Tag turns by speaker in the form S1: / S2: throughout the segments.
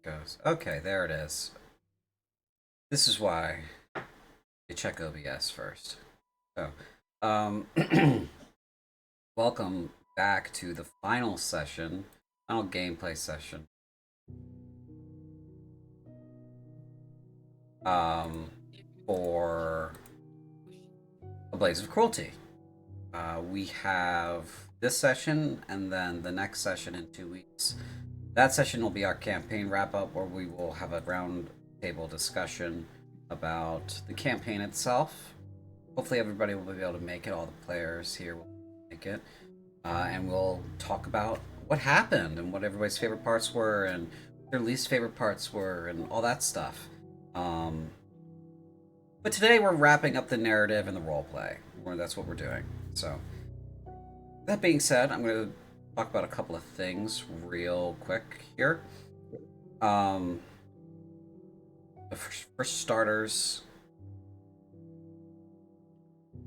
S1: goes. Okay, there it is. This is why you check OBS first. So, um, welcome back to the final session, final gameplay session. For A Blaze of Cruelty. We have this session and then the next session in 2 weeks. That session will be our campaign wrap up, where we will have a round table discussion about the campaign itself. Hopefully, everybody will be able to make it. All the players here will make it, and we'll talk about what happened and what everybody's favorite parts were, and their least favorite parts were, and all that stuff. But today we're wrapping up the narrative and the roleplay. That's what we're doing. So, that being said, I'm going to talk about a couple of things real quick here. For starters,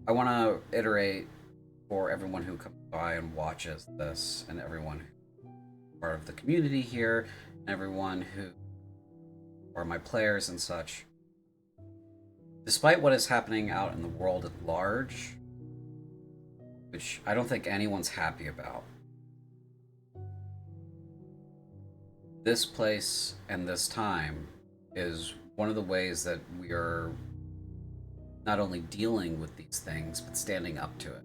S1: I want to iterate for everyone who comes by and watches this, and everyone who's part of the community here, and everyone who are my players and such. Despite what is happening out in the world at large, which I don't think anyone's happy about, this place and this time is one of the ways that we are not only dealing with these things, but standing up to it.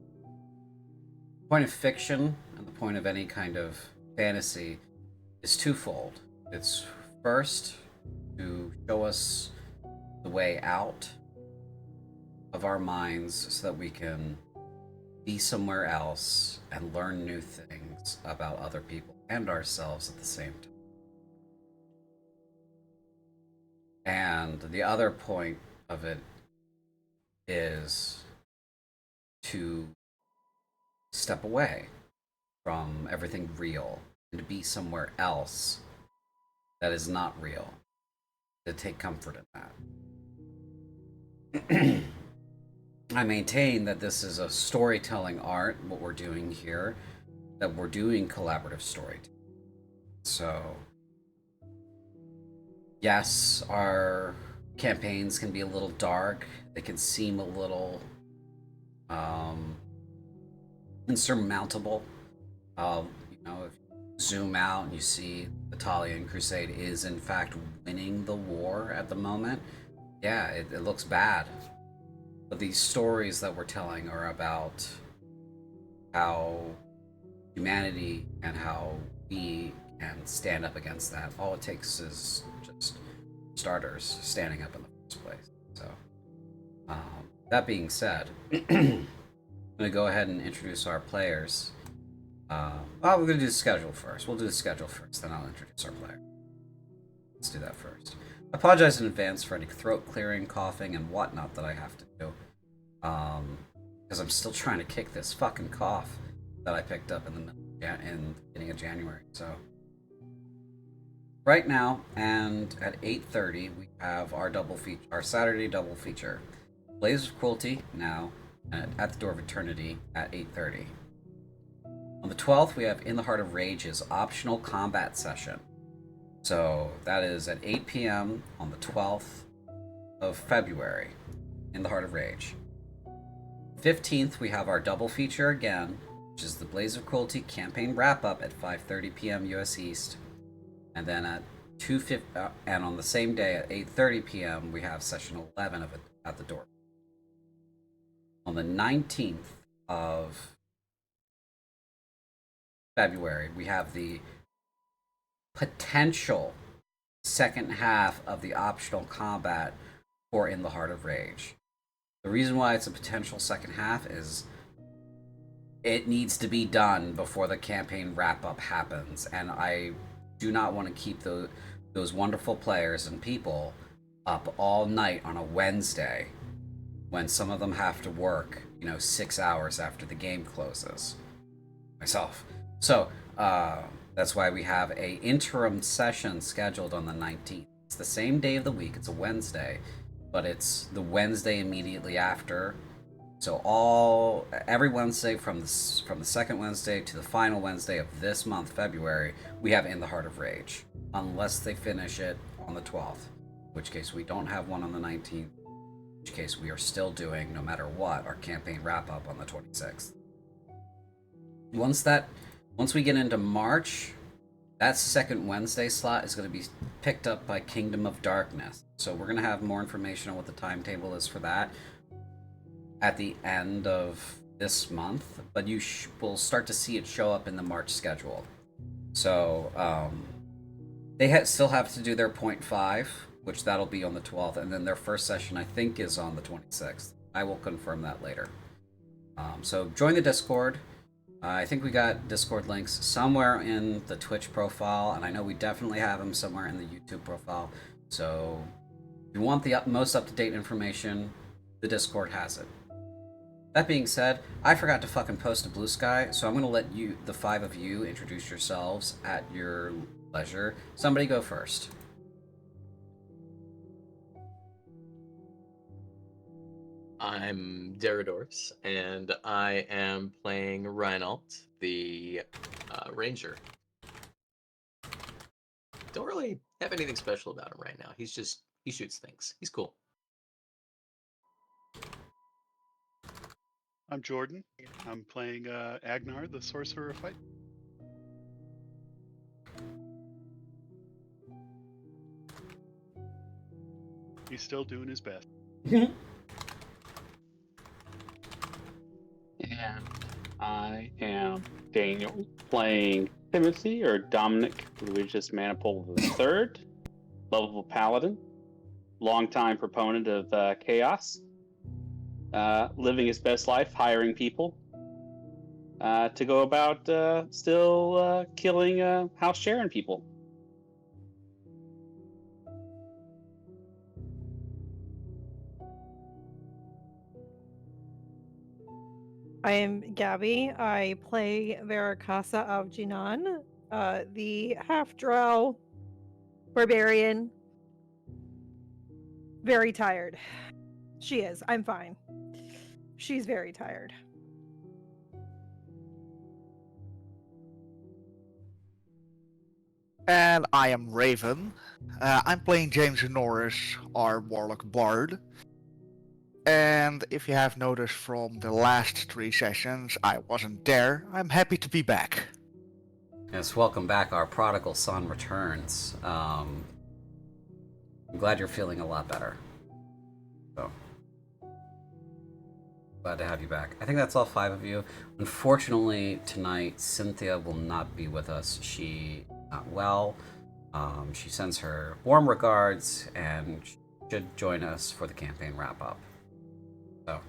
S1: The point of fiction and the point of any kind of fantasy is twofold. It's first to show us the way out of our minds so that we can be somewhere else and learn new things about other people and ourselves at the same time. And the other point of it is to step away from everything real and to be somewhere else that is not real, to take comfort in that. I maintain that this is a storytelling art, what we're doing here, that we're doing collaborative storytelling. So, yes, our campaigns can be a little dark. They can seem a little insurmountable. If you zoom out and you see the Talian Crusade is in fact winning the war at the moment, yeah, it looks bad. But these stories that we're telling are about how humanity and how we can stand up against that. All it takes is just starters standing up in the first place. So, that being said, I'm going to go ahead and introduce our players. We're going to do the schedule first. We'll do the schedule first, then I'll introduce our player. Let's do that first. I apologize in advance for any throat clearing, coughing, and whatnot that I have to do. Because I'm still trying to kick this fucking cough that I picked up in the beginning of January. So, right now, and at 8:30, we have our our Saturday double feature. Blaze of Cruelty now, at the Door of Eternity at 8:30. On the 12th, we have In the Heart of Rage's optional combat session. So that is at 8 p.m. on the 12th of February, In the Heart of Rage. 15th, we have our double feature again, which is the Blaze of Cruelty campaign wrap-up at 5:30 p.m. U.S. East. And then at 2:50, and on the same day at 8:30 p.m., we have session 11 of it at the Door. On the 19th of February, we have the potential second half of the optional combat for In the Heart of Rage. The reason why it's a potential second half is it needs to be done before the campaign wrap-up happens, and I do not want to keep those wonderful players and people up all night on a Wednesday when some of them have to work, 6 hours after the game closes. Myself. So, that's why we have a interim session scheduled on the 19th. It's the same day of the week. It's a Wednesday, but it's the Wednesday immediately after So every Wednesday from the second Wednesday to the final Wednesday of this month, February, we have In the Heart of Rage, unless they finish it on the 12th, in which case we don't have one on the 19th. In which case we are still doing, no matter what, our campaign wrap up on the 26th. Once we get into March, that second Wednesday slot is going to be picked up by Kingdom of Darkness. So we're going to have more information on what the timetable is for that at the end of this month, but you will start to see it show up in the March schedule. So they still have to do their 0.5, which that'll be on the 12th, and then their first session I think is on the 26th. I will confirm that later. So join the Discord. I think we got Discord links somewhere in the Twitch profile, and I know we definitely have them somewhere in the YouTube profile. So if you want the most up-to-date information, the Discord has it. That being said, I forgot to fucking post a Blue Sky, so I'm going to let you, the 5 of you, introduce yourselves at your leisure. Somebody go first.
S2: I'm Deridors, and I am playing Reinald, the ranger. Don't really have anything special about him right now. He shoots things. He's cool.
S3: I'm Jordan. I'm playing Agnar, the Sorcerer of Fight. He's still doing his best.
S4: And I am Daniel, playing Timothy, or Dominic Lucius Maniple III, lovable paladin, longtime proponent of chaos, living his best life, hiring people to go about still killing House Sharon people.
S5: I am Gabby. I play Veracasa of Jinan, the half-drow barbarian. Very tired. She is. I'm fine. She's very tired.
S6: And I am Raven. I'm playing James Norris, our Warlock Bard. And if you have noticed from the last 3 sessions, I wasn't there. I'm happy to be back.
S1: Yes, welcome back. Our prodigal son returns. I'm glad you're feeling a lot better. So, glad to have you back. I think that's all 5 of you. Unfortunately, tonight, Cynthia will not be with us. She is not well. She sends her warm regards and should join us for the campaign wrap-up. So,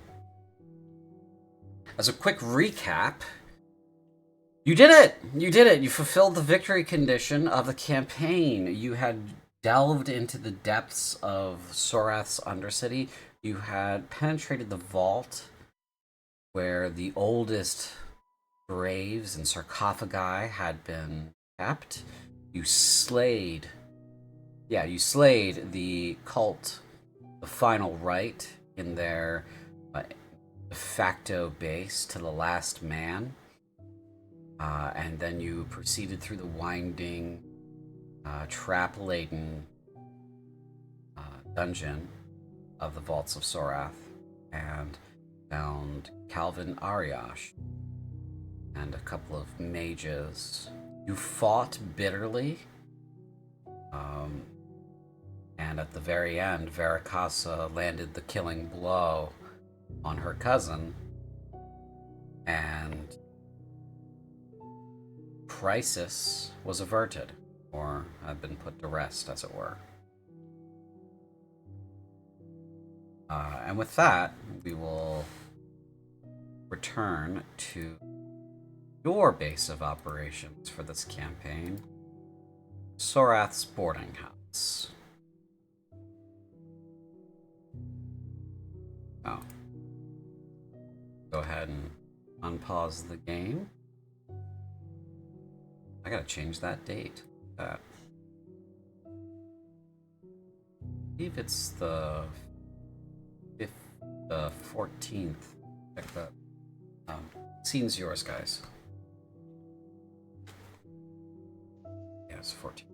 S1: as a quick recap, you did it! You did it! You fulfilled the victory condition of the campaign. You had delved into the depths of Sorath's Undercity. You had penetrated the vault where the oldest graves and sarcophagi had been kept. You slayed the cult, the Final Rite, in their de facto base to the last man. And then you proceeded through the winding, trap-laden dungeon of the Vaults of Sorath and found Calvin Ariash and a couple of mages. You fought bitterly, and at the very end, Veracasa landed the killing blow on her cousin, and crisis was averted, or had been put to rest, as it were. And with that, we will return to your base of operations for this campaign, Sorath's boarding house. Oh. Go ahead and unpause the game. I gotta change that date. I believe it's the 14th Check the scene's yours, guys. Yeah, it's 14.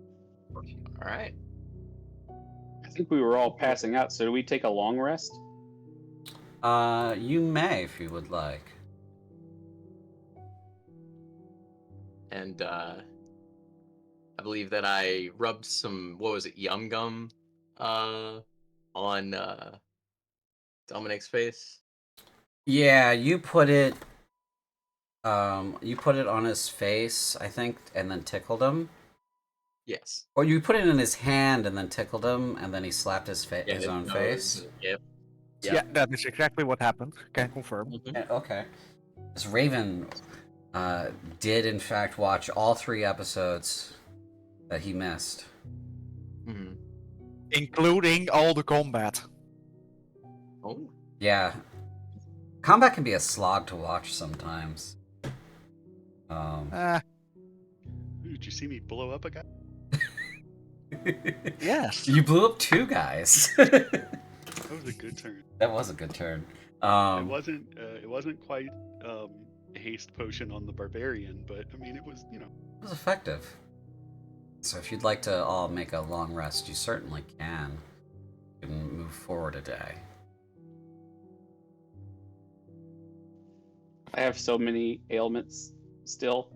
S1: 14.
S2: All right.
S4: I think we were all passing out, so do we take a long rest?
S1: You may if you would like.
S2: And I believe that I rubbed some, what was it, Yum Gum on Dominic's face.
S1: Yeah, you put it on his face, I think, and then tickled him.
S2: Yes.
S1: Or you put it in his hand and then tickled him, and then he slapped his
S2: Yeah,
S1: own
S2: nose,
S1: face.
S2: Yep.
S6: Yeah, that is exactly what happened. Can confirm.
S2: Mhm.
S1: Okay. This Raven did in fact watch all 3 episodes that he missed.
S2: Mhm.
S6: Including all the combat.
S2: Oh.
S1: Yeah. Combat can be a slog to watch sometimes.
S6: Uh,
S3: Ooh, did you see me blow up a guy?
S6: yes.
S1: You blew up 2 guys.
S3: That was a good turn.
S1: That was a good turn.
S3: It wasn't quite a haste potion on the barbarian, but I mean, it was, you know.
S1: It was effective. So if you'd like to all make a long rest, you certainly can. You can move forward a day.
S4: I have so many ailments still.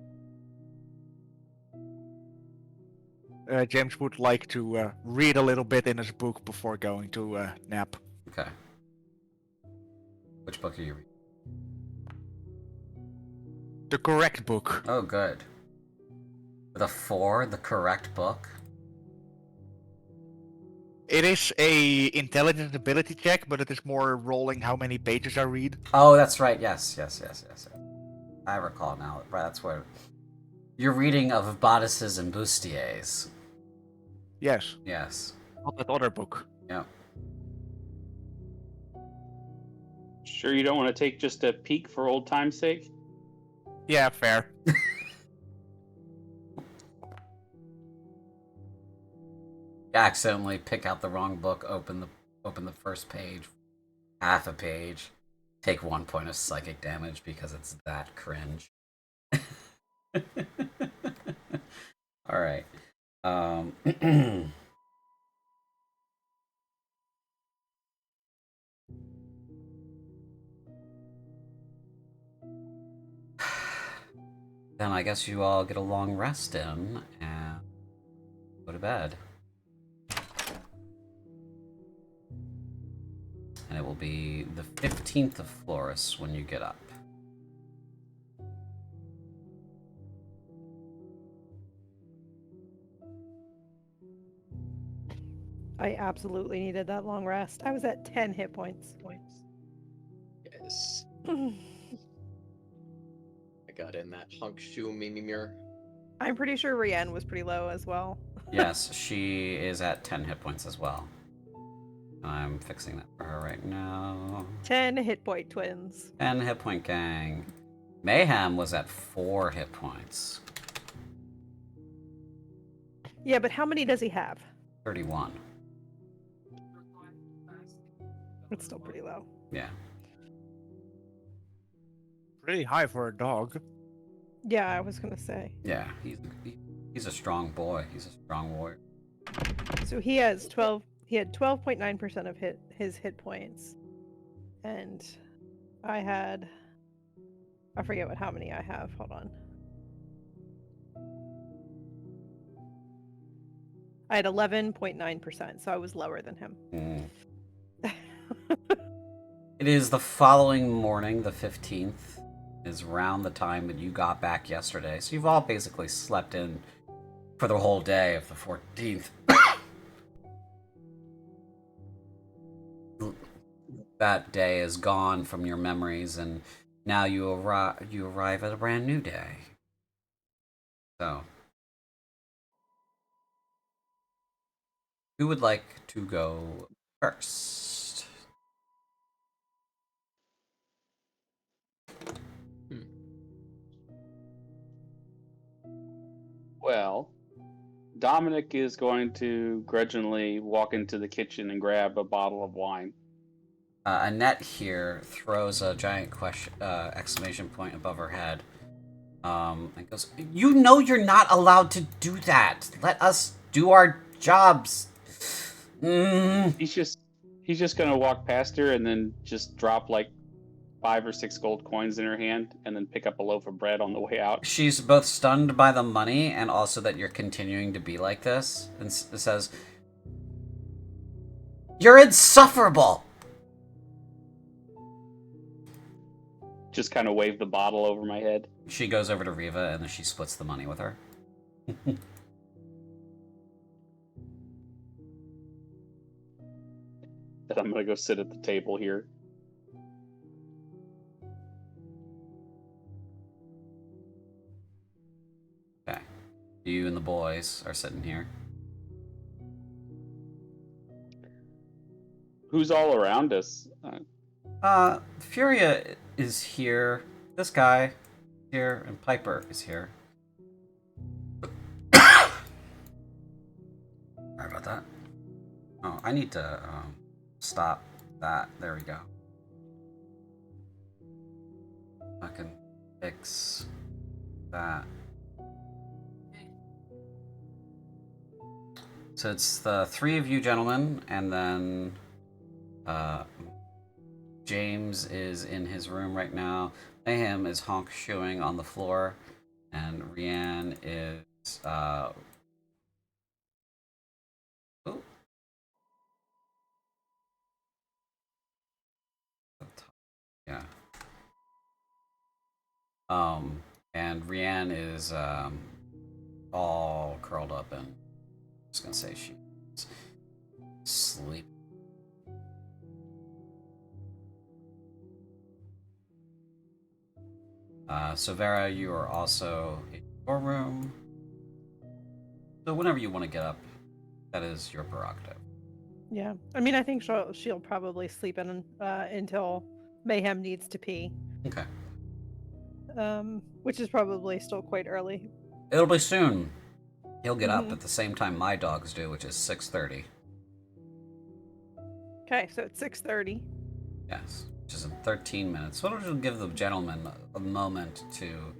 S6: James would like to read a little bit in his book before going to nap.
S1: Okay. Which book are you reading?
S6: The correct book.
S1: Oh, good. With a 4, the correct book?
S6: It is a intelligence ability check, but it is more rolling how many pages I read.
S1: Oh, that's right. Yes. I recall now. Right, that's where you're reading of bodices and bustiers.
S6: Yes,
S1: Yes.
S6: not that other book.
S1: Yeah.
S4: Sure you don't want to take just a peek for old time's sake?
S6: Yeah, fair.
S1: Accidentally pick out the wrong book, open the first page, half a page, take 1 point of psychic damage because it's that cringe. All right. Then I guess you all get a long rest in and go to bed. And it will be the 15th of Florus when you get up.
S5: I absolutely needed that long rest. I was at 10 hit points.
S2: Yes. I got in that hunk shoe mimi mirror.
S5: I'm pretty sure Rienne was pretty low as well.
S1: Yes, she is at 10 hit points as well. I'm fixing that for her right now.
S5: 10 hit point twins.
S1: 10 hit point gang. Mayhem was at 4 hit points.
S5: Yeah, but how many does he have?
S1: 31.
S5: It's still pretty low.
S1: Yeah.
S6: Pretty high for a dog.
S5: Yeah, I was gonna say.
S1: Yeah, he's a strong boy. He's a strong warrior.
S5: So he has 12. He had 12.9% of his hit points, and I had. I forget how many I have. Hold on. I had 11.9%, so I was lower than him.
S1: Mm. It is the following morning, the 15th, is around the time that you got back yesterday. So you've all basically slept in for the whole day of the 14th. That day is gone from your memories, and now you arrive at a brand new day. So, who would like to go first?
S4: Well, Dominic is going to grudgingly walk into the kitchen and grab a bottle of wine.
S1: Annette here throws a giant exclamation point above her head. And goes, "You know you're not allowed to do that. Let us do our jobs."
S4: He's just gonna walk past her and then just drop like 5 or 6 gold coins in her hand and then pick up a loaf of bread on the way out.
S1: She's both stunned by the money and also that you're continuing to be like this, and says, "You're insufferable."
S4: Just kind of wave the bottle over my head.
S1: She goes over to Riva and then she splits the money with her.
S4: And I'm gonna go sit at the table here.
S1: Okay. You and the boys are sitting here.
S4: Who's all around us?
S1: Furia is here. This guy here, and Piper is here. Sorry about that. Oh, I need to stop that. There we go. I can fix that. So it's the 3 of you gentlemen, and then James is in his room right now. Mayhem is honk shoeing on the floor, and Rianne is oh. Yeah. And Rianne is all curled up and I'm just gonna say she's sleep. So Vera, you are also in your room. So whenever you want to get up, that is your prerogative.
S5: Yeah, I mean, I think she'll probably sleep in until Mayhem needs to pee.
S1: Okay.
S5: Which is probably still quite early.
S1: It'll be soon. He'll get up at the same time my dogs do, which is 6:30.
S5: Okay, so it's 6:30.
S1: Yes, which is in 13 minutes. So it'll give the gentleman a moment to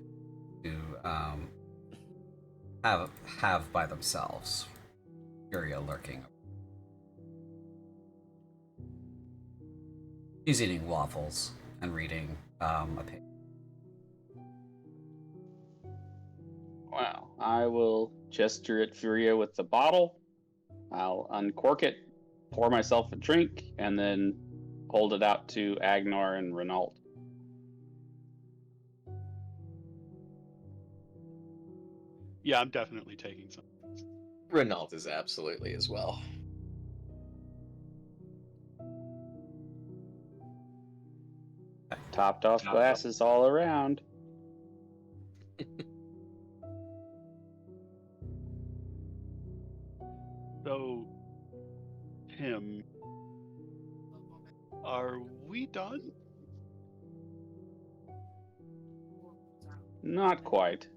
S1: have by themselves. Furia lurking. He's eating waffles and reading a paper.
S4: Wow. I will gesture at Furia with the bottle. I'll uncork it, pour myself a drink, and then hold it out to Agnar and Renault.
S3: Yeah, I'm definitely taking some.
S2: Renault is absolutely as well.
S4: Topped off glasses all around.
S3: So, Tim, are we done?
S4: Not quite.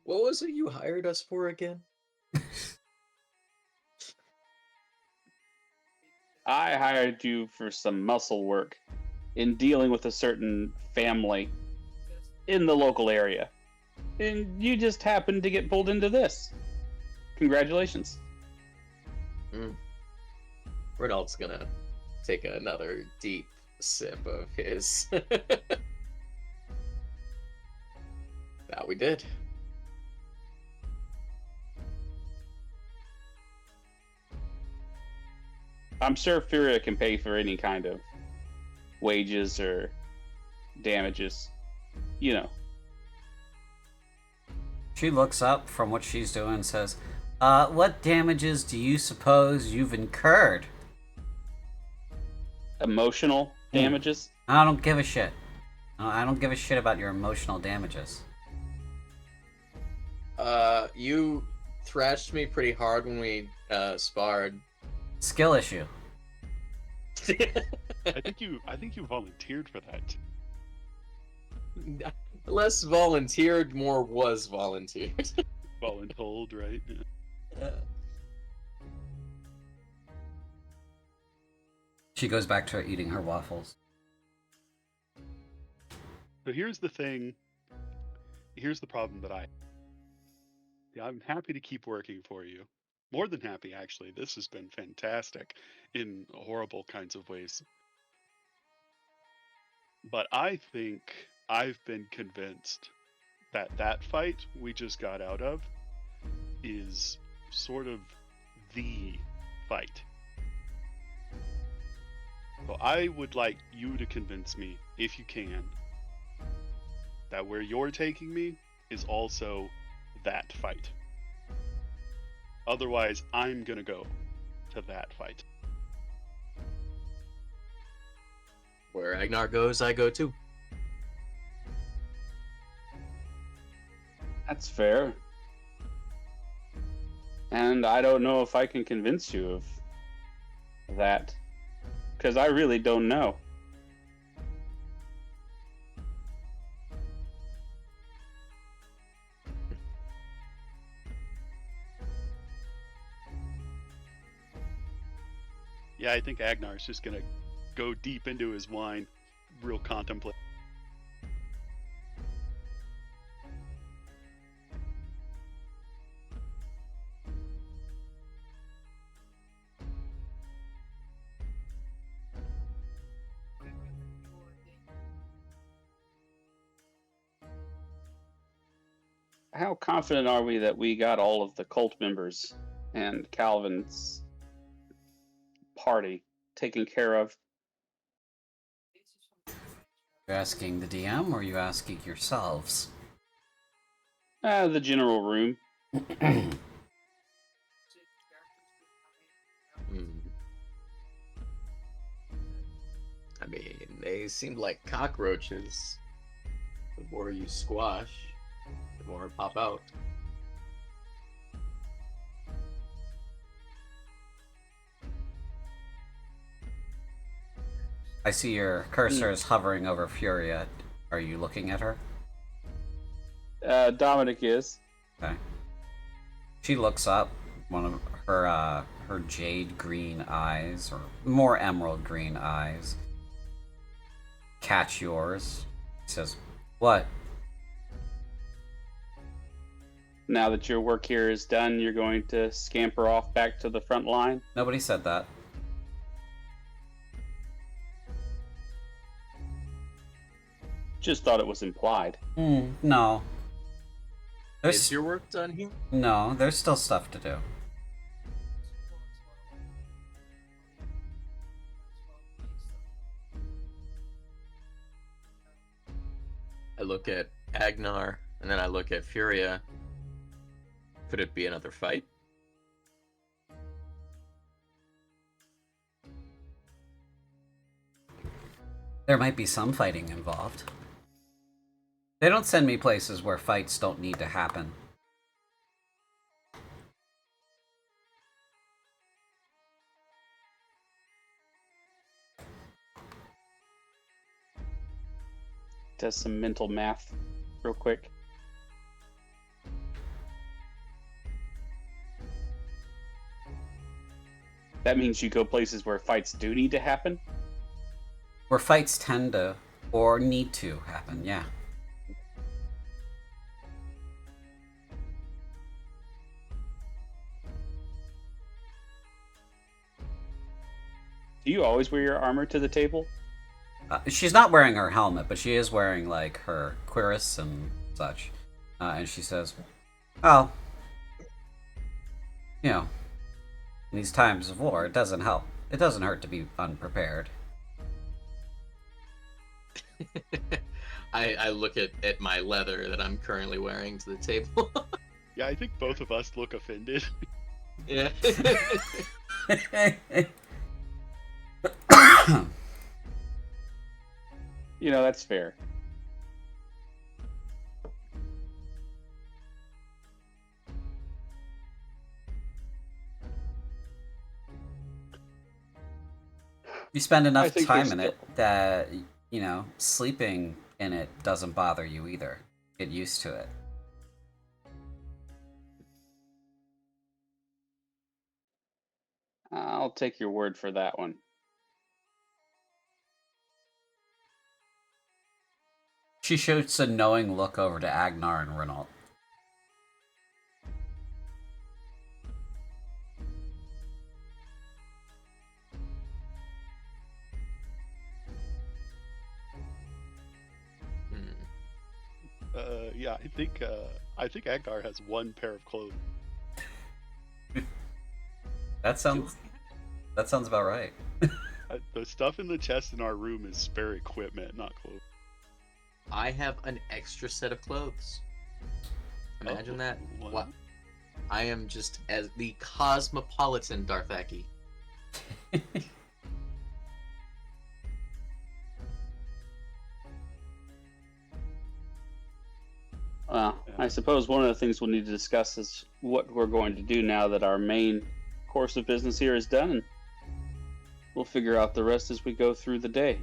S2: What was it you hired us for again?
S4: I hired you for some muscle work in dealing with a certain family in the local area. And you just happened to get pulled into this. Congratulations.
S2: Renault's gonna take another deep sip of his. That we did.
S4: I'm sure Furia can pay for any kind of wages or damages. You know.
S1: She looks up from what she's doing and says, what damages do you suppose you've incurred?
S4: Emotional damages?
S1: I don't give a shit. I don't give a shit about your emotional damages.
S2: You thrashed me pretty hard when we sparred.
S1: Skill issue.
S3: I think you volunteered for that.
S2: Less volunteered, more was volunteered.
S3: Voluntold, right? Yeah.
S1: She goes back to eating her waffles.
S3: So here's the thing. Here's the problem that I'm happy to keep working for you. More than happy, actually. This has been fantastic in horrible kinds of ways. But I think I've been convinced that that fight we just got out of is sort of the fight. So I would like you to convince me, if you can, that where you're taking me is also that fight. Otherwise, I'm gonna go to that fight.
S2: Where Agnar goes, I go too.
S4: That's fair. And I don't know if I can convince you of that, because I really don't know.
S3: Yeah, I think Agnar's just gonna go deep into his wine, real contemplate.
S4: How confident are we that we got all of the cult members and Calvin's party taken care of?
S1: You're asking the DM, or are you asking yourselves?
S4: The general room.
S2: Hmm. I mean, they seem like cockroaches. The more you squash, the more pop out.
S1: I see your cursor is hovering over Furia. Are you looking at her?
S4: Dominic is.
S1: Okay. She looks up. One of her jade green eyes, or more emerald green eyes, catch yours. She says, "What?"
S4: Now that your work here is done, you're going to scamper off back to the front line?
S1: Nobody said that.
S4: Just thought it was implied.
S1: No.
S2: Is your work done here?
S1: No, there's still stuff to do.
S2: I look at Agnar, and then I look at Furia. Could it be another fight?
S1: There might be some fighting involved. They don't send me places where fights don't need to happen.
S4: Does some mental math real quick. That means you go places where fights do need to happen?
S1: Where fights tend to, or need to happen, yeah.
S4: Do you always wear your armor to the table?
S1: She's not wearing her helmet, but she is wearing, like, her cuirass and such. And she says, "Oh, you know, in these times of war, it doesn't help. It doesn't hurt to be unprepared."
S2: I look at my leather that I'm currently wearing to the table.
S3: Yeah, I think both of us look offended.
S2: Yeah.
S4: You know, that's fair.
S1: You spend
S4: I
S1: enough
S4: think
S1: time
S4: there's
S1: in it that, you know, sleeping in it doesn't bother you either. Get used to it.
S4: I'll take your word for that one.
S1: She shoots a knowing look over to Agnar and Renault.
S3: Yeah, I think Agnar has one pair of clothes.
S1: That sounds about right.
S3: The stuff in the chest in our room is spare equipment, not clothes.
S2: I have an extra set of clothes. Imagine
S3: Oh,
S2: that.
S3: what?
S2: I am just as the cosmopolitan Darthaki.
S4: Well, I suppose one of the things we'll need to discuss is what we're going to do now that our main course of business here is done. And we'll figure out the rest as we go through the day.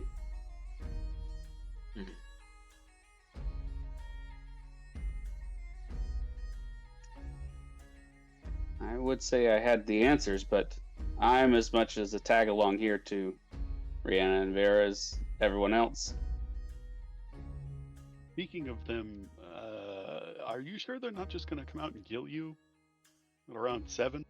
S4: I would say I had the answers, but I'm as much as a tag along here to Rihanna and Vera as everyone else.
S3: Speaking of them, are you sure they're not just going to come out and kill you at around 7?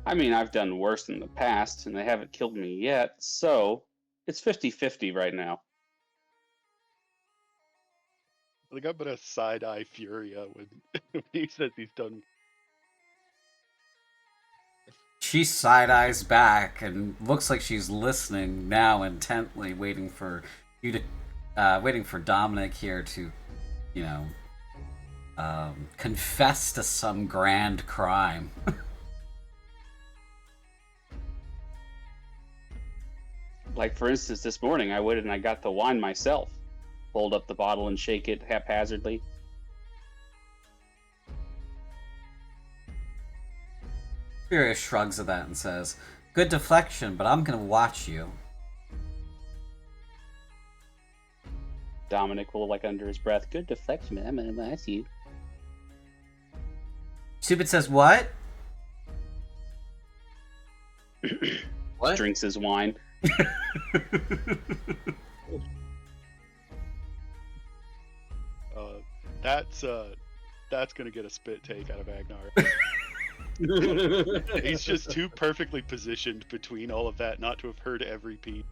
S4: I mean, I've done worse in the past, and they haven't killed me yet, so it's 50-50 right now.
S3: Like, I'm gonna side-eye Furia when he says he's done.
S1: She side-eyes back and looks like she's listening now intently, waiting for you to, waiting for Dominic here to, you know, confess to some grand crime.
S4: Like, for instance, this morning I went and I got the wine myself. Hold up the bottle and shake it haphazardly.
S1: Furia shrugs at that and says, "Good deflection, but I'm gonna watch you."
S4: Dominic will, like, under his breath, "Good deflection, man. I'm gonna watch you."
S1: Stupid says, "What?"
S2: What?
S4: Drinks his wine.
S3: That's gonna get a spit take out of Agnar. He's just too perfectly positioned between all of that not to have heard every piece.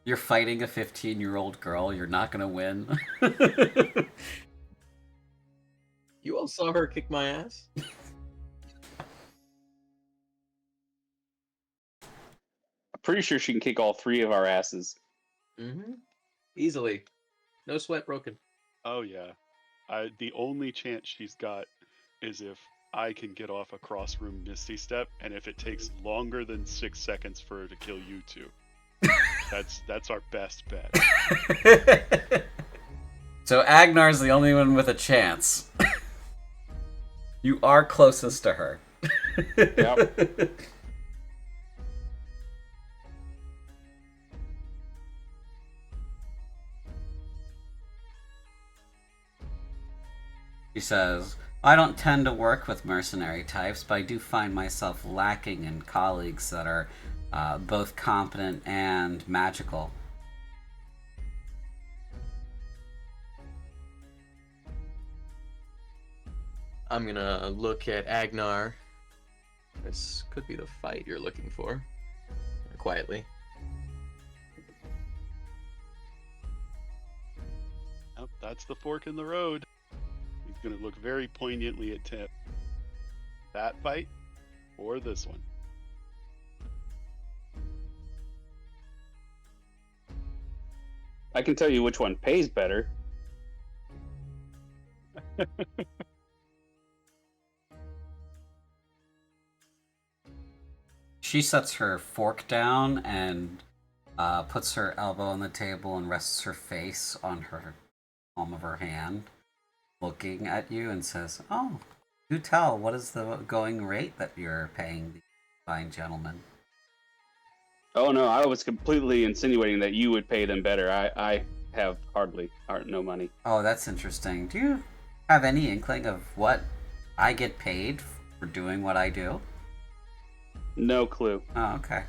S1: You're fighting a 15-year-old girl. You're not gonna win.
S2: You all saw her kick my ass?
S4: Pretty sure she can kick all three of our asses.
S2: Mm-hmm. Easily. No sweat broken.
S3: Oh yeah, the only chance she's got is if I can get off a cross-room Misty Step, and if it takes longer than 6 seconds for her to kill you two. That's our best bet.
S1: So Agnar's the only one with a chance. You are closest to her.
S4: Yep.
S1: She says, "I don't tend to work with mercenary types, but I do find myself lacking in colleagues that are both competent and magical."
S2: I'm gonna look at Agnar. This could be the fight you're looking for. Quietly.
S3: Yep, that's the fork in the road. He's gonna look very poignantly at Tim. That fight or this one?
S4: I can tell you which one pays better.
S1: She sets her fork down and puts her elbow on the table and rests her face on her palm of her hand, looking at you and says, "Oh, do tell, what is the going rate that you're paying the fine gentleman?"
S4: Oh no, I was completely insinuating that you would pay them better. I have no money.
S1: Oh, that's interesting. Do you have any inkling of what I get paid for doing what I do?
S4: No clue.
S1: Oh, okay.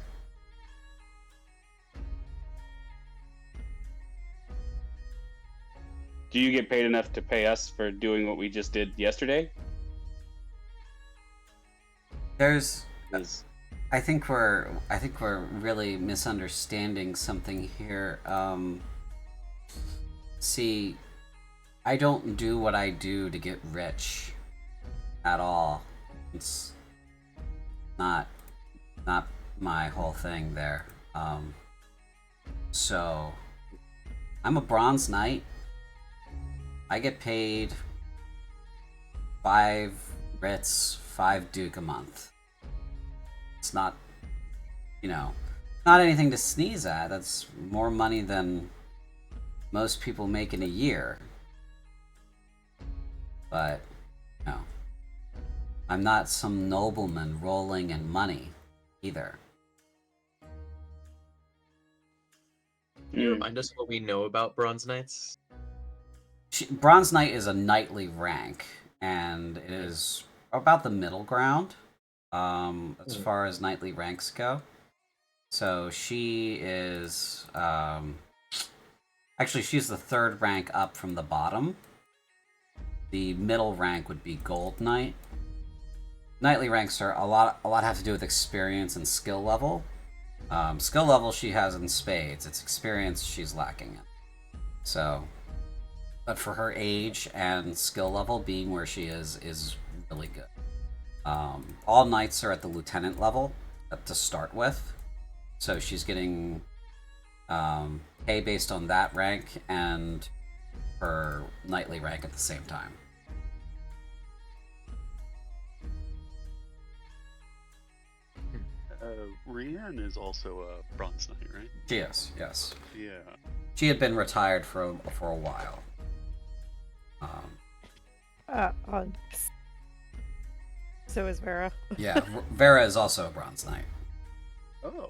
S4: Do you get paid enough to pay us for doing what we just did yesterday?
S1: There's
S4: Is
S1: I think we're really misunderstanding something here. See, I don't do what I do to get rich at all. It's not my whole thing there. So I'm a bronze knight. I get paid 5 Ritz, 5 Duke a month. It's not, not anything to sneeze at. That's more money than most people make in a year. But, no. I'm not some nobleman rolling in money either.
S7: Can you remind us what we know about Bronze Knights?
S1: Bronze Knight is a knightly rank, and it is about the middle ground as far as knightly ranks go. So she is actually she's the 3rd rank up from the bottom. The middle rank would be Gold Knight. Knightly ranks are a lot have to do with experience and skill level. Skill level she has in spades. It's experience she's lacking in. So, but for her age and skill level, being where she is really good. All knights are at the lieutenant level to start with, so she's getting pay based on that rank and her knightly rank at the same time.
S3: Rianne is also a bronze knight, right?
S1: She is, yes.
S3: Yeah.
S1: She had been retired for a while.
S5: So is Vera.
S1: Yeah, Vera is also a bronze knight.
S3: Oh.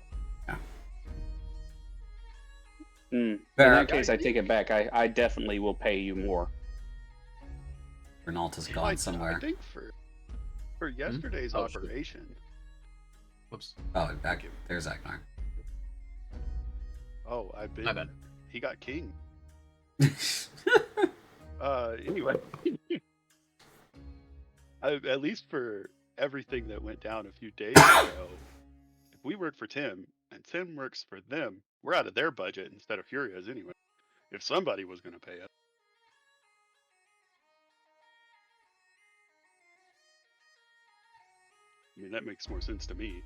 S4: in
S1: Vera,
S4: that case, I take it back. I definitely will pay you more.
S1: Renault has
S3: I
S1: gone somewhere.
S3: think for yesterday's
S7: Oh, shoot.
S3: operation.
S7: Whoops.
S1: Oh, back there's Agnar.
S3: Oh, I've been.
S7: My bad.
S3: He got king. Anyway. At least for everything that went down a few days ago, if we work for Tim and Tim works for them, we're out of their budget instead of Furia's anyway. If somebody was going to pay us. I mean, that makes more sense to me.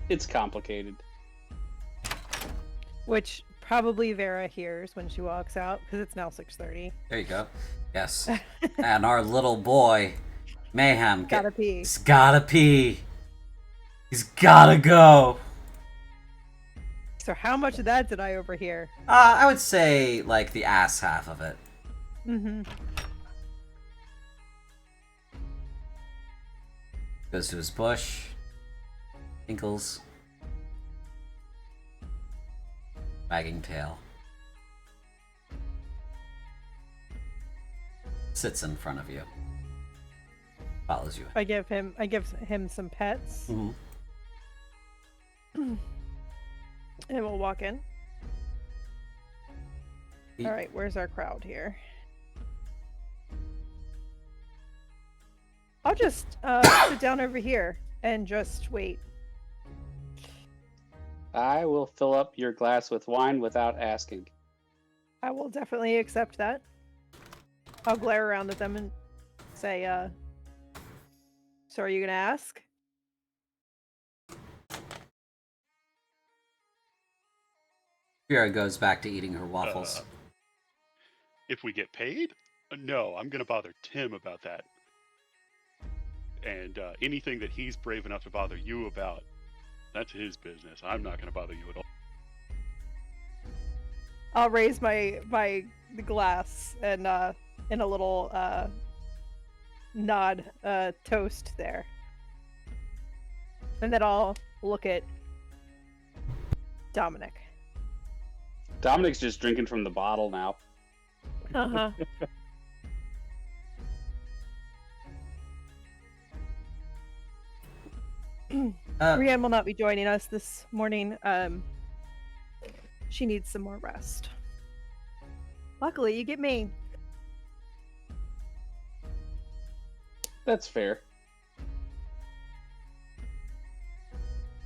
S4: It's complicated.
S5: Which probably Vera hears when she walks out, because it's now 6:30.
S1: There you go. Yes. And our little boy, Mayhem,
S5: Gotta pee.
S1: He's gotta pee. He's gotta go.
S5: So how much of that did I overhear?
S1: I would say like the ass half of it.
S5: Mm-hmm.
S1: Goes to his bush. Tinkles. Wagging tail. Sits in front of you. Follows you.
S5: I give him some pets,
S1: Mhm.
S5: and we'll walk in.
S1: Ye-
S5: All right, where's our crowd here? I'll just sit down over here and just wait.
S4: I will fill up your glass with wine without asking.
S5: I will definitely accept that. I'll glare around at them and say, so are you gonna ask?
S1: Vera goes back to eating her waffles.
S3: If we get paid? No, I'm going to bother Tim about that. And anything that he's brave enough to bother you about, that's his business. I'm not going to bother you at all.
S5: I'll raise my glass and in a little nod toast there. And then I'll look at Dominic.
S4: Dominic's just drinking from the bottle now.
S5: Uh-huh. Brienne will not be joining us this morning. She needs some more rest. Luckily, you get me.
S4: That's fair.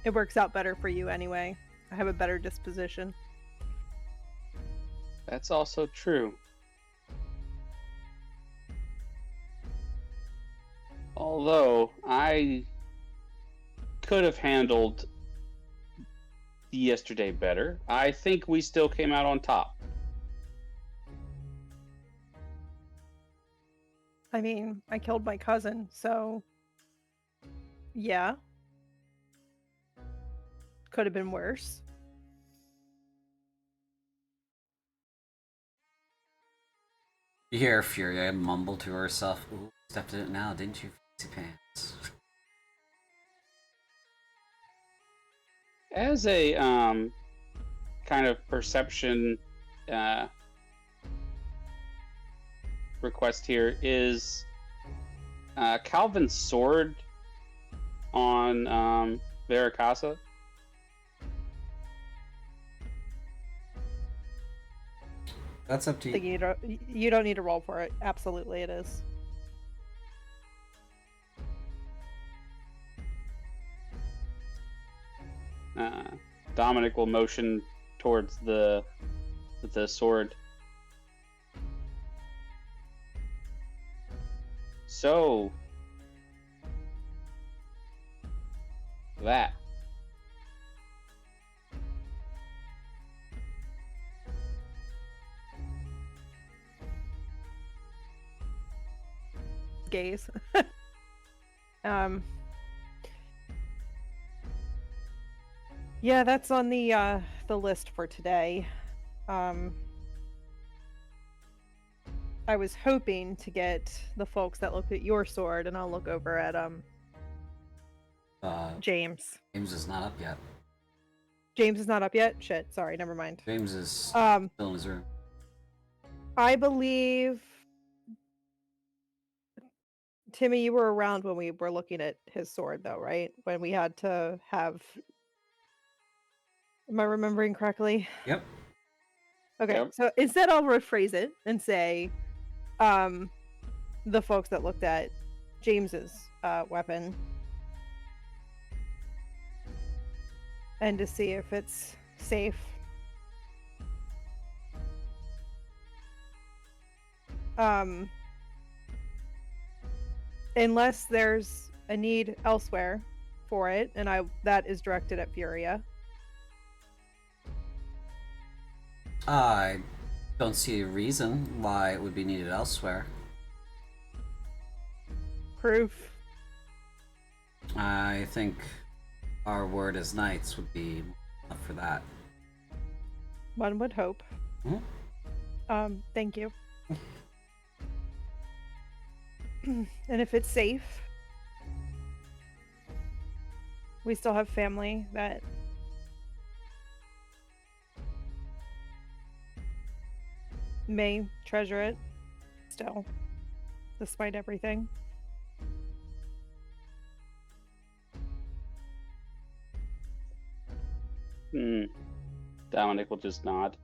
S5: It works out better for you anyway. I have a better disposition.
S4: That's also true. Although I could have handled yesterday better, I think we still came out on top.
S5: I mean, I killed my cousin, so yeah. Could have been worse.
S1: You hear Furia mumble to herself, "Ooh, stepped in it now, didn't you, fancy pants?"
S4: As a kind of perception request here, is Calvin's sword on Veracasa?
S1: That's up to
S5: I think
S1: you.
S5: you don't need to roll for it. Absolutely, it is.
S4: Dominic will motion towards the sword. So that.
S5: Gaze. Yeah, that's on the list for today. I was hoping to get the folks that looked at your sword, and I'll look over at James.
S1: James is not up yet.
S5: James is not up yet? Shit, sorry, never mind.
S1: James is still in his room.
S5: I believe Timmy, you were around when we were looking at his sword though, right? When we had to have Am I remembering correctly?
S1: Yep.
S5: Okay,
S4: Yep.
S5: so instead I'll rephrase it and say, the folks that looked at James's weapon and to see if it's safe. Unless there's a need elsewhere for it, and that is directed at Furia.
S1: I don't see a reason why it would be needed elsewhere.
S5: Proof.
S1: I think our word as knights would be enough for that.
S5: One would hope. Thank you. And if it's safe, we still have family that may treasure it still, despite everything.
S4: Dominic will just nod.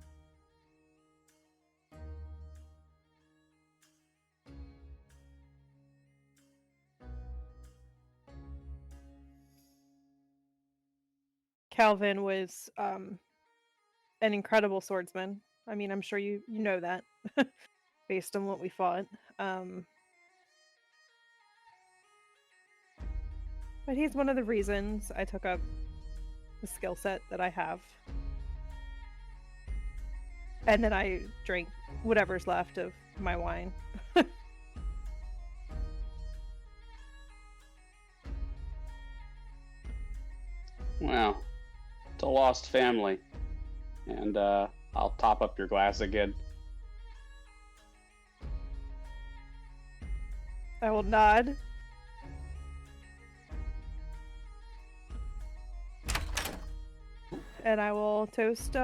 S5: Calvin was an incredible swordsman. I mean, I'm sure you know that based on what we fought. But he's one of the reasons I took up the skill set that I have. And then I drink whatever's left of my wine.
S4: Well, it's a lost family. And I'll top up your glass again.
S5: I will nod. And I will toast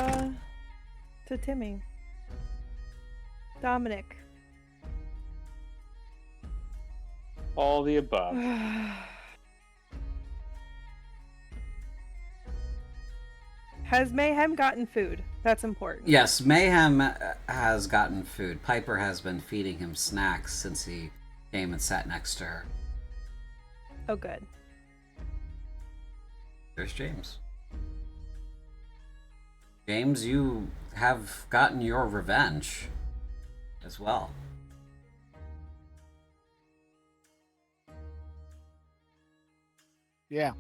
S5: to Timmy. Dominic.
S4: All the above.
S5: Has Mayhem gotten food? That's important.
S1: Yes, Mayhem has gotten food. Piper has been feeding him snacks since he came and sat next to her.
S5: Oh, good.
S1: There's James. James, you have gotten your revenge as well.
S6: Yeah.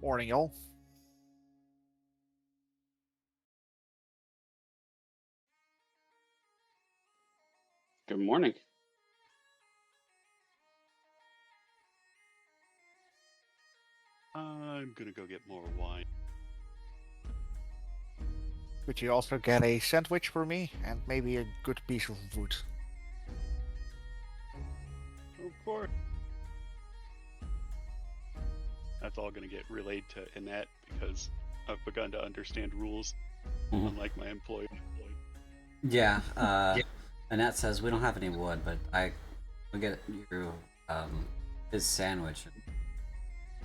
S6: Morning, y'all.
S4: Good morning.
S3: I'm gonna go get more wine.
S6: Could you also get a sandwich for me and maybe a good piece of wood?
S3: Of course. That's all gonna get relayed to Annette because I've begun to understand rules,
S1: Mhm.
S3: unlike my employee.
S1: Yeah, Annette says we don't have any wood, but will get you his sandwich and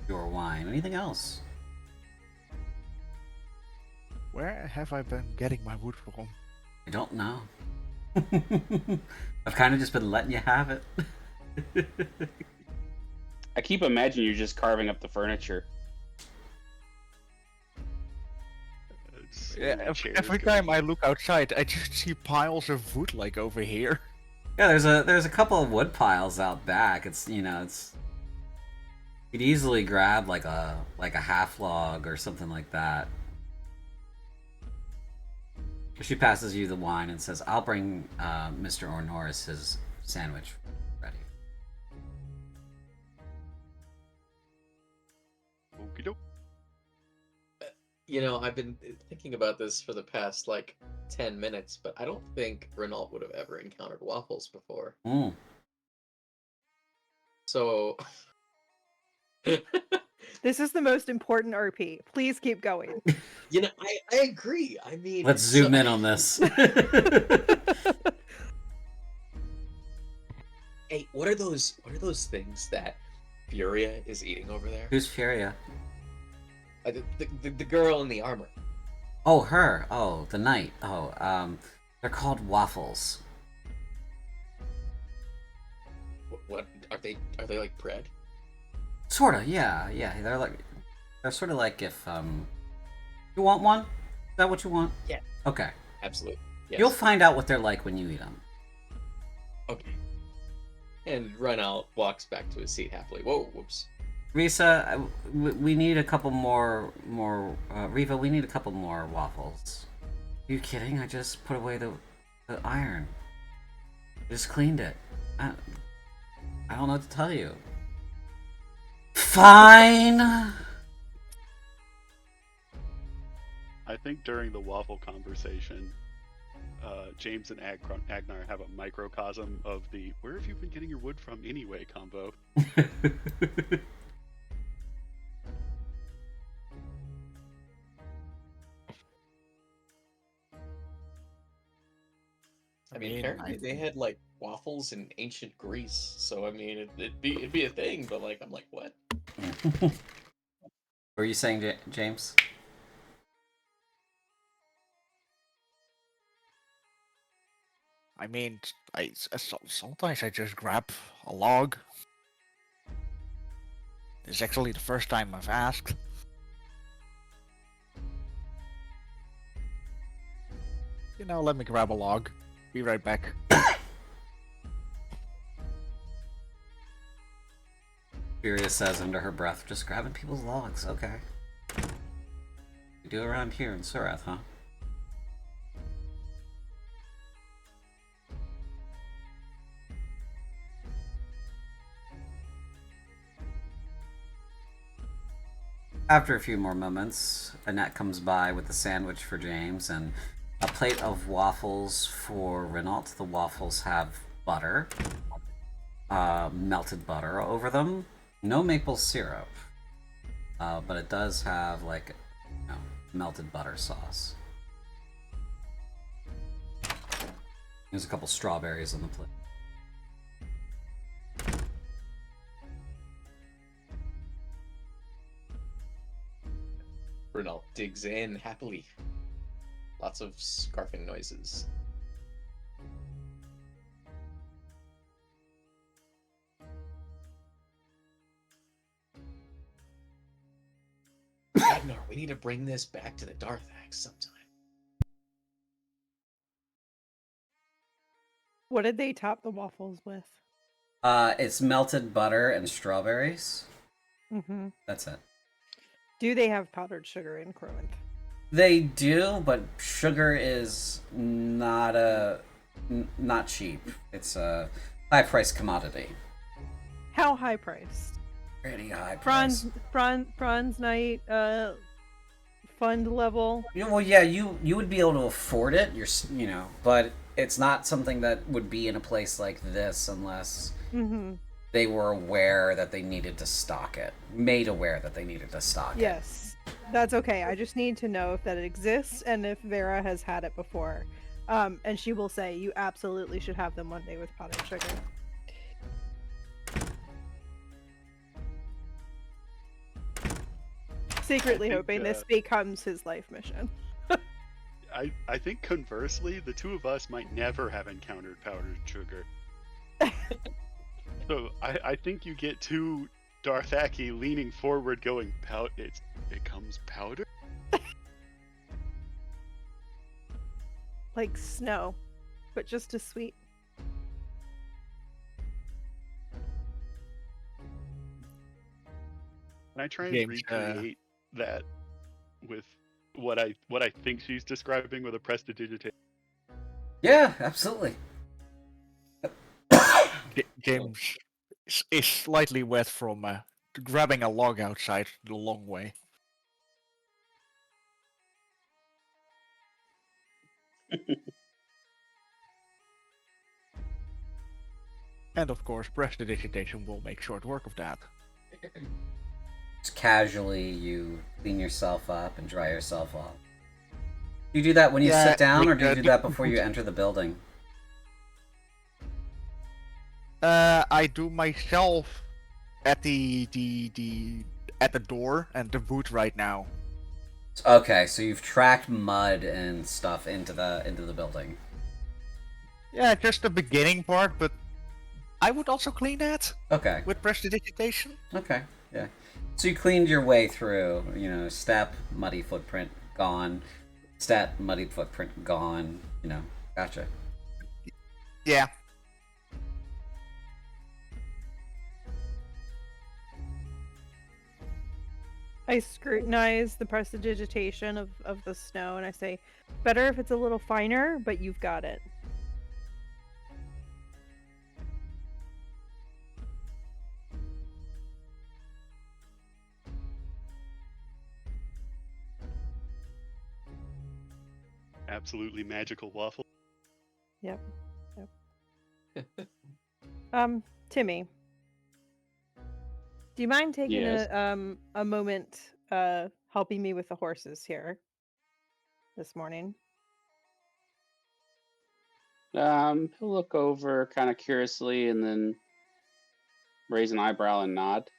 S1: your wine. Anything else?
S6: Where have I been getting my wood from?
S1: I don't know. I've kind of just been letting you have it.
S4: I keep imagining you're just carving up the furniture.
S6: Every time I look outside, I just see piles of wood like over here.
S1: Yeah, there's a couple of wood piles out back. It's it's you'd easily grab like a half log or something like that. She passes you the wine and says, "I'll bring Mr. Ornoris his sandwich ready."
S3: Okie doke.
S7: You know, I've been thinking about this for the past, 10 minutes, but I don't think Renault would have ever encountered waffles before.
S1: Mm.
S7: So...
S5: This is the most important RP. Please keep going.
S7: You know, I agree. I mean...
S1: Let's zoom in on this.
S7: Hey, what are those things that Furia is eating over there?
S1: Who's Furia?
S7: The girl in the armor.
S1: Oh, her. Oh, the knight. Oh, they're called waffles.
S7: What are they like bread?
S1: Sorta, yeah. They're sort of like if you want one? Is that what you want?
S7: Yeah.
S1: Okay.
S7: Absolutely. Yes.
S1: You'll find out what they're like when you eat them.
S7: Okay. And Renault walks back to his seat happily. Whoa, whoops.
S1: Risa, we need a couple more. Riva, we need a couple more waffles. Are you kidding? I just put away the iron. I just cleaned it. I don't know what to tell you. Fine.
S3: I think during the waffle conversation, James and Agnar have a microcosm of the "where have you been getting your wood from anyway" combo.
S7: I mean, apparently they had waffles in ancient Greece, so I mean, it'd be a thing. But I'm like, what?
S1: What were you saying, James?
S6: I mean, sometimes I just grab a log. It's actually the first time I've asked. Let me grab a log. Be right back.
S1: Furia says under her breath, just grabbing people's logs, okay. We do around here in Sorath, huh? After a few more moments, Annette comes by with a sandwich for James and a plate of waffles for Renault. The waffles have butter, melted butter over them. No maple syrup, but it does have melted butter sauce. There's a couple strawberries on the plate.
S7: Renault digs in happily. Lots of scarfing noises. Ragnar, we need to bring this back to the Darthax sometime.
S5: What did they top the waffles with?
S1: It's melted butter and strawberries.
S5: Mm-hmm.
S1: That's it.
S5: Do they have powdered sugar in Cruelty?
S1: They do, but sugar is not cheap. It's a high-priced commodity.
S5: How high priced?
S1: Pretty high price.
S5: Franz night, fund level.
S1: Well, yeah, you would be able to afford it. But it's not something that would be in a place like this unless they were aware that they needed to stock it. Made aware that they needed to stock it.
S5: Yes, that's okay. I just need to know if that exists and if Vera has had it before. And she will say you absolutely should have them one day with powdered sugar. Secretly
S3: think,
S5: hoping this becomes his life mission.
S3: I think conversely, the two of us might never have encountered powdered sugar. So I think you get two Darthaki leaning forward, going, it becomes powder?
S5: Like snow, but just as sweet.
S3: And I try and
S6: James,
S3: recreate that with what I think she's describing with a prestidigitation.
S1: Yeah, absolutely.
S6: James is slightly wet from grabbing a log outside the long way. And of course, prestidigitation will make short work of that.
S1: Just casually, you clean yourself up and dry yourself off. Do you do that when you sit down, or do you do that before you enter the building?
S6: I do myself at the door and the boot right now.
S1: Okay, so you've tracked mud and stuff into the building.
S6: Yeah, just the beginning part, but I would also clean that
S1: Okay.
S6: with prestidigitation.
S1: Okay. Yeah. So you cleaned your way through. Step, muddy footprint, gone. Step, muddy footprint, gone. Gotcha.
S6: Yeah.
S5: I scrutinize the prestidigitation of the snow and I say, better if it's a little finer, but you've got it.
S3: Absolutely magical waffle.
S5: Yep. Timmy, do you mind taking
S4: Yes.
S5: a moment helping me with the horses here this morning?
S4: He'll look over kind of curiously and then raise an eyebrow and nod.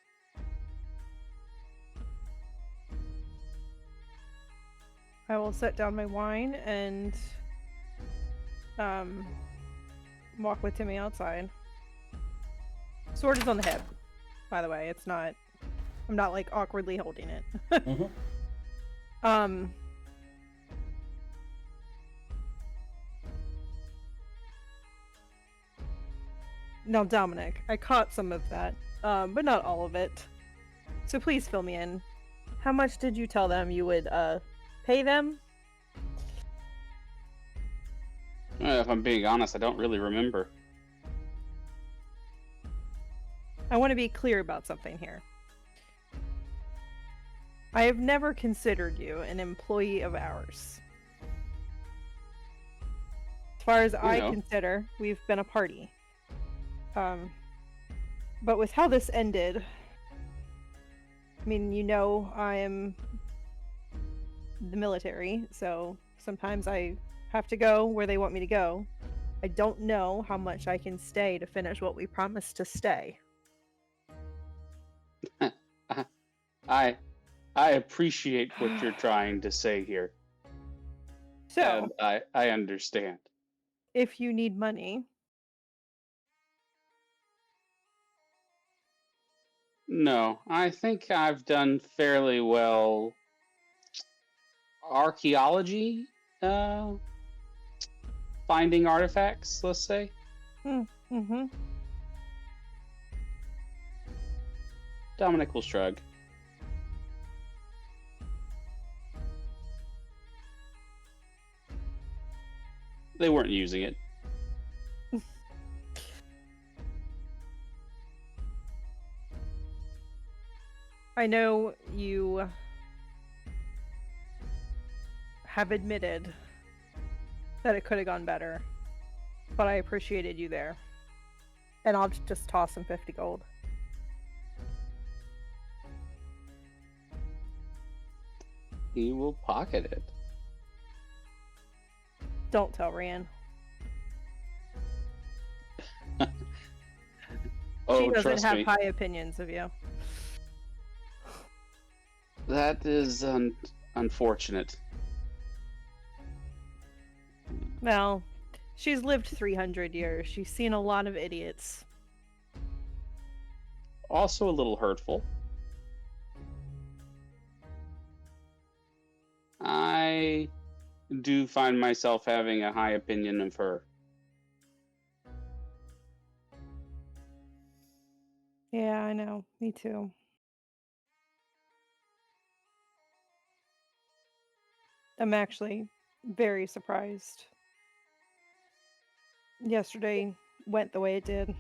S5: I will set down my wine and walk with Timmy outside. Sword is on the hip, by the way. It's not. I'm not like awkwardly holding it.
S1: Mm-hmm.
S5: Now, Dominic, I caught some of that, but not all of it. So please fill me in. How much did you tell them you would pay them?
S4: If I'm being honest, I don't really remember.
S5: I want to be clear about something here. I have never considered you an employee of ours. As far as I consider, we've been a party. But with how this ended, I mean, I am the military, so sometimes I have to go where they want me to go. I don't know how much I can stay to finish what we promised to stay.
S4: I appreciate what you're trying to say here,
S5: So,
S4: and I understand.
S5: if you need money,
S4: No, I think I've done fairly well archaeology, finding artifacts, let's say.
S5: mm-hmm.
S4: Dominic will shrug. They weren't using it.
S5: I know you have admitted that it could have gone better, but I appreciated you there. And I'll just toss him 50 gold.
S4: He will pocket it.
S5: Don't tell Rhiann.
S4: Oh,
S5: She doesn't
S4: trust
S5: have
S4: me.
S5: high opinions of you.
S4: That is unfortunate.
S5: Well, she's lived 300 years. She's seen a lot of idiots.
S4: Also a little hurtful. I do find myself having a high opinion of her.
S5: Yeah, I know. Me too. I'm actually very surprised. Yesterday went the way it did.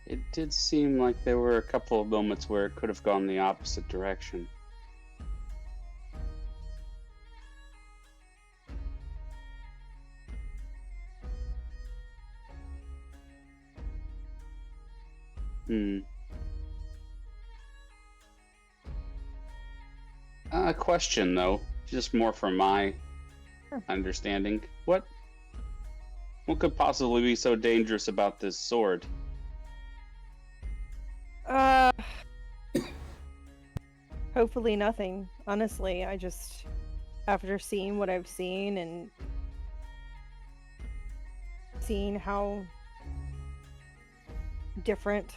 S4: It did seem like there were a couple of moments where it could have gone the opposite direction. A question, though, just more from my
S5: Sure.
S4: understanding. What could possibly be so dangerous about this sword?
S5: Hopefully nothing. Honestly, I just, after seeing what I've seen and seeing how different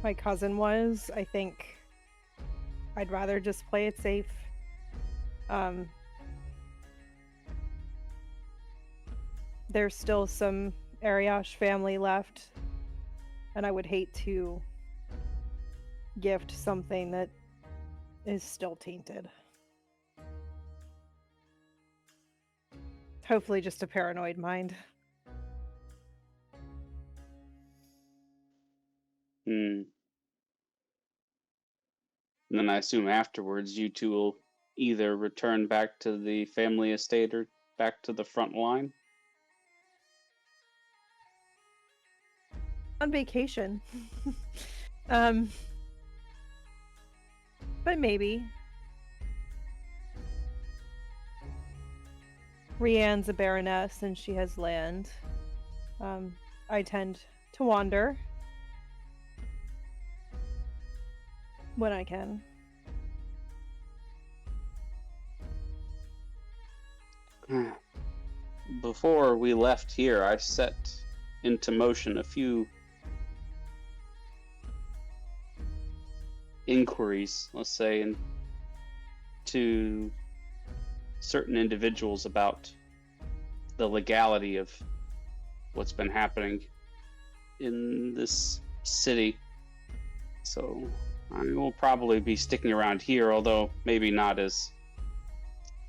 S5: my cousin was, I think I'd rather just play it safe. There's still some Ariash family left, and I would hate to gift something that is still tainted. Hopefully just a paranoid mind.
S4: And then I assume afterwards you two will either return back to the family estate or back to the front line.
S5: On vacation. But maybe. Rianne's a baroness and she has land. I tend to wander when I can.
S4: Before we left here, I set into motion a few inquiries, let's say, to certain individuals about the legality of what's been happening in this city. So I will probably be sticking around here, although maybe not as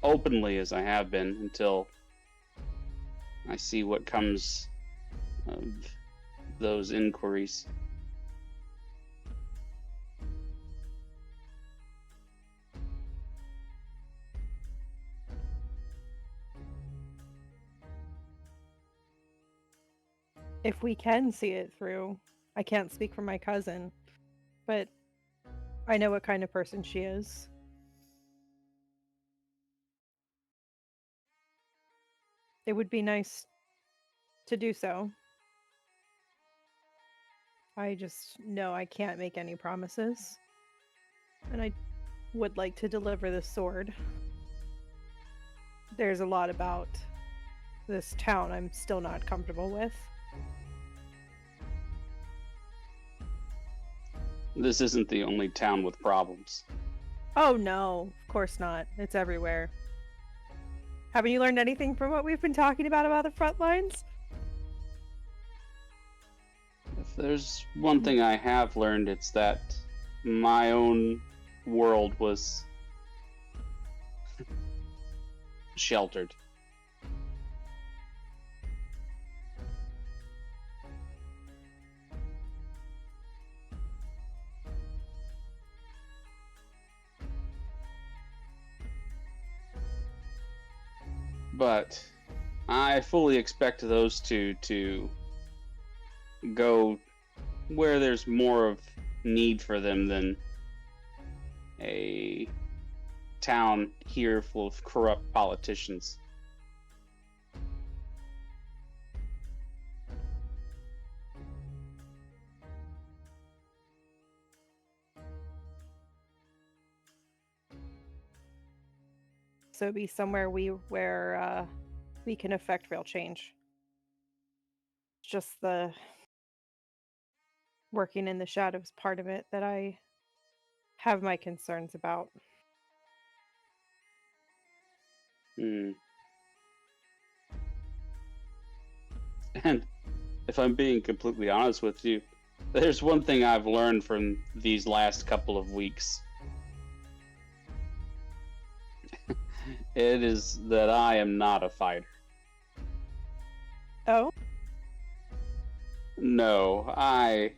S4: openly as I have been until I see what comes of those inquiries.
S5: If we can see it through, I can't speak for my cousin, but I know what kind of person she is. It would be nice to do so. I just know I can't make any promises. And I would like to deliver the sword. There's a lot about this town I'm still not comfortable with.
S4: This isn't the only town with problems.
S5: Oh no, of course not. It's everywhere. Haven't you learned anything from what we've been talking about the front lines?
S4: If there's one thing I have learned, it's that my own world was sheltered. But I fully expect those two to go where there's more of need for them than a town here full of corrupt politicians.
S5: So be somewhere where we can affect real change. Just the working in the shadows part of it that I have my concerns about.
S4: Hmm. And if I'm being completely honest with you, there's one thing I've learned from these last couple of weeks. It is that I am not a fighter.
S5: Oh?
S4: No, I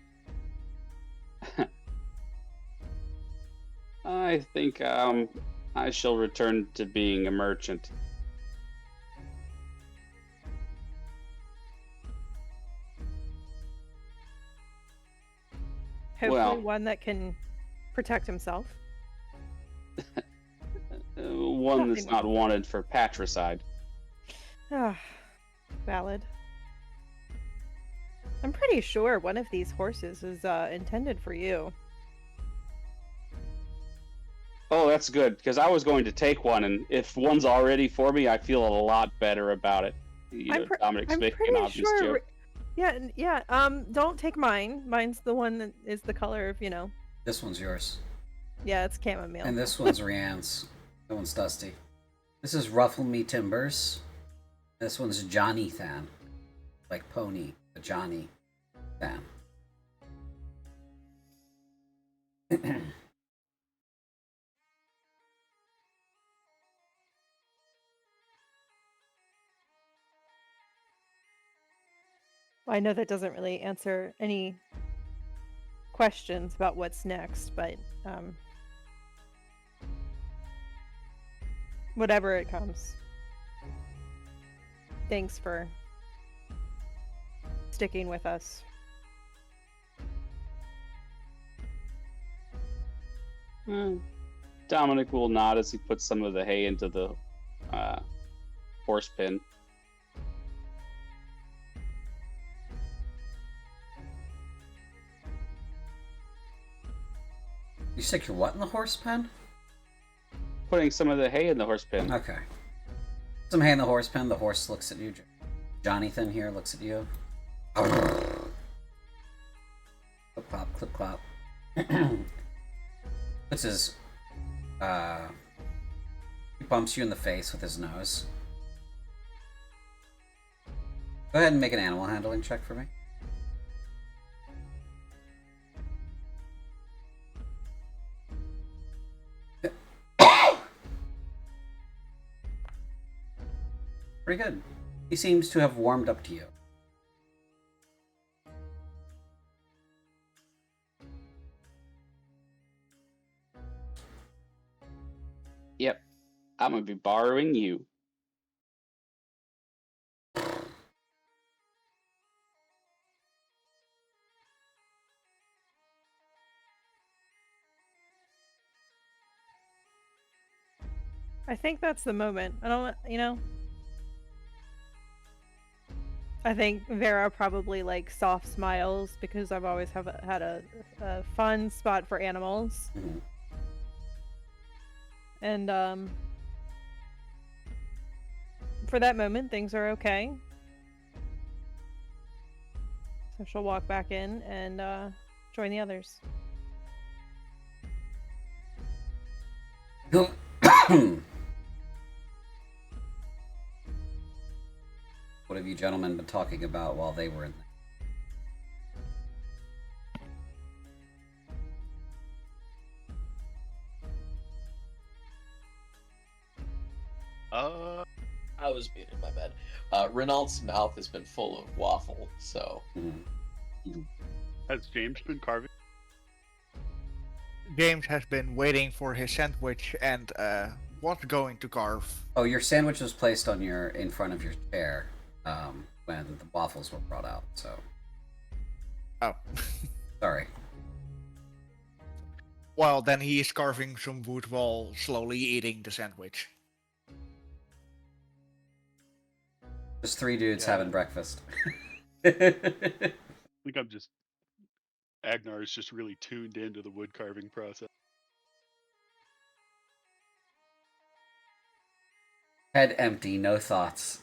S4: think I shall return to being a merchant.
S5: Hopefully
S4: Well-
S5: one that can protect himself.
S4: One that's
S5: Nothing
S4: not wanted for patricide.
S5: Ah, valid. I'm pretty sure one of these horses is intended for you.
S4: Oh, that's good, because I was going to take one, and if one's already for me, I feel a lot better about it. You know, Dominic's
S5: I'm
S4: making an
S5: pretty
S4: obvious
S5: sure.
S4: joke.
S5: Yeah. Don't take mine. Mine's the one that is the color of,
S1: This one's yours.
S5: Yeah, it's chamomile.
S1: And this one's Rianne's. That one's Dusty. This is Ruffle Me Timbers. This one's Johnny Than. Like Pony, but Johnny Than.
S5: I know that doesn't really answer any questions about what's next, but whatever it comes. Thanks for sticking with us.
S4: Dominic will nod as he puts some of the hay into the horse pen.
S1: You stick your what in the horse pen?
S4: Putting some of the hay in the horse pen.
S1: Okay. Some hay in the horse pen. The horse looks at you. Johnny Than here looks at you. Clip clop, clip clop. Puts his he bumps you in the face with his nose. Go ahead and make an animal handling check for me. Pretty good. He seems to have warmed up to you.
S4: Yep. I'm gonna be borrowing you.
S5: I think that's the moment. I don't, I think Vera probably like soft smiles because I've always had a fun spot for animals.
S1: Mhm.
S5: And for that moment, things are okay. So she'll walk back in and join the others.
S1: What have you gentlemen been talking about while they were in there?
S7: I was being in my bed. Renault's mouth has been full of waffle, so
S3: Has James been carving?
S6: James has been waiting for his sandwich and was going to carve.
S1: Oh, your sandwich was placed on in front of your chair when the waffles were brought out. So
S6: Oh.
S1: sorry.
S6: Well, then he is carving some wood while slowly eating the sandwich.
S1: Just three dudes
S3: Yeah.
S1: having breakfast.
S3: I think I'm just. Agnar is just really tuned into the wood carving process.
S1: Head empty, no thoughts.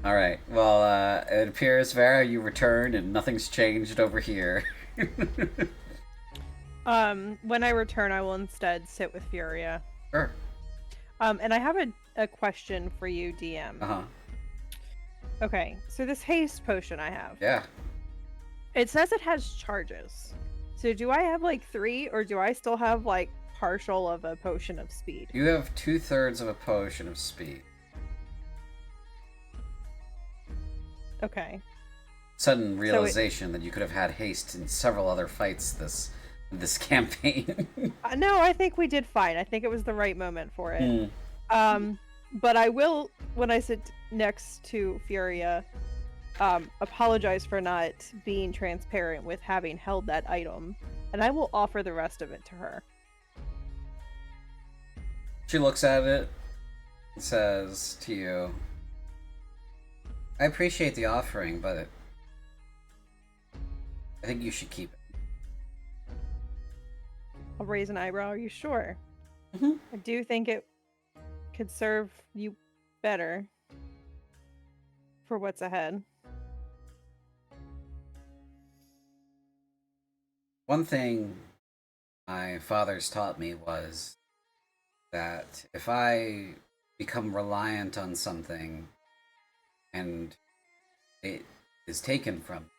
S1: All right. Well, it appears, Vera, you returned and nothing's changed over here.
S5: When I return, I will instead sit with Furia.
S1: Sure.
S5: And I have a question for you, DM.
S1: Uh-huh.
S5: Okay, so this haste potion I have.
S1: Yeah.
S5: It says it has charges. So do I have like 3, or do I still have like partial of a potion of speed?
S1: You have 2/3 of a potion of speed.
S5: Okay.
S1: Sudden realization that you could have had haste in several other fights this campaign.
S5: No, I think we did fine. I think it was the right moment for it. But I will, when I sit next to Furia, apologize for not being transparent with having held that item, and I will offer the rest of it to her.
S1: She looks at it and says to you, I appreciate the offering, but I think you should keep it.
S5: I'll raise an eyebrow. Are you sure?
S1: Mm-hmm.
S5: I do think it could serve you better for what's ahead.
S1: One thing my father's taught me was that if I become reliant on something and it is taken from me,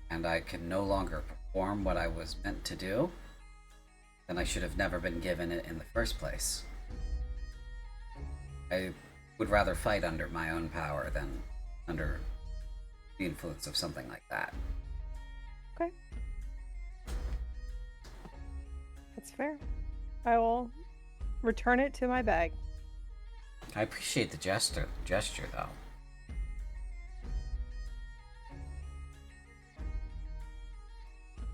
S1: and I can no longer perform what I was meant to do, then I should have never been given it in the first place. I would rather fight under my own power than under the influence of something like that.
S5: Okay. That's fair. I will return it to my bag.
S1: I appreciate the gesture though.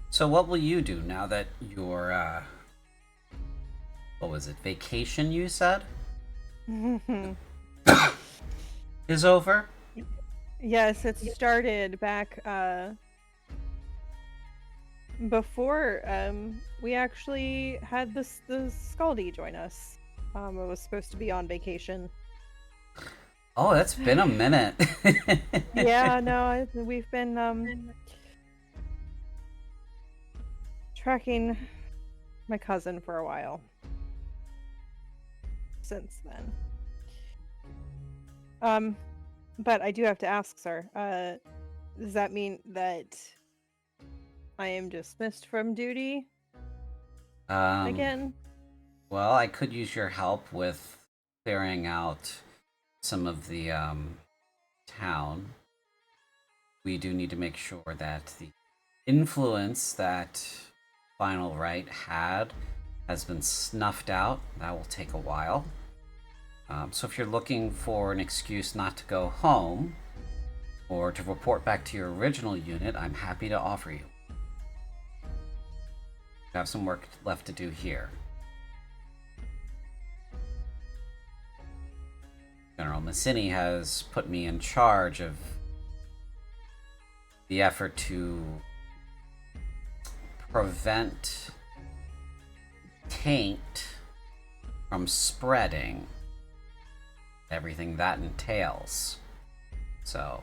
S1: So what will you do now that your what was it, vacation you said? Is over?
S5: Yes, it started back before we actually had the Scaldy join us. I was supposed to be on vacation.
S1: Oh, that's been a minute.
S5: Yeah, no, we've been tracking my cousin for a while. Since then. But I do have to ask, sir, does that mean that I am dismissed from duty again?
S1: Well, I could use your help with clearing out some of the town. We do need to make sure that the influence that Final Right had has been snuffed out. That will take a while. So if you're looking for an excuse not to go home or to report back to your original unit, I'm happy to offer you. We have some work left to do here. General Massini has put me in charge of the effort to prevent taint from spreading, everything that entails. So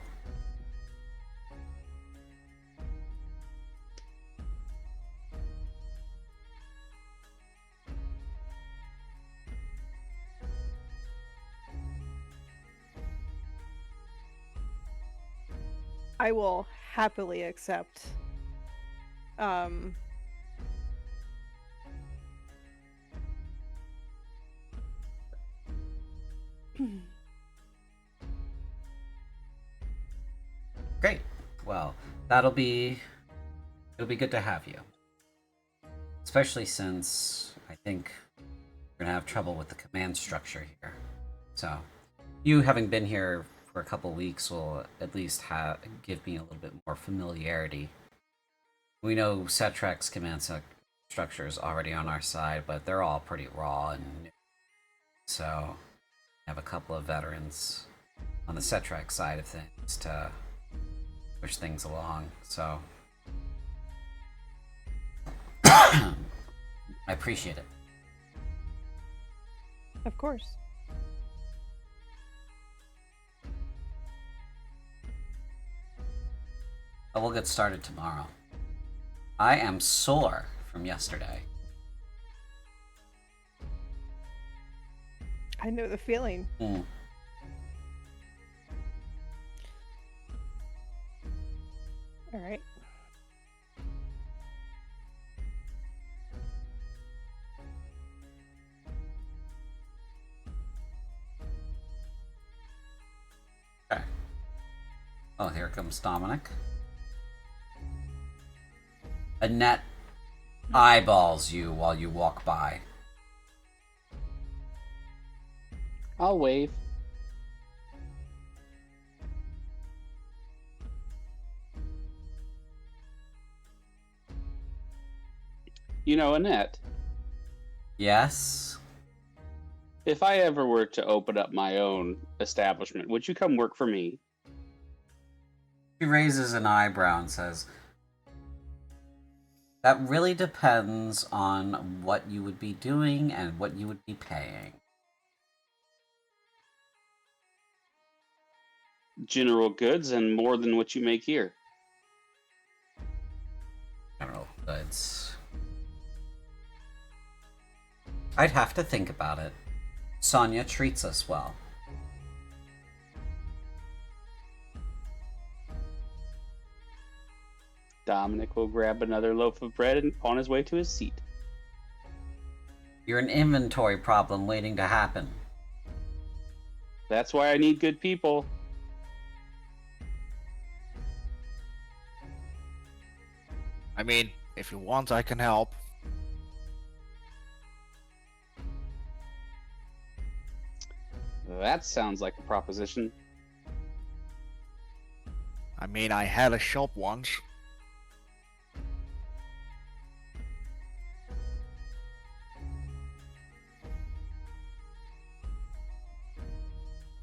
S5: I will happily accept
S1: great. Well, it'll be good to have you. Especially since I think we're gonna have trouble with the command structure here. So, you having been here for a couple weeks will at least give me a little bit more familiarity. We know Setrek's command structure is already on our side, but they're all pretty raw and new. So, I have a couple of veterans on the Setrek side of things to push things along. So, I appreciate it.
S5: of course.
S1: But we'll get started tomorrow. I am sore from yesterday.
S5: I know the feeling.
S1: Mm.
S5: All right.
S1: Okay. Oh, here comes Dominic. Annette eyeballs you while you walk by.
S4: I'll wave. You know, Annette,
S1: Yes?
S4: if I ever were to open up my own establishment, would you come work for me?
S1: She raises an eyebrow and says, that really depends on what you would be doing and what you would be paying.
S4: General goods and more than what you make here.
S1: General goods. I'd have to think about it. Sonia treats us well.
S4: Dominic will grab another loaf of bread and on his way to his seat.
S1: You're an inventory problem waiting to happen.
S4: That's why I need good people.
S6: I mean, if you want, I can help.
S4: That sounds like a proposition.
S6: I mean, I had a shop once.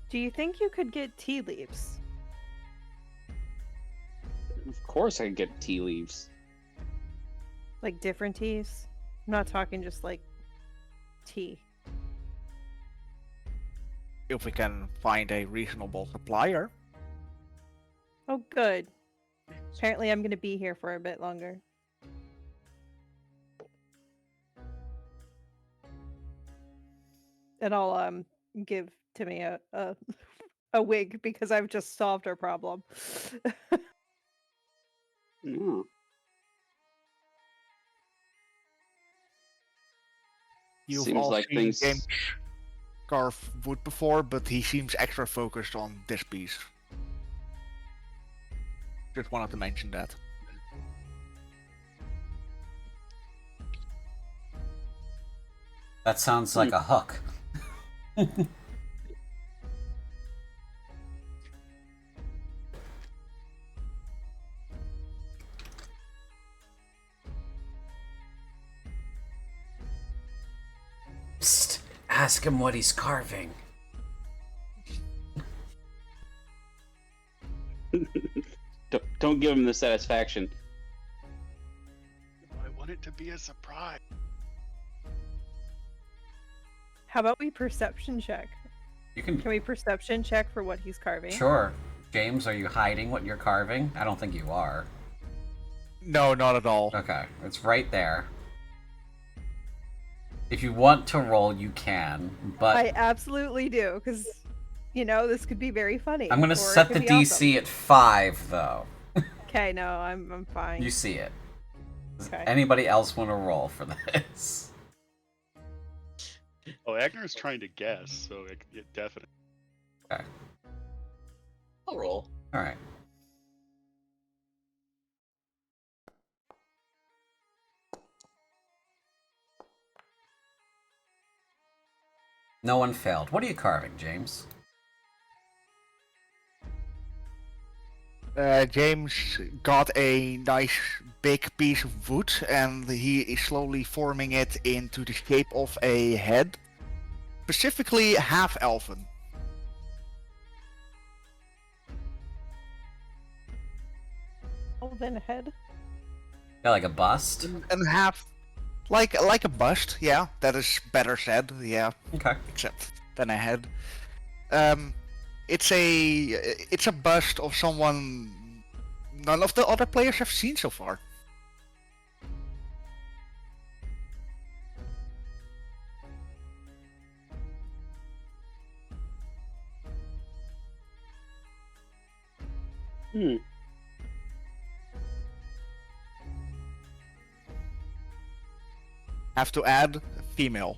S5: Do you think you could get tea leaves?
S4: Of course I can get tea leaves.
S5: Like different teas? I'm not talking just like tea.
S6: If we can find a reasonable supplier.
S5: Oh, good. Apparently I'm going to be here for a bit longer. And I'll give Timmy a wig because I've just solved our problem.
S4: Oh.
S6: You've
S4: Seems
S6: all
S4: like
S6: seen
S4: things.
S6: James carve wood before, but he seems extra focused on this piece. Just wanted to mention that.
S1: That sounds like a hook. Ask him what he's carving.
S4: Don't give him the satisfaction.
S3: I want it to be a surprise.
S5: How about we perception check?
S1: You can.
S5: Can we perception check for what he's carving?
S1: Sure. James, are you hiding what you're carving? I don't think you are.
S6: No, not at all.
S1: Okay, it's right there. If you want to roll, you can, but
S5: I absolutely do, because, you know, this could be very funny.
S1: I'm gonna
S5: or it
S1: set
S5: could
S1: the
S5: be
S1: DC
S5: awesome.
S1: at 5, though.
S5: Okay, no, I'm fine.
S1: You see it. Does
S5: Okay.
S1: anybody else want to roll for this?
S3: Oh, Agner's trying to guess, so it definitely.
S1: Okay.
S7: I'll roll.
S1: All right. No one failed. What are you carving, James?
S6: James got a nice big piece of wood and he is slowly forming it into the shape of a head. Specifically half-elven.
S5: Elven head.
S1: Yeah, like a bust?
S6: And half... Like a bust, yeah. That is better said, yeah.
S1: Okay.
S6: Except than a head. It's a bust of someone none of the other players have seen so far.
S4: Hmm.
S6: Have to add female.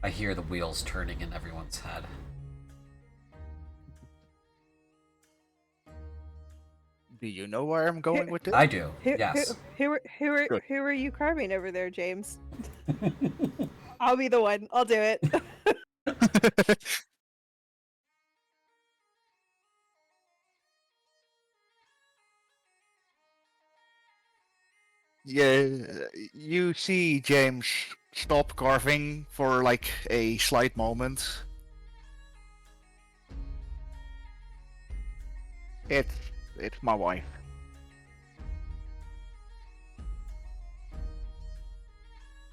S1: I hear the wheels turning in everyone's head.
S6: Do you know where I'm going with this?
S1: I do, yes.
S5: Who
S6: Good.
S5: are you carving over there, James? I'll be the one. I'll do it.
S6: Yeah, you see James stop carving for like a slight moment. It's my wife.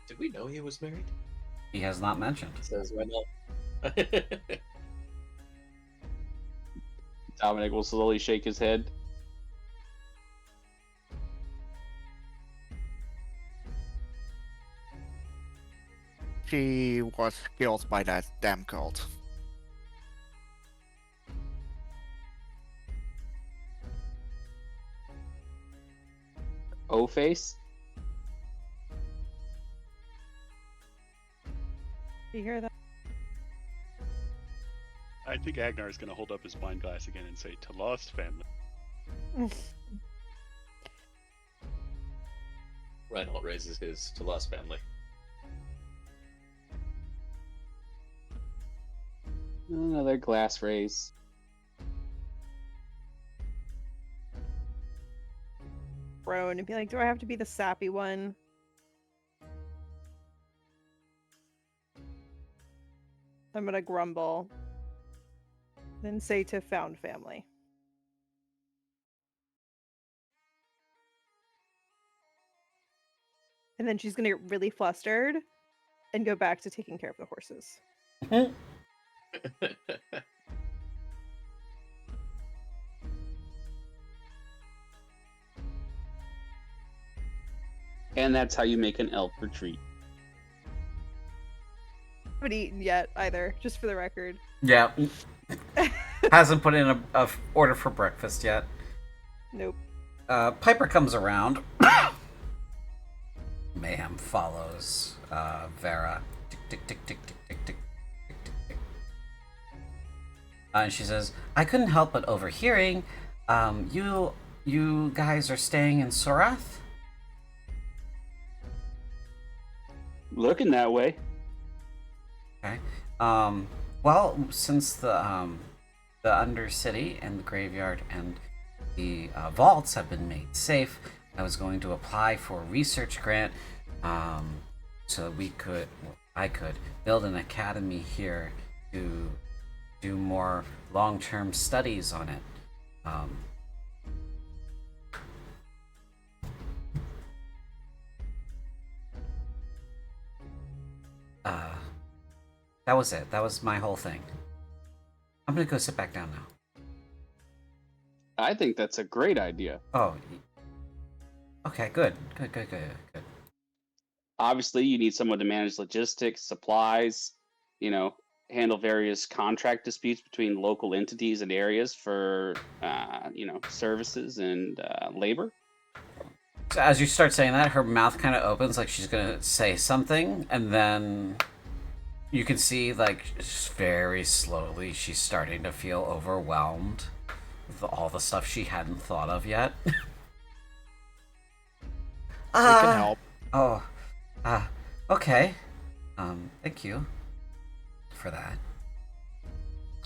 S7: Did we know he was married?
S1: He has not mentioned.
S7: Says why not?
S4: Dominic will slowly shake his head.
S6: She was killed by that damn cult.
S4: O-face?
S5: You hear that?
S3: I think Agnar is going to hold up his wine glass again and say, "To lost family."
S7: Reinhold raises his to lost family.
S4: Another glass raise.
S5: Groan and be like, do I have to be the sappy one? I'm gonna grumble. Then say to found family. And then she's gonna get really flustered and go back to taking care of the horses.
S4: And that's how you make an elf retreat.
S5: Haven't eaten yet either, just for the record.
S1: Yeah. Hasn't put in a order for breakfast yet.
S5: Nope.
S1: Piper comes around. Mayhem follows Vera. Tick, tick, tick, tick, tick, tick, tick, tick, tick, tick. And she says, I couldn't help but overhearing. You guys are staying in Sorath?
S4: Looking that way.
S1: Okay. Well, since the Undercity and the graveyard and the vaults have been made safe, I was going to apply for a research grant, so I could build an academy here to do more long-term studies on it. That was it. That was my whole thing. I'm gonna go sit back down now.
S4: I think that's a great idea.
S1: Oh. Okay, good. Good.
S4: Obviously, you need someone to manage logistics, supplies, handle various contract disputes between local entities and areas for, services and labor.
S1: So as you start saying that, her mouth kind of opens like she's gonna say something, and then you can see, like, just very slowly she's starting to feel overwhelmed with all the stuff she hadn't thought of yet.
S6: We can help.
S1: Oh, okay. Thank you for that.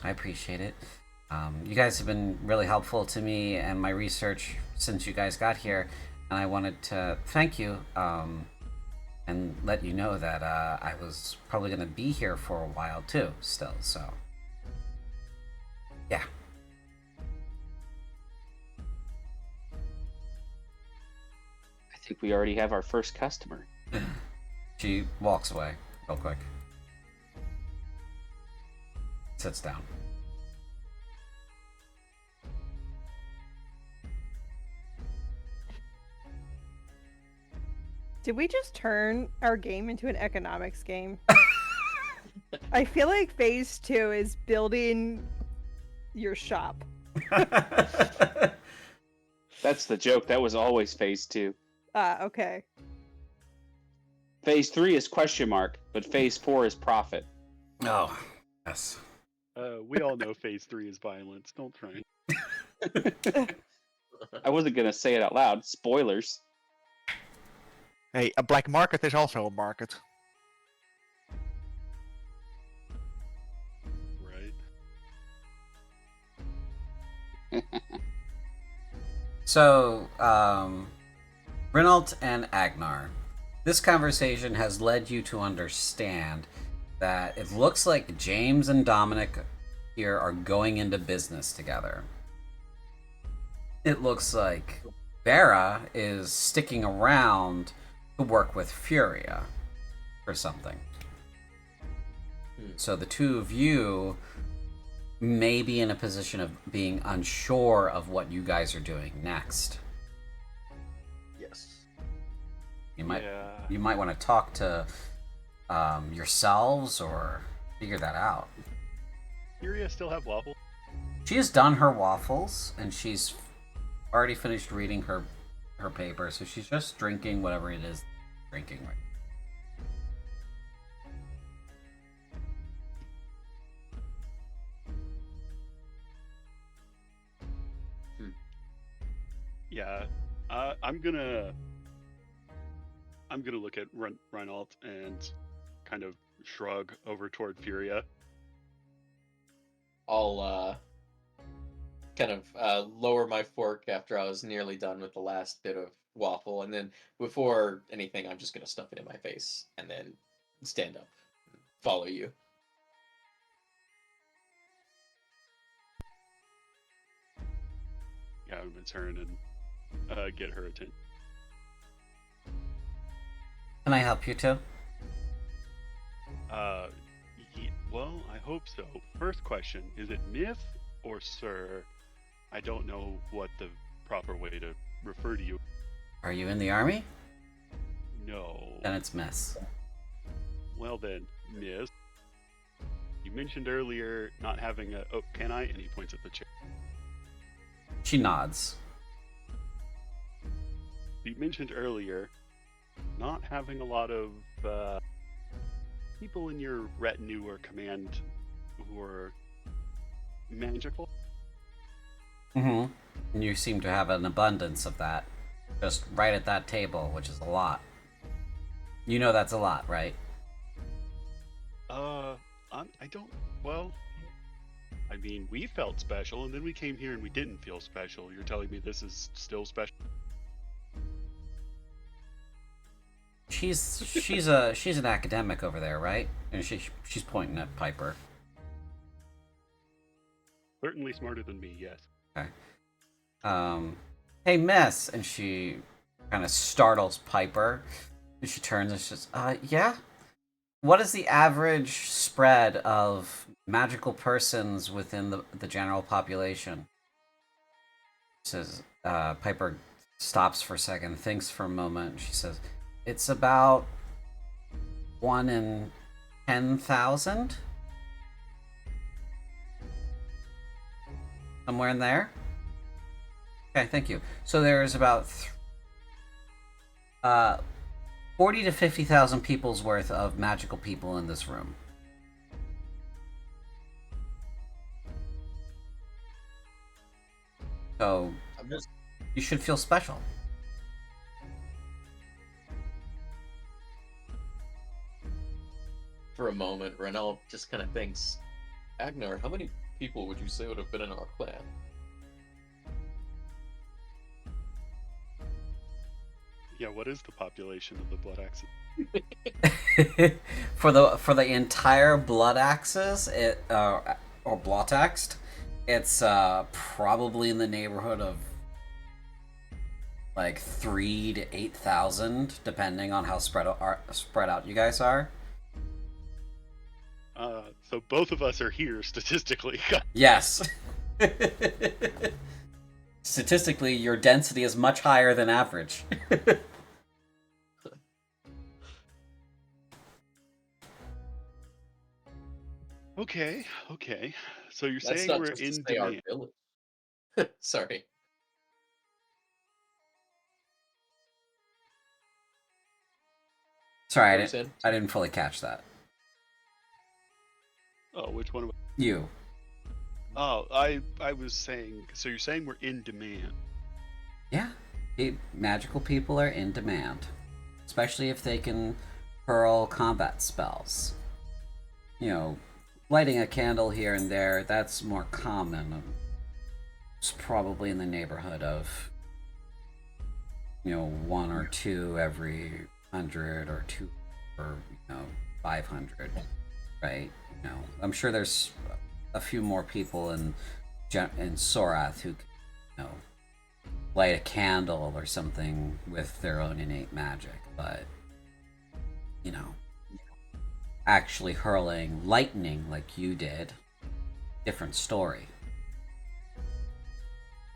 S1: I appreciate it. You guys have been really helpful to me and my research since you guys got here, and I wanted to thank you, and let you know that I was probably going to be here for a while too, still, so. Yeah.
S4: I think we already have our first customer.
S1: She walks away real quick. Sits down.
S5: Did we just turn our game into an economics game? I feel like phase 2 is building your shop.
S4: That's the joke. That was always phase 2.
S5: Okay.
S4: Phase 3 is question mark, but phase 4 is profit.
S1: Oh, yes.
S3: We all know phase 3 is violence. Don't try.
S4: I wasn't going to say it out loud. Spoilers.
S6: Hey, a black market is also a market.
S3: Right.
S1: So, Renault and Agnar, this conversation has led you to understand that it looks like James and Dominic here are going into business together. It looks like Vera is sticking around to work with Furia for something. So the two of you may be in a position of being unsure of what you guys are doing next.
S7: Yes.
S1: You might
S3: Yeah.
S1: want to talk to yourselves or figure that out.
S3: Furia still have waffle?
S1: She has done her waffles and she's already finished reading her paper, so she's just drinking whatever it is drinking right.
S3: Yeah. I'm gonna look at Renault and kind of shrug over toward Furia.
S7: I'll kind of lower my fork after I was nearly done with the last bit of waffle, and then before anything, I'm just gonna stuff it in my face and then stand up, and follow you.
S3: Yeah, I'm gonna turn and get her attention.
S1: Can I help you too?
S3: Well, I hope so. First question, is it Myth or Sir? I don't know what the proper way to refer to you.
S1: Are you in the army?
S3: No.
S1: Then it's Miss.
S3: Well then, Miss. You mentioned earlier not having a... Oh, can I? And he points at the chair.
S1: She nods.
S3: You mentioned earlier not having a lot of people in your retinue or command who are magical.
S1: Mm-hmm. And you seem to have an abundance of that. Just right at that table, which is a lot. You know that's a lot, right?
S3: I don't. Well, I mean, we felt special, and then we came here and we didn't feel special. You're telling me this is still special?
S1: She's an academic over there, right? And she's pointing at Piper.
S3: Certainly smarter than me, yes.
S1: Okay. Hey, miss, and she kind of startles Piper. And she turns and she says, yeah? What is the average spread of magical persons within the general population? Says, Piper stops for a second, thinks for a moment, and she says, it's about 1 in 10,000? Somewhere in there? Okay, thank you. So there's about 40 to 50,000 people's worth of magical people in this room. So you should feel special.
S7: For a moment, Renel just kind of thinks, Agnar, how many people would you say would have been in our clan?
S3: Yeah, what is the population of the Blood Axes?
S1: for the entire Blood Axes, or Blotaxed, it's probably in the neighborhood of like 3 to 8,000, depending on how spread out you guys are.
S3: So both of us are here statistically.
S1: Yes. Statistically, your density is much higher than average.
S3: Okay. So you're
S7: That's
S3: saying
S7: not
S3: we're
S7: just to
S3: in
S7: say our
S3: demand.
S7: village. Sorry.
S1: Sorry, I didn't fully catch that.
S3: Oh, which one?
S1: You.
S3: Oh, I was saying. So you're saying we're in demand?
S1: Yeah. Magical people are in demand. Especially if they can hurl combat spells. You know, lighting a candle here and there, that's more common. It's probably in the neighborhood of, 1 or 2 every 100 or 2 or 500, right? I'm sure there's a few more people in Sorath who can, light a candle or something with their own innate magic, but actually hurling lightning like you did, different story.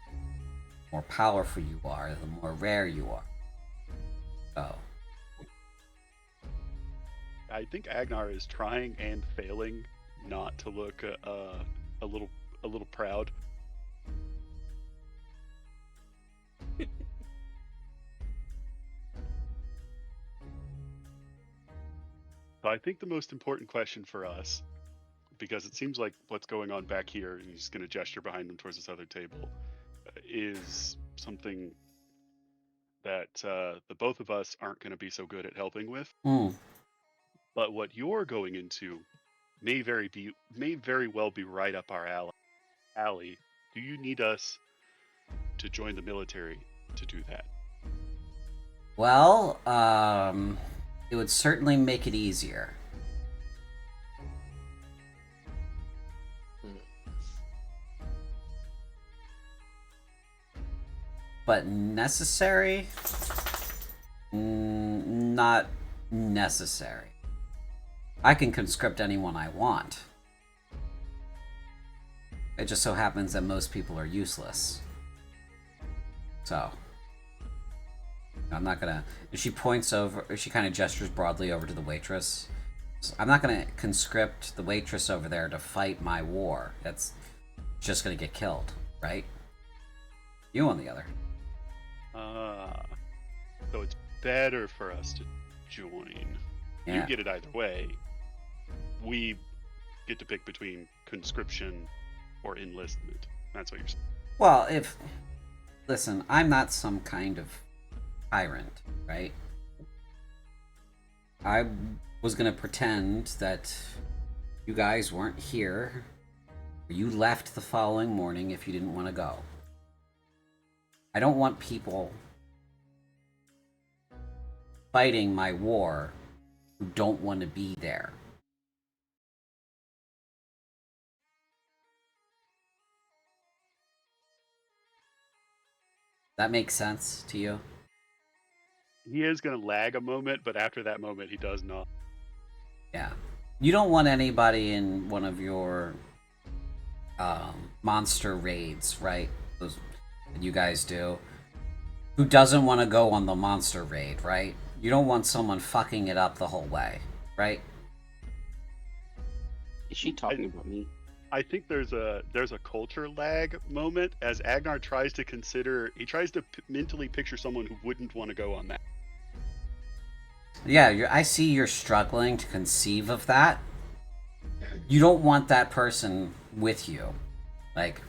S1: The more powerful you are, the more rare you are. So
S3: I think Agnar is trying and failing not to look a little proud. So I think the most important question for us, because it seems like what's going on back here, and he's going to gesture behind him towards this other table, is something that the both of us aren't going to be so good at helping with. But what you're going into may very well be right up our alley. Do you need us to join the military to do that?
S1: well, it would certainly make it easier. But necessary? Not necessary. I can conscript anyone I want. It just so happens that most people are useless. So, I'm not gonna... She points over... She kind of gestures broadly over to the waitress. I'm not gonna conscript the waitress over there to fight my war. That's just gonna get killed, right? You, on the other.
S3: So it's better for us to join.
S1: Yeah.
S3: You get it either way. We get to pick between conscription or enlistment. That's what you're saying.
S1: Well, listen, I'm not some kind of tyrant, right? I was gonna pretend that You guys weren't here. You left the following morning if you didn't want to go. I don't want people fighting my war who don't want to be there. That makes sense to you?
S3: He is going to lag a moment, but after that moment, he does not.
S1: Yeah. You don't want anybody in one of your monster raids, right? Those that you guys do, who doesn't want to go on the monster raid, right? You don't want someone fucking it up the whole way, right?
S8: Is she talking about me?
S3: I think there's a culture lag moment as Agnar tries to mentally picture someone who wouldn't want to go on that.
S1: Yeah, I see you're struggling to conceive of that. You don't want that person with you. Like,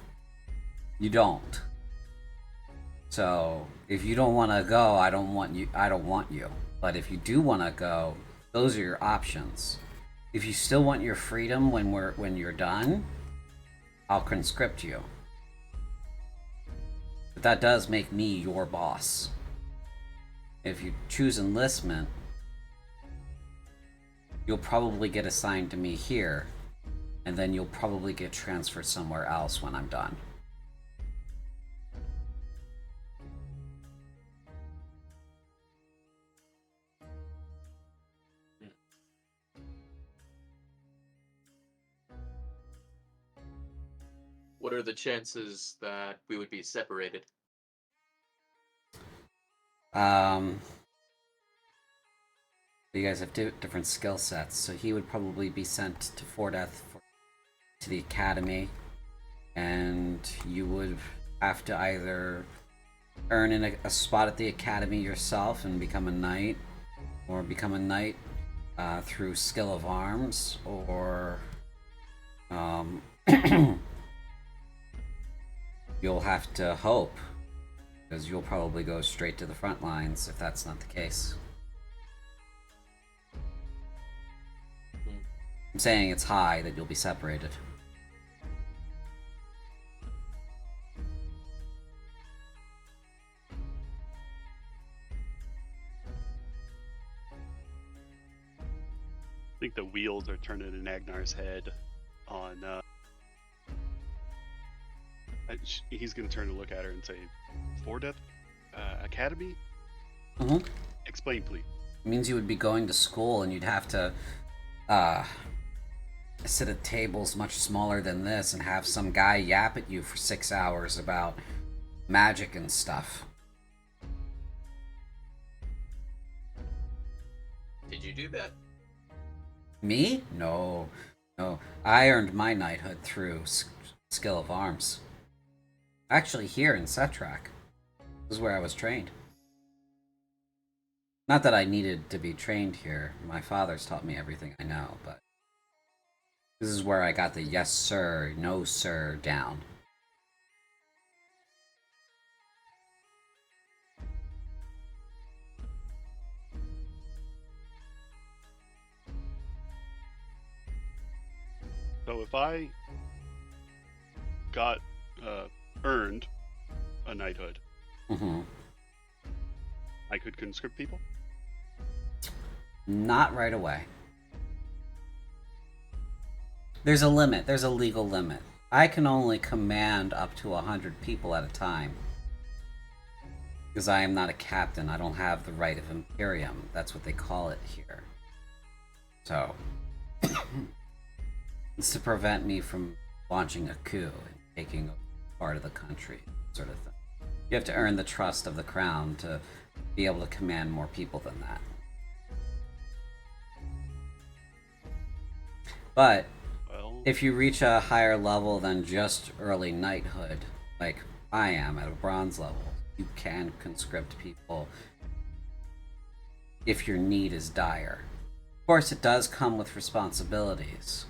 S1: you don't. So, if you don't want to go, I don't want you. But if you do want to go, those are your options. If you still want your freedom when you're done, I'll conscript you. But that does make me your boss. If you choose enlistment, you'll probably get assigned to me here, and then you'll probably get transferred somewhere else when I'm done.
S7: What are the chances that we would be separated?
S1: You guys have different skill sets, so he would probably be sent to to the academy, and you would have to either earn a spot at the academy yourself and become a knight, or become a knight through skill of arms, or you'll have to hope, because you'll probably go straight to the front lines if that's not the case. I'm saying it's high that you'll be separated.
S3: I think the wheels are turning in Agnar's head on he's going to turn to look at her and say, Fordeth Academy?
S1: Mm-hmm.
S3: Explain, please.
S1: It means you would be going to school and you'd have to sit at tables much smaller than this and have some guy yap at you for 6 hours about magic and stuff.
S7: Did you do that?
S1: Me? No. I earned my knighthood through skill of arms. Actually, here in Setrak. This is where I was trained. Not that I needed to be trained here. My father's taught me everything I know, but this is where I got the yes sir, no sir down.
S3: So if I got earned a knighthood,
S1: Mm-hmm.
S3: I could conscript people?
S1: Not right away. There's a limit. There's a legal limit. I can only command up to 100 people at a time. Because I am not a captain. I don't have the right of Imperium. That's what they call it here. So, it's to prevent me from launching a coup and taking part of the country, sort of thing. You have to earn the trust of the crown to be able to command more people than that. But
S3: Well,
S1: if you reach a higher level than just early knighthood, like I am at a bronze level, you can conscript people if your need is dire. Of course, it does come with responsibilities.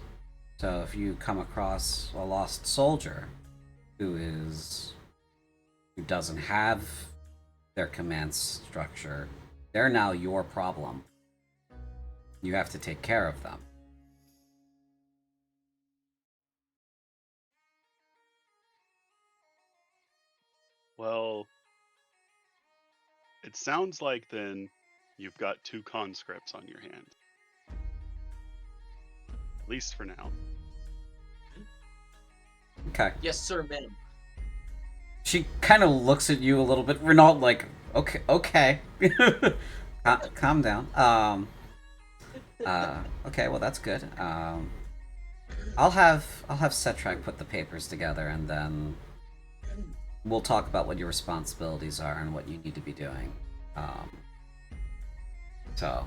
S1: So if you come across a lost soldier who doesn't have their command structure, they're now your problem. You have to take care of them.
S3: Well, it sounds like then you've got 2 conscripts on your hands. At least for now.
S1: Okay.
S7: Yes, sir, ma'am.
S1: She kind of looks at you a little bit, Renault, like, okay. Calm down. Okay, well that's good. I'll have Setrak put the papers together, and then we'll talk about what your responsibilities are and what you need to be doing. So.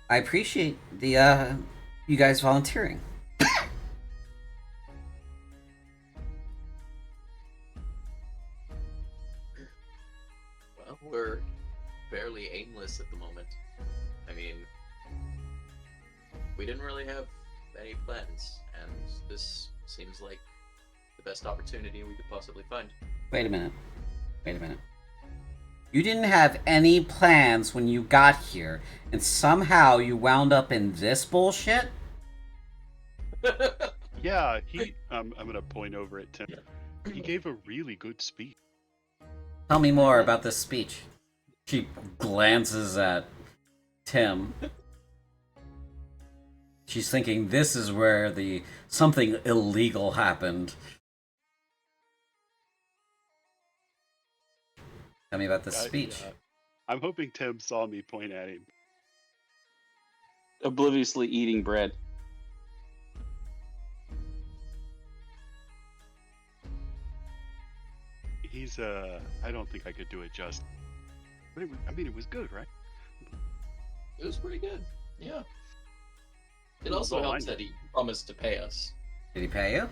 S1: I appreciate the you guys volunteering.
S7: Well, we're fairly aimless at the moment. I mean, we didn't really have any plans, and this seems like the best opportunity we could possibly find.
S1: Wait a minute. You didn't have any plans when you got here, and somehow you wound up in this bullshit?
S3: Yeah, I'm gonna point over at Tim. He gave a really good speech.
S1: Tell me more about this speech. She glances at Tim. She's thinking this is where something illegal happened. Tell me about this speech.
S3: Yeah. I'm hoping Tim saw me point at him.
S4: Obliviously eating bread.
S3: He's I don't think I could do it justice. But it was good, right?
S7: It was pretty good. Yeah. It
S3: was
S7: also
S3: all
S7: helps
S3: I
S7: that he promised to pay us.
S1: Did he pay you?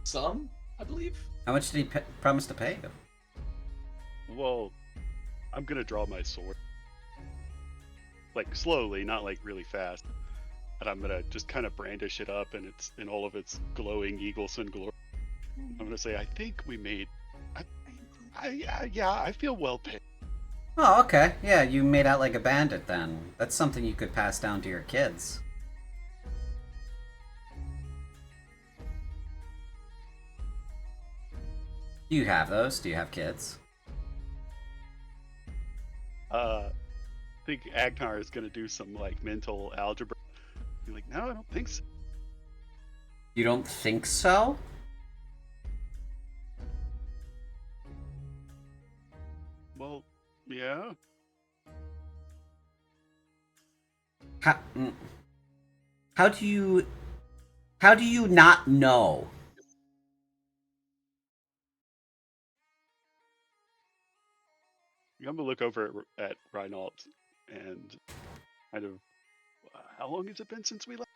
S7: Some, I believe.
S1: How much did he promise to pay you?
S3: Well, I'm gonna draw my sword. Like slowly, not like really fast. And I'm gonna just kind of brandish it up, and it's in all of its glowing Eagleson glory. I'm gonna say, I think we made. I feel well paid.
S1: Oh, okay. Yeah, you made out like a bandit then. That's something you could pass down to your kids. Do you have those? Do you have kids?
S3: I think Agnar is gonna do some like mental algebra. Be like, no, I don't think so.
S1: You don't think so?
S3: Well, yeah.
S1: How do you not know?
S3: I'm gonna look over at Reinald and kind of. How long has it been since we left?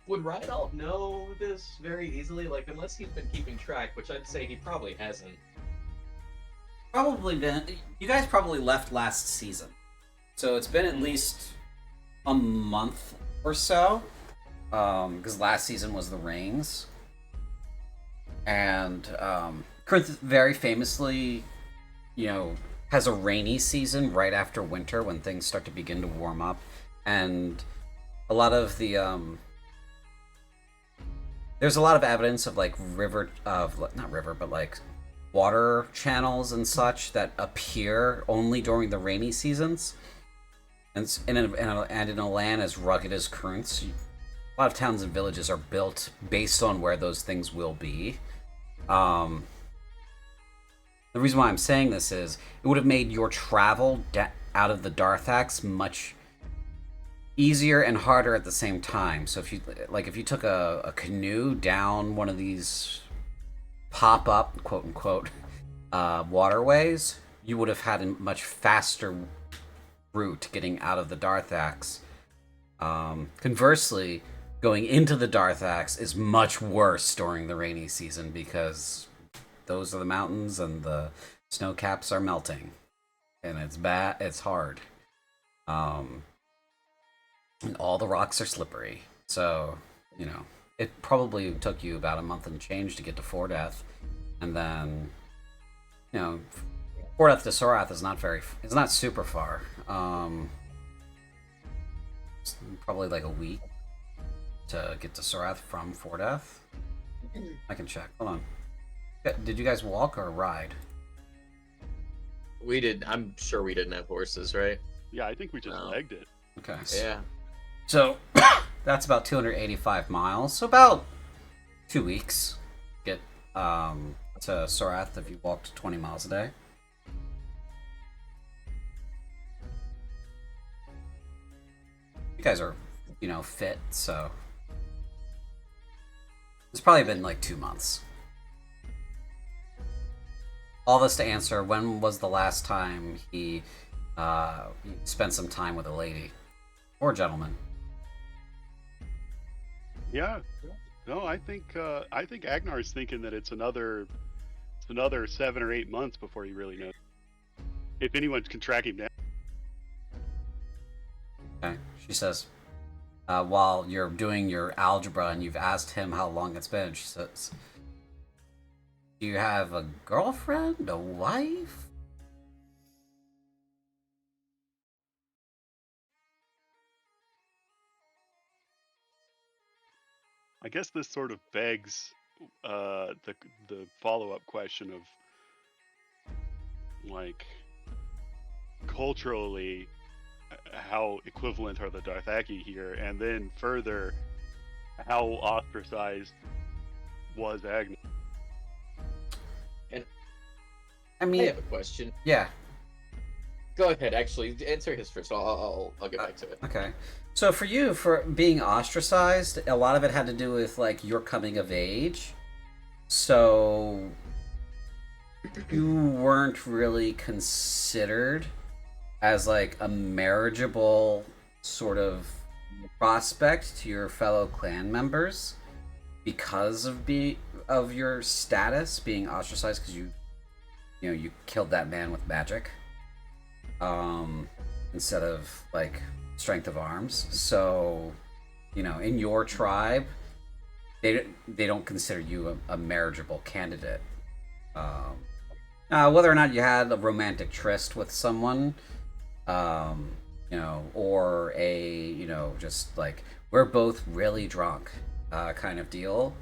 S7: Would Reinald know this very easily? Like, unless he's been keeping track, which I'd say he probably hasn't.
S1: Probably been. You guys probably left last season, so it's been at least a month or so. Because last season was the Rings, and Corinth very famously, has a rainy season right after winter when things start to begin to warm up, and a lot of the there's a lot of evidence of like water channels and such that appear only during the rainy seasons, and in a land as rugged as Corinth's, a lot of towns and villages are built based on where those things will be. The reason why I'm saying this is it would have made your travel out of the Darthax much easier and harder at the same time. So if you took a canoe down one of these pop-up, quote-unquote, waterways, you would have had a much faster route getting out of the Darthax. Conversely, going into the Darthax is much worse during the rainy season because those are the mountains and the snow caps are melting. And it's bad, it's hard. And all the rocks are slippery. So, it probably took you about a month and change to get to Fordeath. And then, Sorath to Sorath is not it's not super far. It's probably like a week to get to Sorath from Fordeath. I can check. Hold on. Did you guys walk or ride?
S7: We did. I'm sure we didn't have horses, right?
S3: Yeah, I think we just
S7: No.
S3: legged it.
S1: Okay.
S7: Yeah.
S1: So that's about 285 miles. So about 2 weeks. Get to Sorath if you walked 20 miles a day. You guys are, fit, so it's probably been like 2 months. All this to answer, when was the last time he spent some time with a lady or gentleman?
S3: Yeah. No, I think Agnar's thinking that it's another 7 or 8 months before he really knows. If anyone can track him down.
S1: Okay, she says, while you're doing your algebra and you've asked him how long it's been, she says, do you have a girlfriend, a wife?
S3: I guess this sort of begs the follow-up question of, like, culturally, how equivalent are the Darthaki here, and then further, how ostracized was Agnar?
S7: And
S1: I
S7: I
S1: mean,
S7: have a question.
S1: yeah,
S7: Go ahead. Actually, answer his first. I'll get back to it.
S1: okay. So for you, for being ostracized, a lot of it had to do with like your coming of age. So you weren't really considered as like a marriageable sort of prospect to your fellow clan members because of your status being ostracized because you killed that man with magic instead of like strength of arms. So in your tribe they don't consider you a marriageable candidate. Whether or not you had a romantic tryst with someone, or just like we're both really drunk, kind of deal.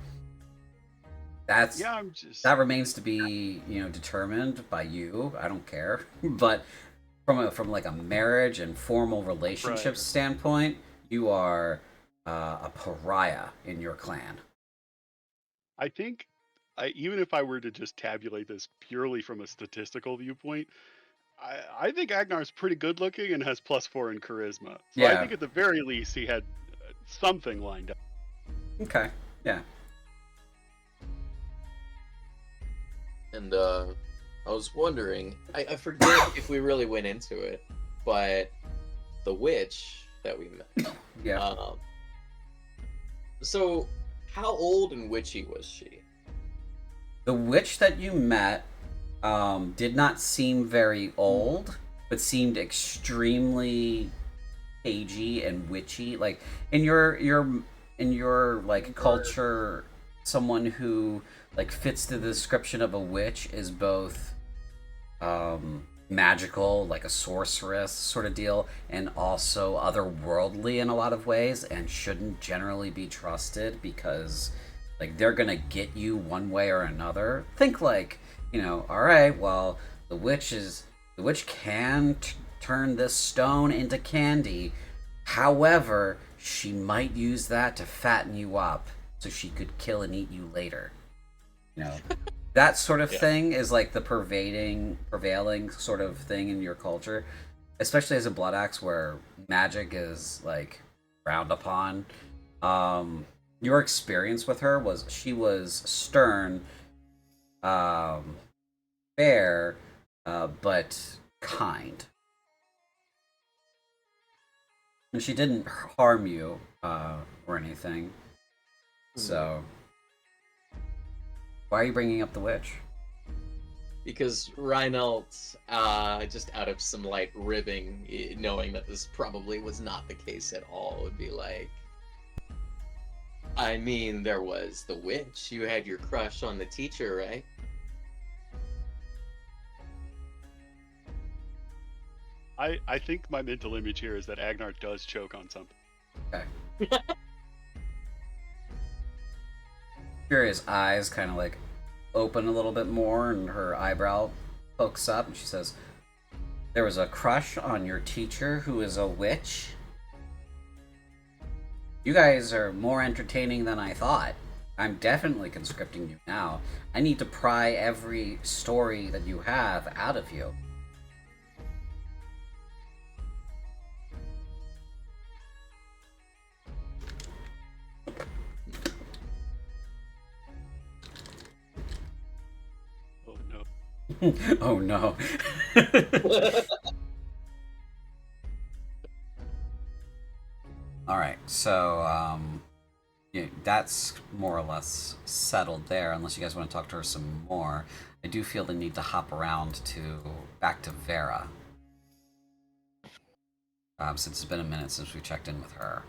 S1: That remains to be determined by you. I don't care, but from like a marriage and formal relationship standpoint, you are a pariah in your clan.
S3: I think, even if I were to just tabulate this purely from a statistical viewpoint, I think Agnar's pretty good looking and has +4 in charisma. So I
S1: Yeah.
S3: think at the very least he had something lined up.
S1: Okay. Yeah.
S7: And I was wondering, I forget if we really went into it, but the witch that we met.
S1: Yeah.
S7: So, how old and witchy was she?
S1: The witch that you met did not seem very old, but seemed extremely cagey and witchy. Like in your like culture, someone who like fits the description of a witch is both magical, like a sorceress sort of deal, and also otherworldly in a lot of ways, and shouldn't generally be trusted because like they're gonna get you one way or another. Think like, all right, well, the witch can turn this stone into candy. However, she might use that to fatten you up so she could kill and eat you later. That sort of thing is like the prevailing sort of thing in your culture, especially as a blood axe where magic is like frowned upon. Your experience with her was she was stern, fair, but kind. And she didn't harm you or anything. So, why are you bringing up the witch?
S7: Because Reinald, just out of some light ribbing, knowing that this probably was not the case at all, would be like, I mean, there was the witch. You had your crush on the teacher, right?
S3: I think my mental image here is that Agnar does choke on something.
S1: Okay. Furia's eyes kind of like open a little bit more, and her eyebrow pokes up, and she says, "There was a crush on your teacher who is a witch? You guys are more entertaining than I thought. I'm definitely conscripting you now. I need to pry every story that you have out of you."
S3: Oh no.
S1: Oh no. Alright, so, yeah, that's more or less settled there, unless you guys want to talk to her some more. I do feel the need to hop around back to Vera. Since it's been a minute since we checked in with her.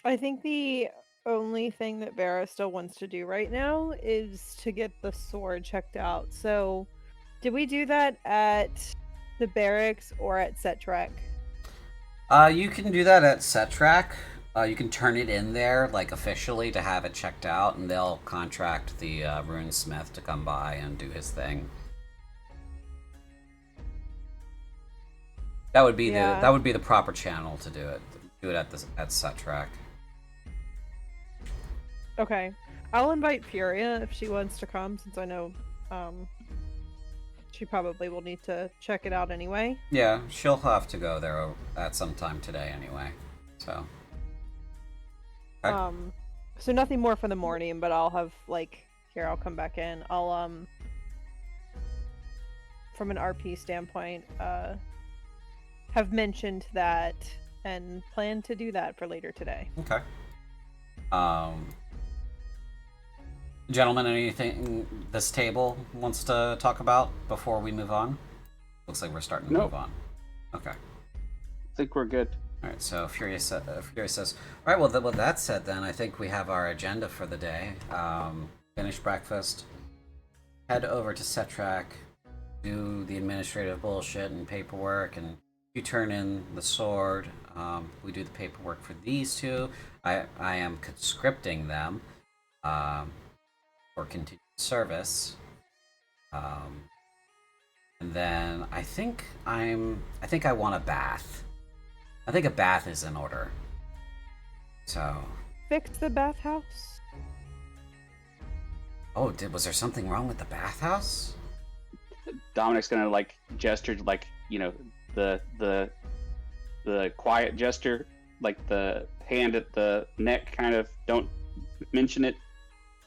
S5: I think the only thing that Vera still wants to do right now is to get the sword checked out. So, did we do that at the barracks or at Setrek?
S1: You can do that at Setrak. You can turn it in there, like, officially to have it checked out, and they'll contract the runesmith to come by and do his thing. That would be the proper channel to do it. Do it at Setrak.
S5: Okay. I'll invite Furia if she wants to come, since I know she probably will need to check it out anyway.
S1: Yeah, she'll have to go there at some time today anyway. So. Okay.
S5: So nothing more for the morning, but I'll have I'll come back in. I'll from an RP standpoint, have mentioned that and plan to do that for later today.
S1: Okay. Gentlemen, anything this table wants to talk about before we move on? Looks like we're starting to move on. Okay.
S4: I think we're good.
S1: All right. So Furia says, "All right. Well, with that said, then I think we have our agenda for the day. Finish breakfast, head over to Setrak, do the administrative bullshit and paperwork, and you turn in the sword. We do the paperwork for these two. I am conscripting them for continued service. And then I think I want a bath. I think a bath is in order. So.
S5: Fix the bathhouse.
S1: Oh, was there something wrong with the bathhouse?
S4: Dominic's gonna gesture the quiet gesture, like the hand at the neck, kind of don't mention it.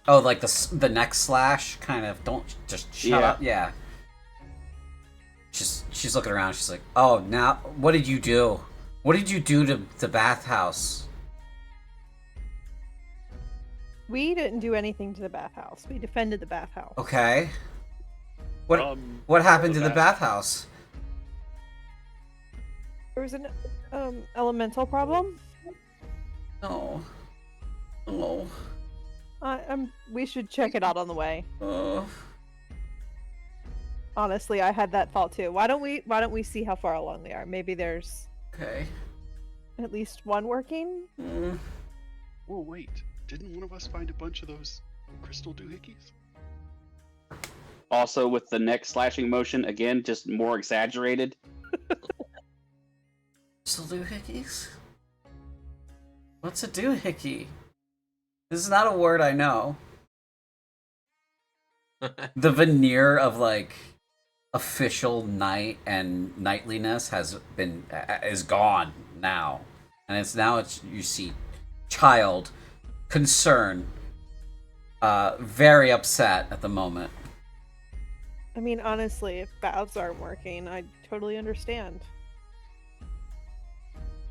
S1: Oh, like the neck slash, kind of don't just shut up. Yeah. She's looking around. She's like, "Oh, now what did you do? What did you do to the bathhouse?"
S5: We didn't do anything to the bathhouse. We defended the bathhouse.
S1: Okay. What happened to the bathhouse?
S5: There was an elemental problem.
S1: No. Oh.
S5: We should check it out on the way.
S1: Oh.
S5: Honestly, I had that thought too. Why don't we see how far along they are? Maybe there's
S1: Okay.
S5: at least one working.
S3: Oh wait, didn't one of us find a bunch of those crystal doohickeys?
S4: Also, with the neck slashing motion, again, just more exaggerated.
S1: Crystal doohickeys? What's a doohickey? This is not a word I know. The veneer of official knight and knightliness is gone now, and it's you see child concern, very upset at the moment.
S5: I mean, honestly, if baths aren't working, I totally understand.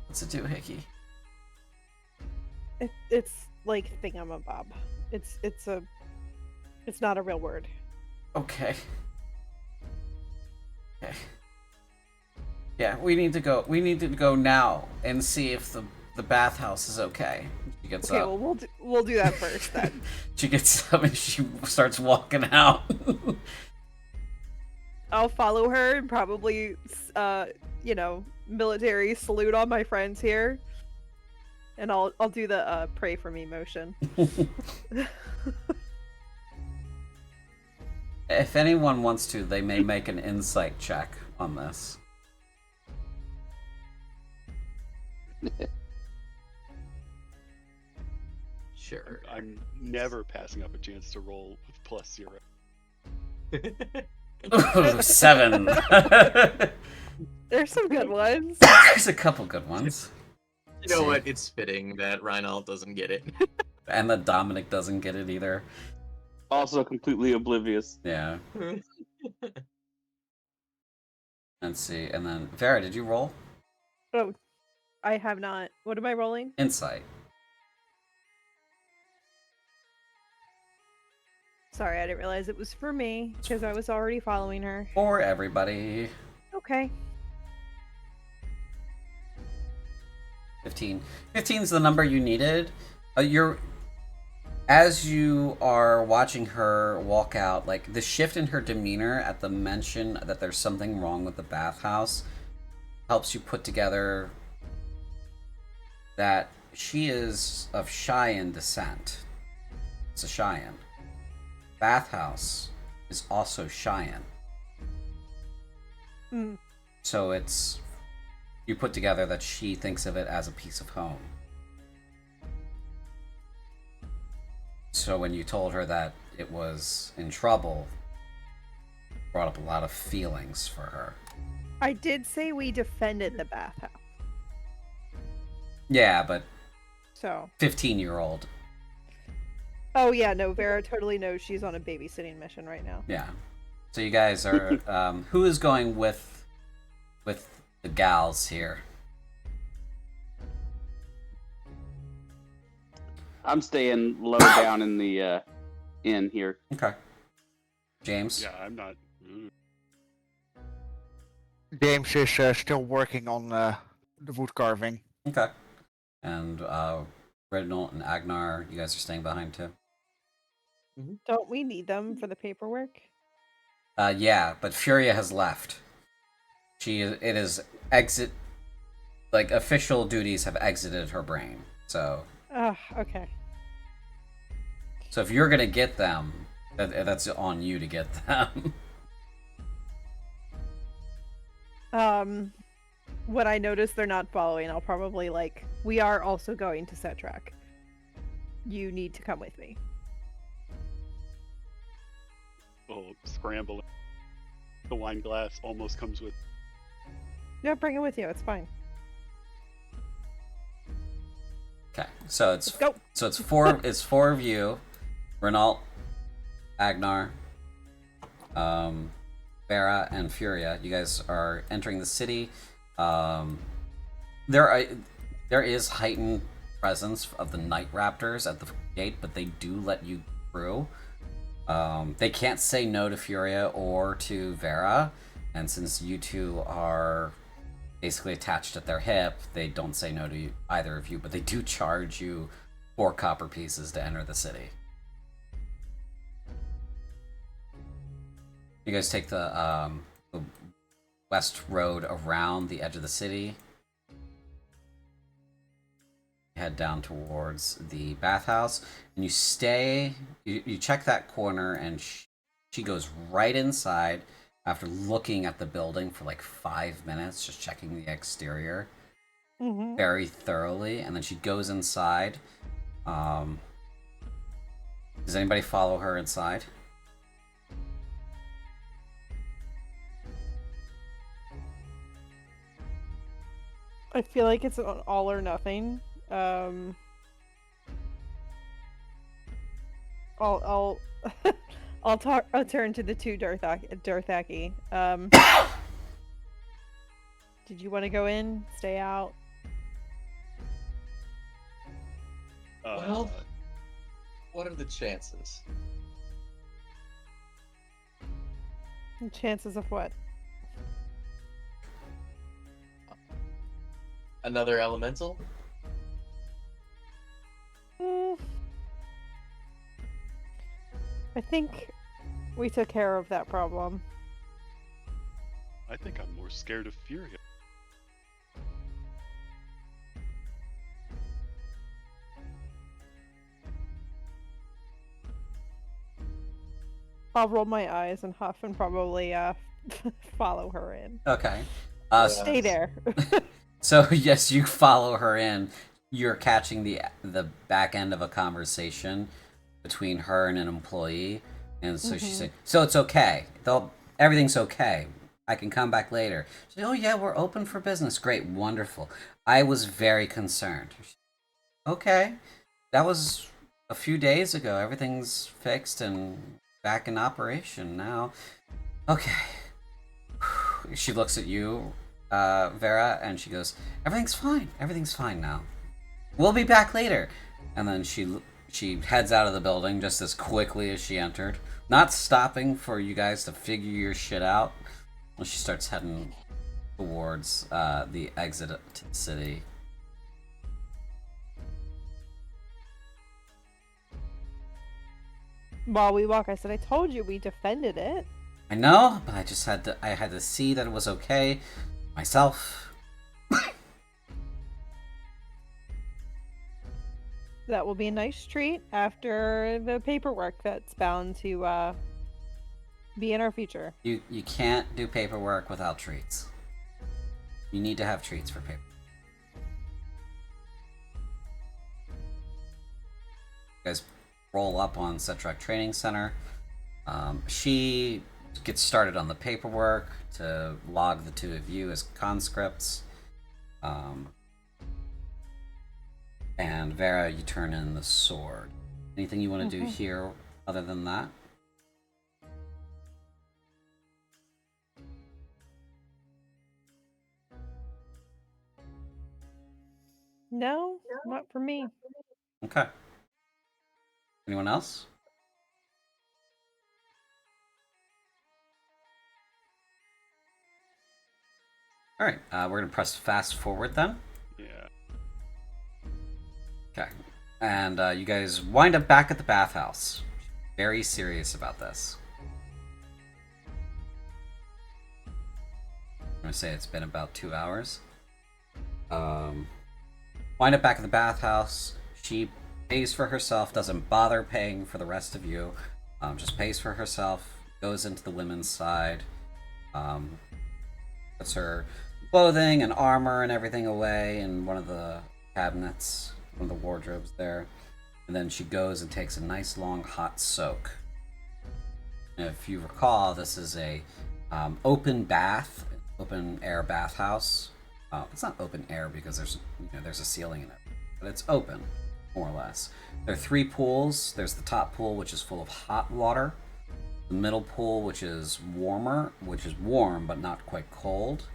S1: What's a doohickey?
S5: It's like thingamabob. It's not a real word.
S1: Okay. Yeah, we need to go now and see if the bathhouse is okay. She gets
S5: Okay,
S1: up.
S5: well we'll do that first then.
S1: She gets up and she starts walking out.
S5: I'll follow her and probably, military salute all my friends here, and I'll do the pray for me motion.
S1: If anyone wants to, they may make an insight check on this.
S7: Sure.
S3: I'm never passing up a chance to roll with +0.
S1: 7.
S5: There's some good ones.
S1: There's a couple good ones.
S7: You know what? It's fitting that Reinald doesn't get it.
S1: And that Dominic doesn't get it either.
S4: Also completely oblivious.
S1: Yeah. Let's see. And then, Vera, did you roll?
S5: Oh, I have not. What am I rolling?
S1: Insight.
S5: Sorry, I didn't realize it was for me because I was already following her.
S1: For everybody.
S5: Okay.
S1: 15. 15 is the number you needed. As you are watching her walk out, like the shift in her demeanor at the mention that there's something wrong with the bathhouse helps you put together that she is of Cheyenne descent. It's a Cheyenne. Bathhouse is also Cheyenne.
S5: Mm.
S1: So you put together that she thinks of it as a piece of home. So when you told her that it was in trouble, it brought up a lot of feelings for her.
S5: I did say we defended the bathhouse.
S1: Yeah, but
S5: So.
S1: 15-year-old.
S5: Oh yeah, no, Vera totally knows she's on a babysitting mission right now.
S1: Yeah. So you guys are who is going with the gals here?
S4: I'm staying low down in the inn here.
S1: Okay. James?
S3: Yeah, I'm not.
S6: James is still working on the wood carving.
S1: Okay. And Reginald and Agnar, you guys are staying behind too?
S5: Don't we need them for the paperwork?
S1: Yeah, but Furia has left. It is official duties have exited her brain. So
S5: Okay.
S1: if you're gonna get them, that's on you to get them.
S5: When I notice they're not following, I'll probably we are also going to set track. You need to come with me.
S3: Oh, scrambling. The wine glass almost comes with.
S5: Yeah, bring it with you. It's fine.
S1: Okay, so
S5: Let's go.
S1: it's four of you, Renault, Agnar, Vera, and Furia. You guys are entering the city. There is heightened presence of the Night Raptors at the gate, but they do let you through. They can't say no to Furia or to Vera, and since you two are basically attached at their hip, they don't say no to either of you, but they do charge you 4 copper pieces to enter the city. You guys take the west road around the edge of the city. Head down towards the bathhouse, and you check that corner, and she goes right inside after looking at the building for 5 minutes, just checking the exterior very thoroughly, and then she goes inside. Does anybody follow her inside?
S5: I feel like it's an all or nothing. I'll I'll turn to the two Darthaki. Did you want to go in? Stay out?
S7: Well, what are the chances?
S5: Chances of what?
S7: Another elemental?
S5: I think we took care of that problem.
S3: I think I'm more scared of Furia.
S5: I'll roll my eyes and huff and probably follow her in.
S1: Okay.
S7: Yeah.
S5: Stay there.
S1: So yes, you follow her in. You're catching the back end of a conversation between her and an employee, and so she said, "So it's okay. Everything's okay. I can come back later." She said, "Oh yeah, we're open for business. Great, wonderful. I was very concerned." Okay, that was a few days ago. Everything's fixed and back in operation now. Okay. She looks at you, Vera, and she goes, "Everything's fine. Everything's fine now. We'll be back later." And then she heads out of the building just as quickly as she entered, not stopping for you guys to figure your shit out. Well, she starts heading towards the exit to the city.
S5: While we walk, I said, "I told you we defended it."
S1: I know, but I had to see that it was okay myself.
S5: That will be a nice treat after the paperwork that's bound to be in our future.
S1: You can't do paperwork without treats. You need to have treats for paper. You guys roll up on Setrak Training Center. She gets started on the paperwork to log the two of you as conscripts. And Vera, you turn in the sword. Anything you want to do here other than that?
S5: No, not for me.
S1: Okay. Anyone else? All right, we're gonna press fast forward then.
S3: Yeah.
S1: Okay, and you guys wind up back at the bathhouse. Very serious about this. I'm gonna say it's been about 2 hours. Wind up back at the bathhouse. She pays for herself, doesn't bother paying for the rest of you. Just pays for herself, goes into the women's side, puts her clothing and armor and everything away in one of the cabinets, one of the wardrobes there. And then she goes and takes a nice long hot soak. And if you recall, this is a open bath, open air bathhouse. It's not open air because there's a ceiling in it, but it's open, more or less. There are 3 pools. There's the top pool, which is full of hot water. The middle pool, which is warm, but not quite cold.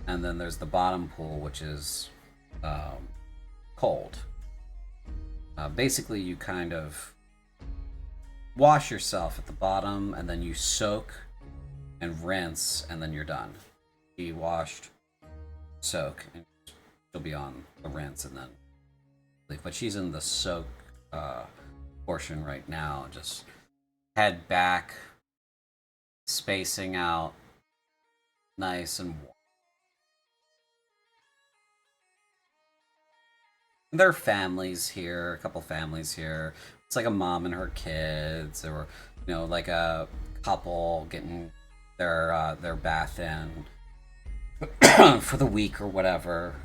S1: And then there's the bottom pool, which is cold. Basically, you kind of wash yourself at the bottom, and then you soak and rinse, and then you're done. Be washed, soak, and she'll be on the rinse, and then leave. But she's in the soak portion right now. Just head back, spacing out, nice and warm. There are families here, a couple families here. It's like a mom and her kids, or like a couple getting their bath in for the week or whatever.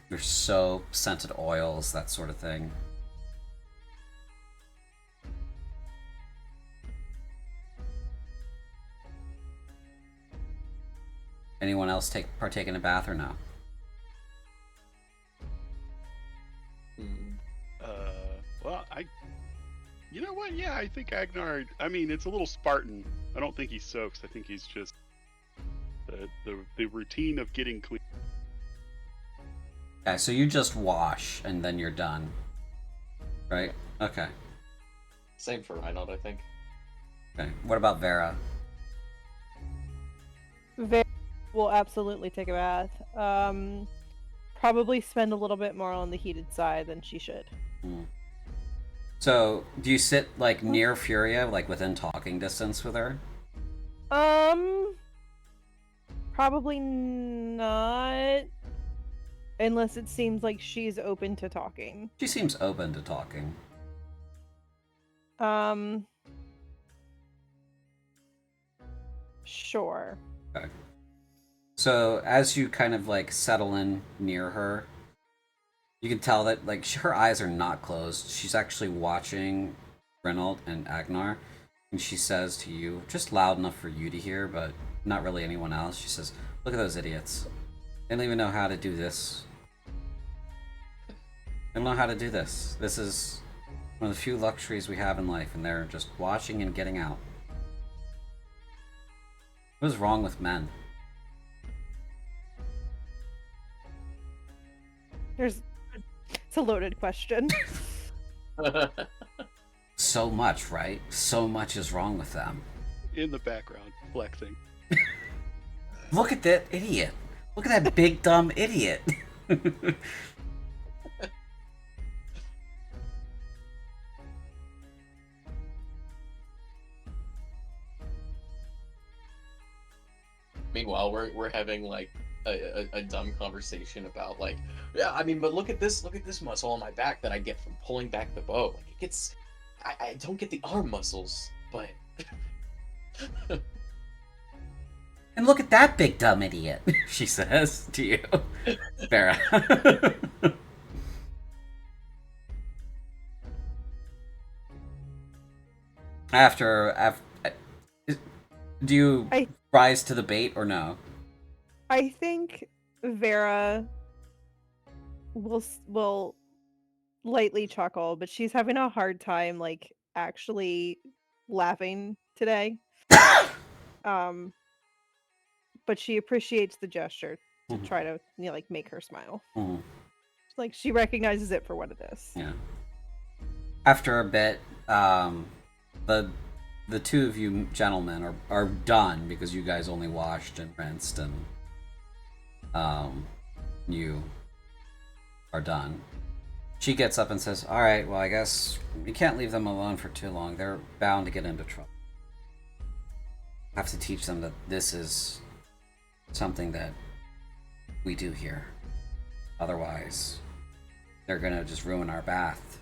S1: There's soap, scented oils, that sort of thing. Anyone else partake in a bath or no?
S3: Well, you know what? Yeah, I think Agnar. I mean, it's a little Spartan. I don't think he soaks. I think he's just the routine of getting clean.
S1: Okay, so you just wash and then you're done, right? Okay.
S7: Same for Reinhold, I think.
S1: Okay. What about Vera?
S5: Vera will absolutely take a bath. Probably spend a little bit more on the heated side than she should.
S1: So, do you sit like near Furia, like within talking distance with her?
S5: Probably not. Unless it seems like she's open to talking.
S1: She seems open to talking.
S5: Sure.
S1: Okay. So, as you kind of like settle in near her, you can tell that like her eyes are not closed. She's actually watching Renault and Agnar, and she says to you, just loud enough for you to hear, but not really anyone else. She says, "Look at those idiots. They don't even know how to do this. They don't know how to do this. This is one of the few luxuries we have in life, and they're just watching and getting out. What is wrong with men?"
S5: It's a loaded question.
S1: So much, right? So much is wrong with them.
S3: In the background, flexing.
S1: Look at that idiot. Look at that big dumb idiot.
S7: Meanwhile, we're having like a dumb conversation about like, yeah, I mean, but look at this muscle on my back that I get from pulling back the bow. Like it gets, I don't get the arm muscles, but.
S1: And look at that big dumb idiot, she says to you, Vera. after, do you rise to the bait or no?
S5: I think Vera will lightly chuckle, but she's having a hard time like actually laughing today. But she appreciates the gesture to try to like make her smile. Like she recognizes it for what it is.
S1: Yeah. After a bit, the two of you gentlemen are done because you guys only washed and rinsed, and you are done. She gets up and says, "All right, well, I guess you can't leave them alone for too long. They're bound to get into trouble. Have to teach them that this is something that we do here. Otherwise, they're gonna just ruin our bath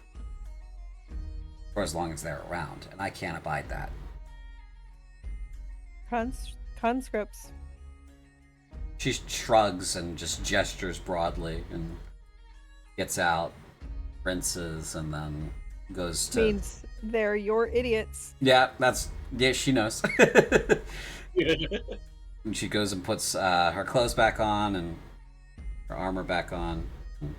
S1: for as long as they're around, and I can't abide that."
S5: Conscripts.
S1: She shrugs and just gestures broadly and gets out, rinses, and then goes to...
S5: Means they're your idiots.
S1: Yeah, she knows. And she goes and puts her clothes back on and her armor back on, and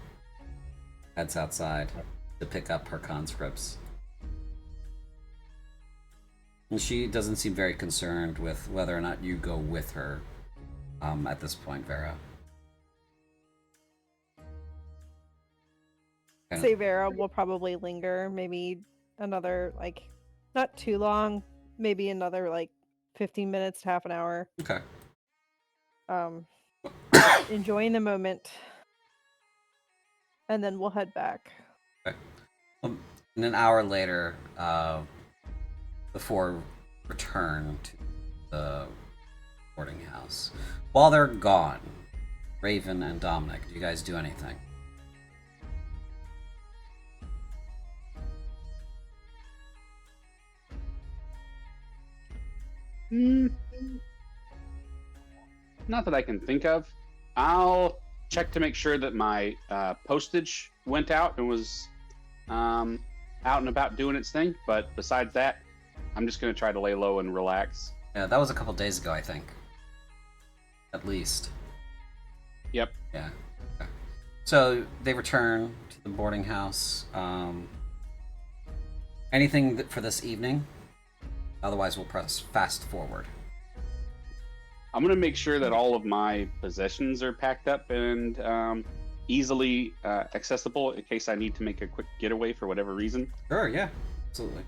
S1: heads outside to pick up her conscripts. And she doesn't seem very concerned with whether or not you go with her at this point, Vera.
S5: Say Vera will probably linger maybe another, like, not too long, maybe another, like, 15 minutes to half an hour.
S1: Okay.
S5: Enjoying the moment. And then we'll head back.
S1: Okay. And an hour later, before return to the boarding house. While they're gone, Raven and Dominic, do you guys do anything?
S8: Not that I can think of. I'll check to make sure that my postage went out and was out and about doing its thing. But besides that, I'm just going to try to lay low and relax.
S1: Yeah, that was a couple days ago, I think. At least.
S8: Yep.
S1: Yeah. Okay. So they return to the boarding house. Anything for this evening? Otherwise, we'll press fast forward.
S8: I'm going to make sure that all of my possessions are packed up and easily accessible in case I need to make a quick getaway for whatever reason.
S1: Sure, yeah. Absolutely.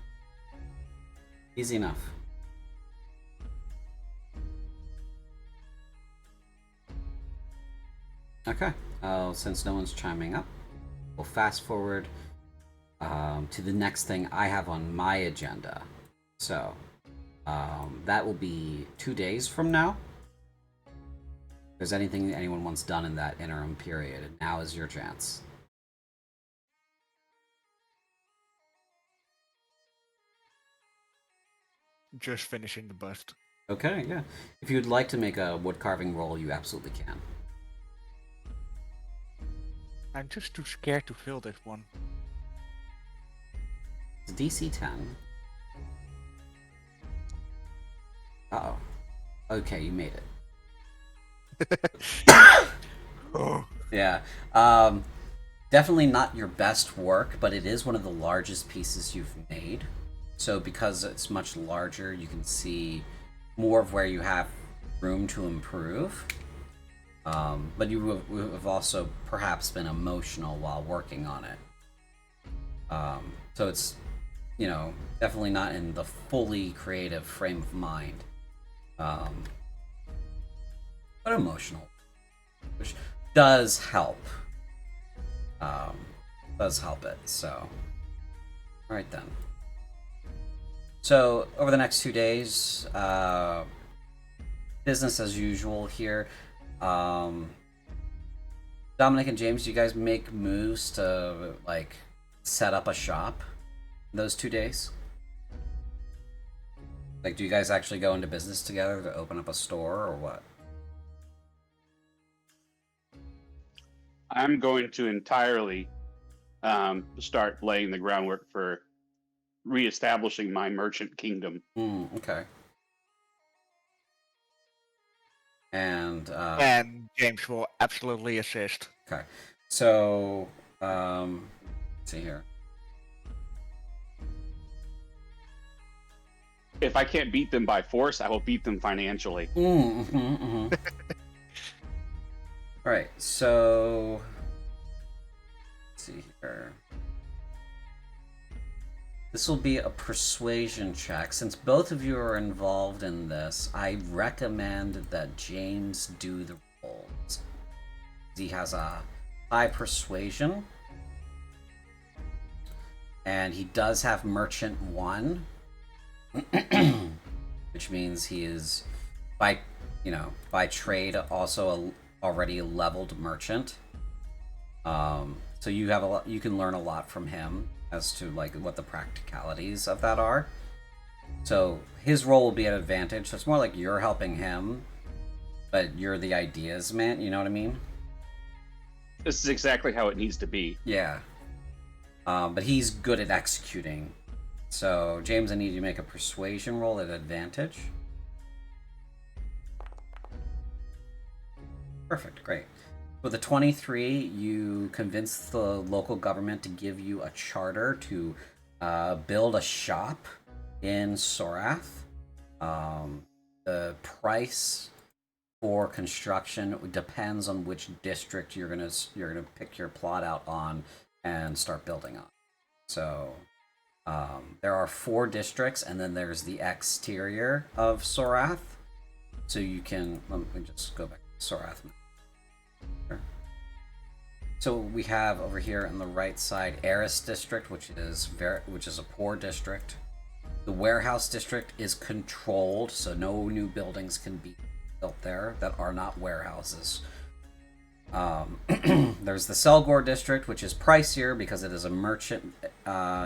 S1: Easy enough. Okay. Since no one's chiming up, we'll fast forward to the next thing I have on my agenda. So that will be 2 days from now. If there's anything that anyone wants done in that interim period, now is your chance.
S6: Just finishing the bust.
S1: Okay, yeah. If you'd like to make a wood carving roll, you absolutely can.
S6: I'm just too scared to fill this one.
S1: It's DC 10. Uh-oh. Okay, you made it.
S6: Oh.
S1: Yeah. Definitely not your best work, but it is one of the largest pieces you've made. So because it's much larger, you can see more of where you have room to improve. But you have also perhaps been emotional while working on it. So it's, you know, definitely not in the fully creative frame of mind. But emotional, which does help. Does help it, so. Alright then. So, over the next 2 days, business as usual here. Dominic and James, do you guys make moves to, like, set up a shop those 2 days? Like, do you guys actually go into business together to open up a store, or what?
S8: I'm going to entirely start laying the groundwork for reestablishing my merchant kingdom.
S1: Okay. And
S6: James will absolutely assist.
S1: okay. So, let's see here.
S8: If I can't beat them by force, I will beat them financially.
S1: All right, so let's see here. This will be a persuasion check. Since both of you are involved in this, I recommend that James do the rolls. He has a high persuasion, and he does have Merchant 1, which means he is by trade also already a leveled merchant. So you have you can learn a lot from him as to like what the practicalities of that are. So his role will be an advantage. So it's more like you're helping him, but you're the ideas man. You know what I mean?
S8: This is exactly how it needs to be.
S1: Yeah. But he's good at executing. So James, I need you to make a persuasion roll at advantage. Perfect, great. With a 23, you convince the local government to give you a charter to build a shop in Sorath. The price for construction depends on which district you're gonna pick your plot out on and start building on. So there are 4 districts, and then there's the exterior of Sorath. So you can let me just go back to Sorath. So we have over here on the right side Eris district, which is a poor district. The warehouse district is controlled, so no new buildings can be built there that are not warehouses. There's the Selgor district, which is pricier because it is a merchant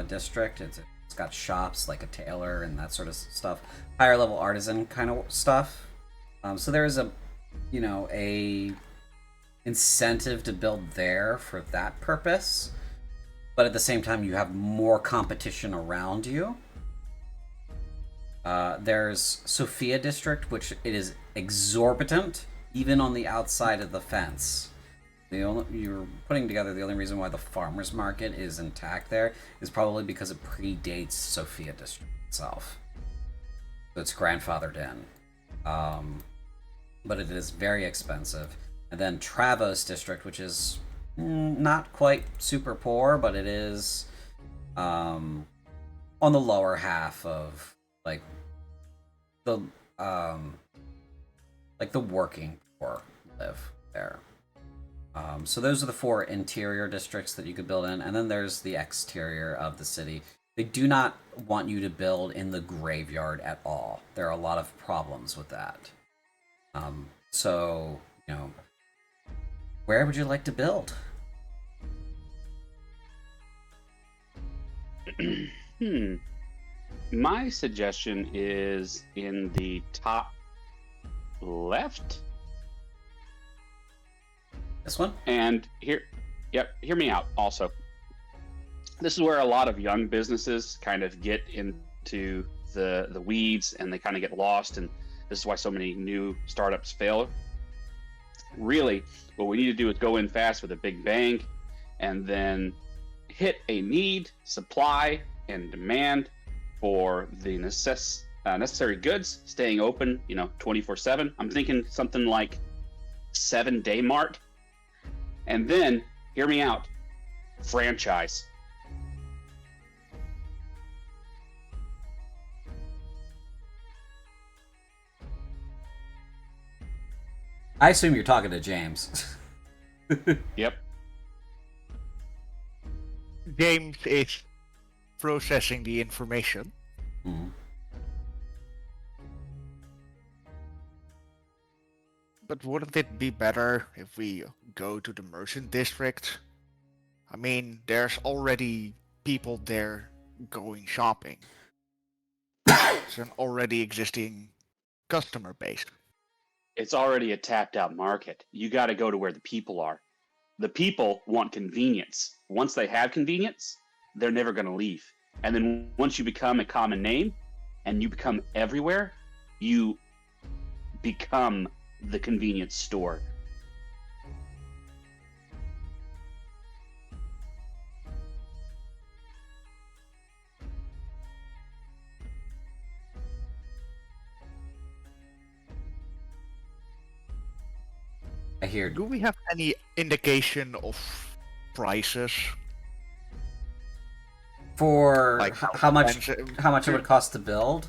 S1: district. It's got shops like a tailor and that sort of stuff, higher level artisan kind of stuff. So there is a incentive to build there for that purpose, but at the same time you have more competition around you. There's Sophia district, which it is exorbitant even on the outside of the fence. You're putting together the only reason why the farmers market is intact there is probably because it predates Sophia district itself, so it's grandfathered in. But it is very expensive. And then Travos district, which is not quite super poor, but it is on the lower half of like the working poor live there. So those are the 4 interior districts that you could build in, and then there's the exterior of the city. They do not want you to build in the graveyard at all. There are a lot of problems with that. So, where would you like to build?
S8: My suggestion is in the top left.
S1: This one?
S8: And hear me out also. This is where a lot of young businesses kind of get into the weeds and they kind of get lost, and this is why so many new startups fail. Really, what we need to do is go in fast with a big bang and then hit a need, supply, and demand for the necessary goods, staying open, 24/7. I'm thinking something like 7-day mart. And then, hear me out, franchise.
S1: I assume you're talking to James.
S8: Yep.
S6: James is processing the information.
S1: Mhm.
S6: But wouldn't it be better if we go to the merchant district? I mean, there's already people there going shopping. It's an already existing customer base.
S8: It's already a tapped out market. You got to go to where the people are. The people want convenience. Once they have convenience, they're never going to leave. And then once you become a common name and you become everywhere, you become the convenience store.
S1: I hear.
S6: Do we have any indication of prices?
S1: For
S6: Like
S1: how much
S6: expensive-
S1: how much it would cost to build?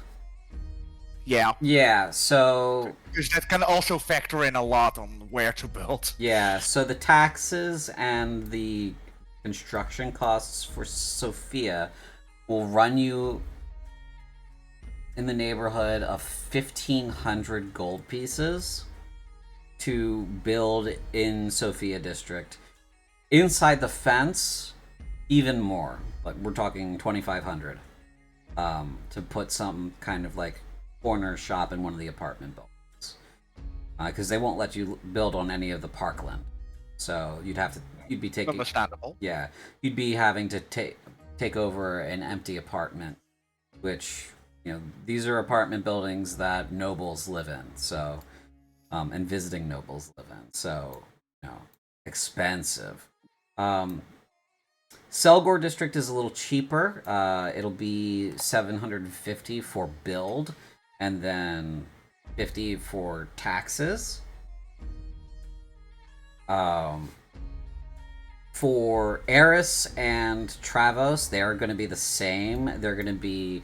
S6: Yeah,
S1: Yeah, so
S6: because that can also factor in a lot on where to build.
S1: so the taxes and the construction costs for Sophia will run you in the neighborhood of 1,500 gold pieces to build in Sophia District. Inside the fence, even more. Like we're talking 2,500 to put some kind of like corner shop in one of the apartment buildings, because they won't let you build on any of the parkland. So you'd be taking,
S6: Understandable.
S1: yeah, you'd be having to take over an empty apartment, which these are apartment buildings that nobles live in. So and visiting nobles live in. So expensive. Selgor district is a little cheaper. It'll be 750 for build, and then 50 for taxes. For Eris and Travos, they are going to be the same. They're going to be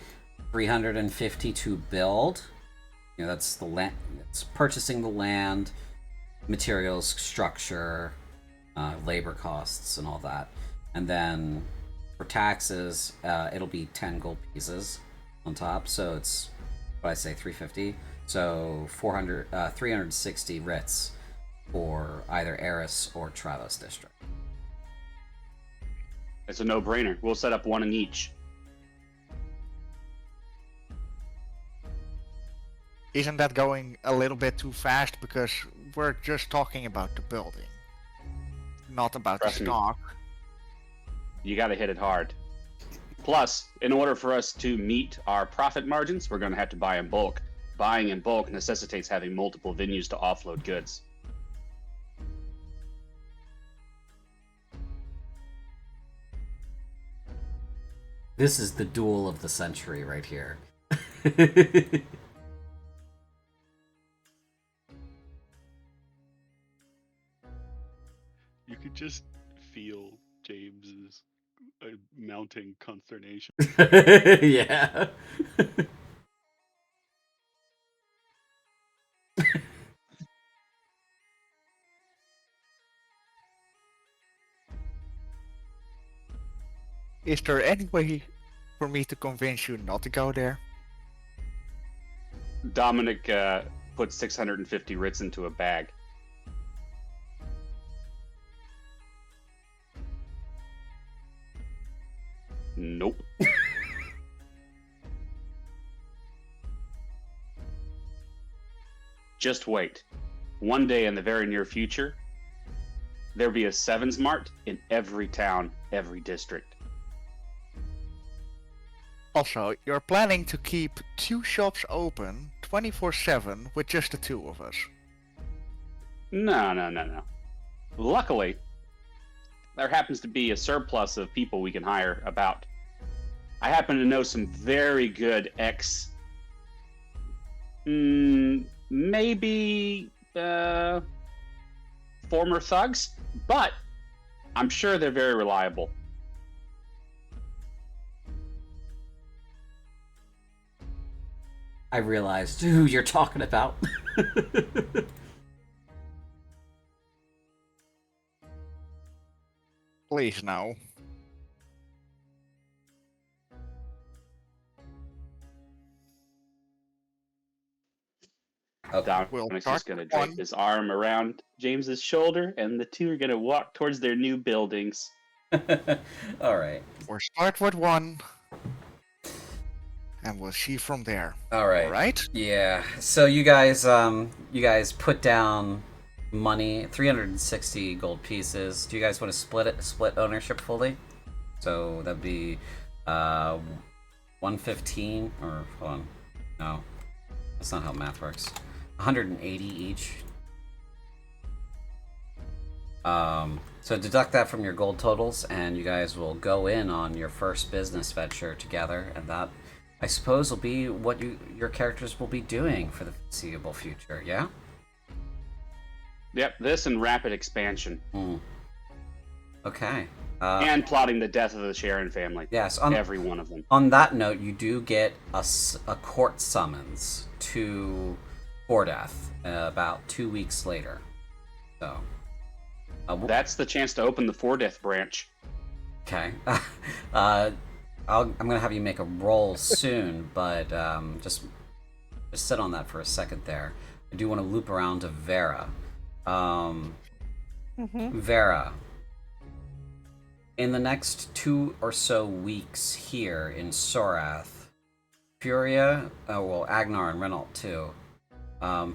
S1: 350 to build. That's the land. It's purchasing the land, materials, structure, labor costs, and all that. And then for taxes, it'll be 10 gold pieces on top. So it's, what I say, 350. So 360 writs for either Eris or Travos district.
S8: It's a no-brainer. We'll set up one in each.
S6: Isn't that going a little bit too fast? Because we're just talking about the building, not about
S8: Trust
S6: the
S8: me.
S6: stock.
S8: You got to hit it hard. Plus, in order for us to meet our profit margins, we're going to have to buy in bulk. Buying in bulk necessitates having multiple venues to offload goods.
S1: This is the duel of the century right here.
S3: You could just feel James's mounting consternation.
S1: Yeah.
S6: Is there any way for me to convince you not to go there?
S8: Dominic puts 650 writs into a bag. Nope. Just wait. One day in the very near future, there'll be a Sevens Mart in every town, every district.
S6: Also, you're planning to keep 2 shops open 24/7 with just the 2 of us.
S8: No. Luckily, there happens to be a surplus of people we can hire about. I happen to know some very good maybe former thugs, but I'm sure they're very reliable.
S1: I realized who you're talking about.
S6: Please, no.
S1: Okay.
S6: We'll
S8: Dominic's
S6: start
S8: just going to
S6: with
S8: drape
S6: one.
S8: his arm around James's shoulder, and the two are going to walk towards their new buildings.
S1: All right.
S6: We'll start with 1. And we'll see from there.
S1: All right.
S6: Alright?
S1: Yeah. So you guys put down money, 360 gold pieces. Do you guys want to split ownership fully? So that'd be 115 or hold on. No. That's not how math works. 180 each. So deduct that from your gold totals, and you guys will go in on your first business venture together, and that, I suppose, will be what your characters will be doing for the foreseeable future. Yeah.
S8: Yep, this and rapid expansion.
S1: Okay.
S8: And plotting the death of the Sharon family.
S1: Yes.
S8: Every one of them.
S1: On that note, you do get a court summons to Sorath about 2 weeks later. So.
S8: That's the chance to open the Four-Death branch.
S1: Okay. I'm gonna have you make a roll soon, but just sit on that for a second there. I do want to loop around to Vera. Vera, in the next 2 or so weeks here in Sorath, Furia, Agnar and Renault too.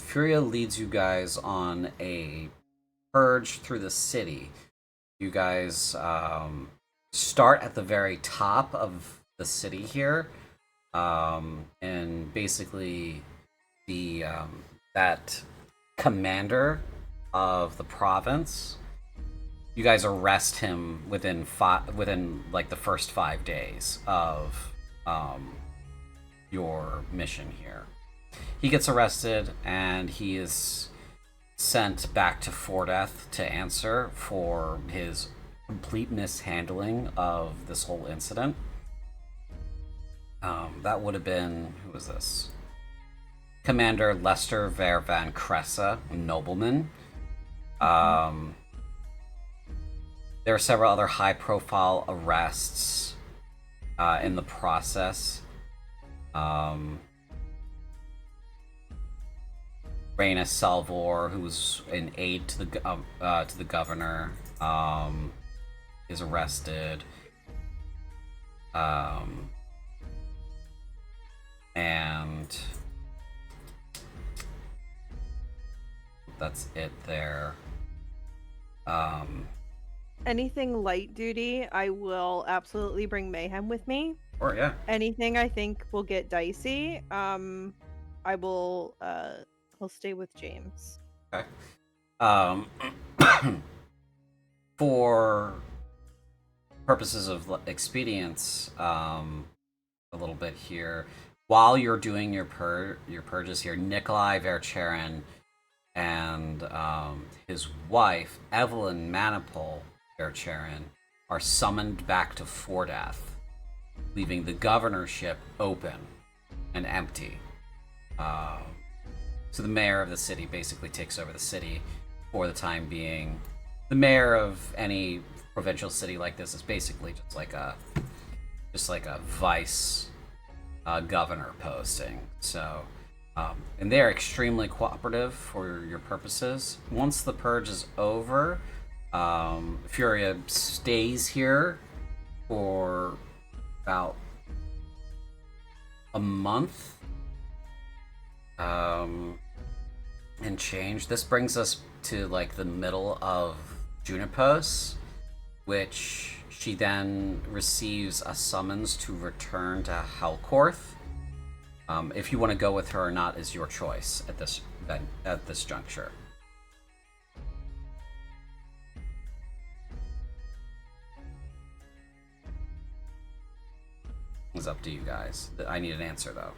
S1: Furia leads you guys on a purge through the city. You guys start at the very top of the city here, and basically the that commander of the province, you guys arrest him within like the first 5 days of your mission here. He gets arrested and he is sent back to Four-Death to answer for his complete mishandling of this whole incident. That would have been, who was this? Commander Lester Ver Van Cressa, a nobleman. There are several other high-profile arrests in the process. Reyna Salvor, who's an aide to the governor, is arrested. And that's it there.
S5: Anything light duty, I will absolutely bring Mayhem with me.
S1: Or yeah.
S5: Anything I think will get dicey, I will I'll stay with James.
S1: Okay. For purposes of expedience, a little bit here, while you're doing your purges here, Nikolai Vercherin and his wife, Evelyn Manipul Vercherin, are summoned back to Four-Death, leaving the governorship open and empty. So the mayor of the city basically takes over the city for the time being. The mayor of any provincial city like this is basically just like a just like a vice governor posting. So, and they're extremely cooperative for your purposes. Once the purge is over, Furia stays here for about a month. And change. This brings us to like the middle of Junipos, which she then receives a summons to return to Helcorth. If you want to go with her or not is your choice at this juncture. It's up to you guys. I need an answer though.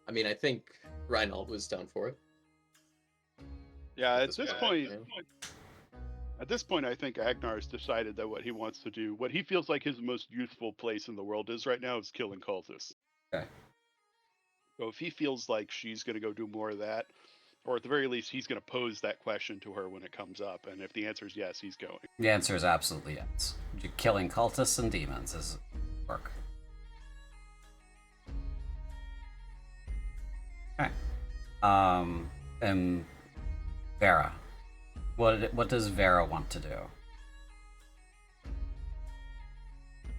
S7: I mean, I think Reinhold was down for it.
S3: Yeah, at this
S7: guy,
S3: point,
S7: yeah.
S3: at this point, I think Agnar has decided that what he wants to do, what he feels like his most useful place in the world is right now, is killing cultists.
S1: Okay.
S3: So if he feels like she's going to go do more of that, or at the very least, he's going to pose that question to her when it comes up, and if the answer is yes, he's going.
S1: The answer is absolutely yes. Killing cultists and demons is work. Okay. And Vera. What does Vera want to do?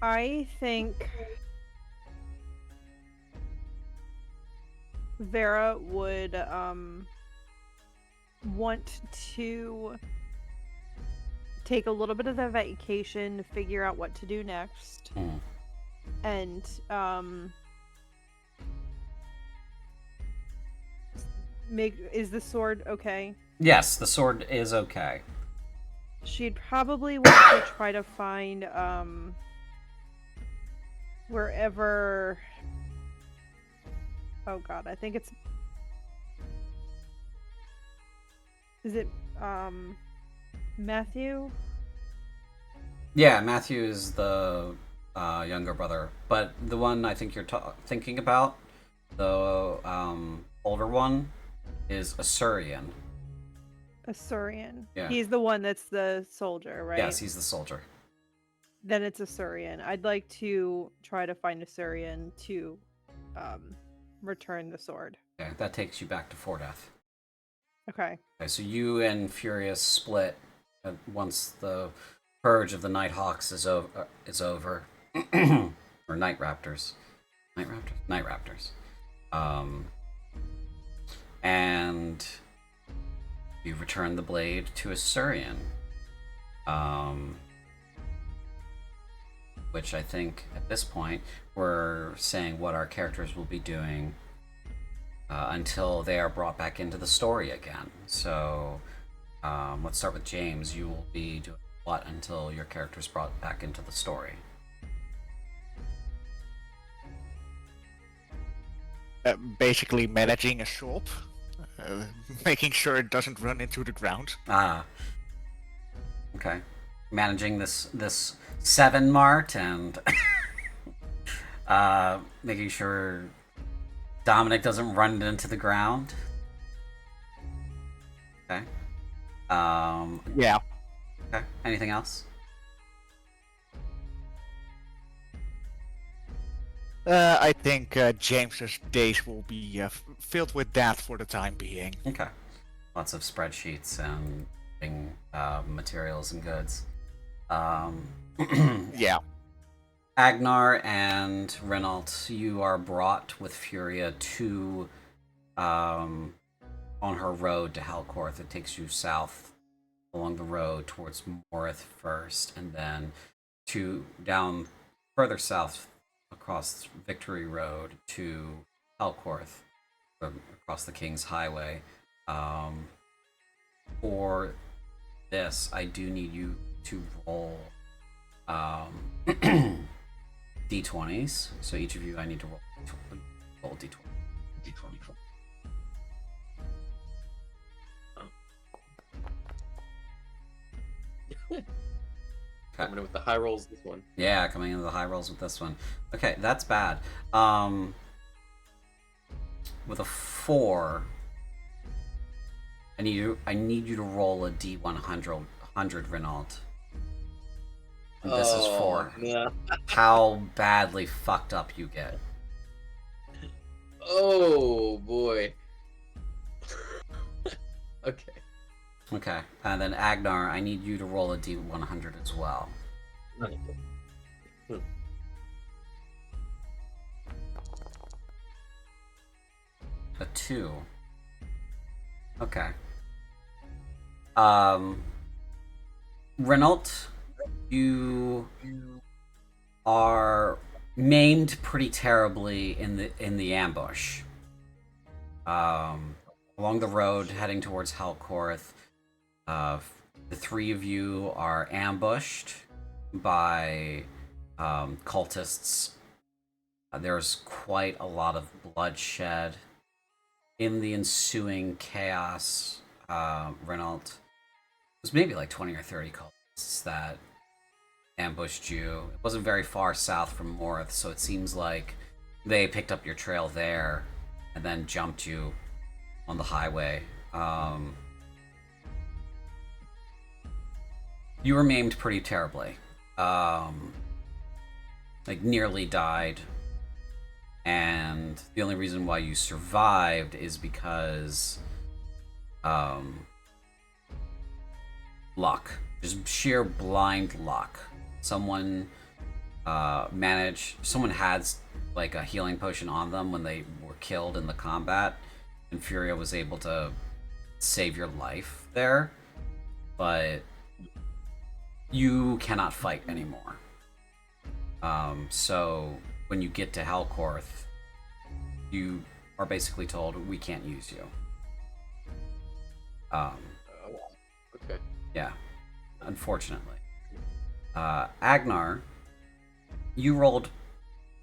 S5: I think Vera would want to take a little bit of the vacation, figure out what to do next, and is the sword okay?
S1: Yes, the sword is okay.
S5: She'd probably want to try to find wherever. Oh god, I think it's. Is it Matthew?
S1: Yeah, Matthew is the younger brother, but the one I think you're thinking about, the older one, is Asurian.
S5: Asurian.
S1: Yeah.
S5: He's the one that's the soldier, right?
S1: Yes, he's the soldier.
S5: Then it's Asurian. I'd like to try to find Asurian to return the sword.
S1: Okay, that takes you back to Fordeath.
S5: Okay.
S1: Okay, so you and Furious split once the purge of the Nighthawks is over. Or Night Raptors. Night Raptors. And you return the blade to Asurian. Which I think at this point we're saying what our characters will be doing until they are brought back into the story again. So let's start with James. You will be doing what until your character's brought back into the story?
S6: Basically managing a shop, making sure it doesn't run into the ground.
S1: Okay. Managing this 7 mart and making sure Dominic doesn't run it into the ground. Okay.
S6: Yeah.
S1: Okay. Anything else?
S6: I think James's days will be filled with that for the time being.
S1: Okay. Lots of spreadsheets and materials and goods.
S6: Yeah.
S1: Agnar and Renault, you are brought with Furia to on her road to Helcorth. It takes you south along the road towards Morith first, and then down further south across Victory Road to Helcorth, across the King's Highway. For this, I do need you to roll d20s. So each of you, I need to roll d20.
S2: D20. Coming in with the high rolls this one.
S1: Yeah, coming into the high rolls with this one. Okay, that's bad. With a 4, I need you to roll a D100, Renault. And this is for
S7: no.
S1: how badly fucked up you get.
S7: Oh boy. Okay.
S1: Okay, and then Agnar, I need you to roll a D100 as well. A 2. Okay. Renault, you are maimed pretty terribly in the ambush. Along the road heading towards Helcorth, the three of you are ambushed by cultists. There's quite a lot of bloodshed. In the ensuing chaos, Renault, it was maybe like 20 or 30 cultists that ambushed you. It wasn't very far south from Morth, so it seems like they picked up your trail there and then jumped you on the highway. You were maimed pretty terribly. Like, nearly died. And the only reason why you survived is because luck. Just sheer blind luck. Someone had like a healing potion on them when they were killed in the combat, and Furia was able to save your life there, but you cannot fight anymore. So when you get to Helcorth, you are basically told, we can't use you.
S7: Okay.
S1: Yeah, unfortunately. Agnar, you rolled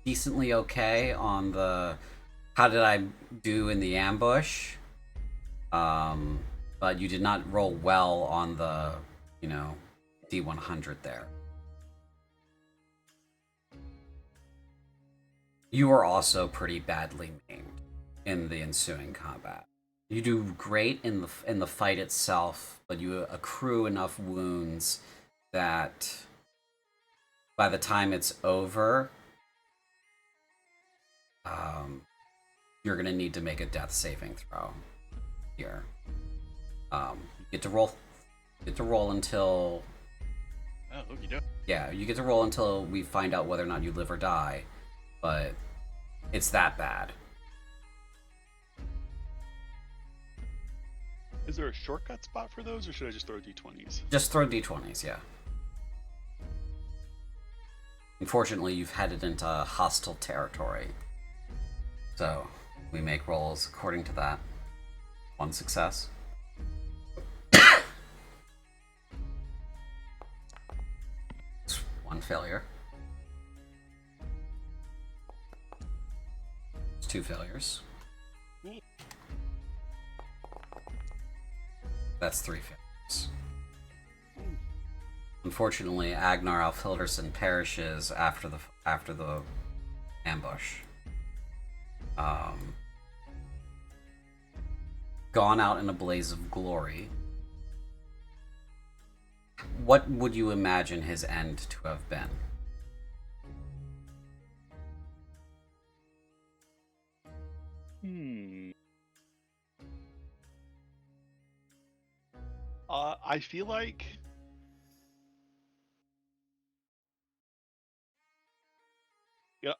S1: decently okay on the how did I do in the ambush, but you did not roll well on the, D100 there. You are also pretty badly maimed in the ensuing combat. You do great in the fight itself, but you accrue enough wounds that by the time it's over, you're gonna need to make a death saving throw here. You get to roll until.
S3: Oh, okie doke.
S1: Yeah, you get to roll until we find out whether or not you live or die, but it's that bad.
S3: Is there a shortcut spot for those, or should I just throw d20s?
S1: Just throw d20s, yeah. Unfortunately, you've headed into hostile territory, so we make rolls according to that. One success. One failure. It's 2 failures. That's 3 failures. Unfortunately, Agnar Alfhilderson perishes after the ambush. Gone out in a blaze of glory. What would you imagine his end to have been?
S3: I feel like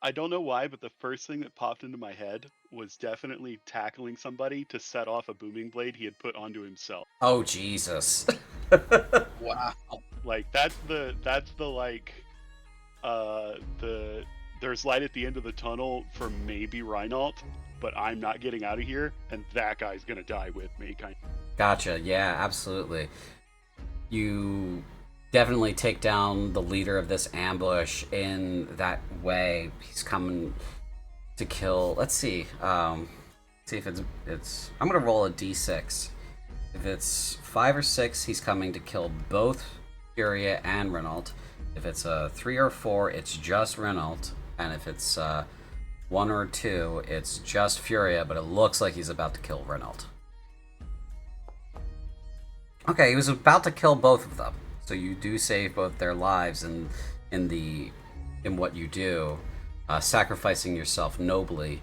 S3: I don't know why, but the first thing that popped into my head was definitely tackling somebody to set off a booming blade he had put onto himself.
S1: Oh, Jesus.
S7: Wow.
S3: Like that's the there's light at the end of the tunnel for maybe Reinald, but I'm not getting out of here, and that guy's gonna die with me, kind of.
S1: Gotcha. Yeah, absolutely. You definitely take down the leader of this ambush in that way. He's coming to kill. Let's see. See if it's. I'm gonna roll a d6. If it's 5 or 6, he's coming to kill both Furia and Renault. If it's a 3 or 4, it's just Renault. And if it's 1 or 2, it's just Furia. But it looks like he's about to kill Renault. Okay, he was about to kill both of them, so you do save both their lives in what you do, sacrificing yourself nobly.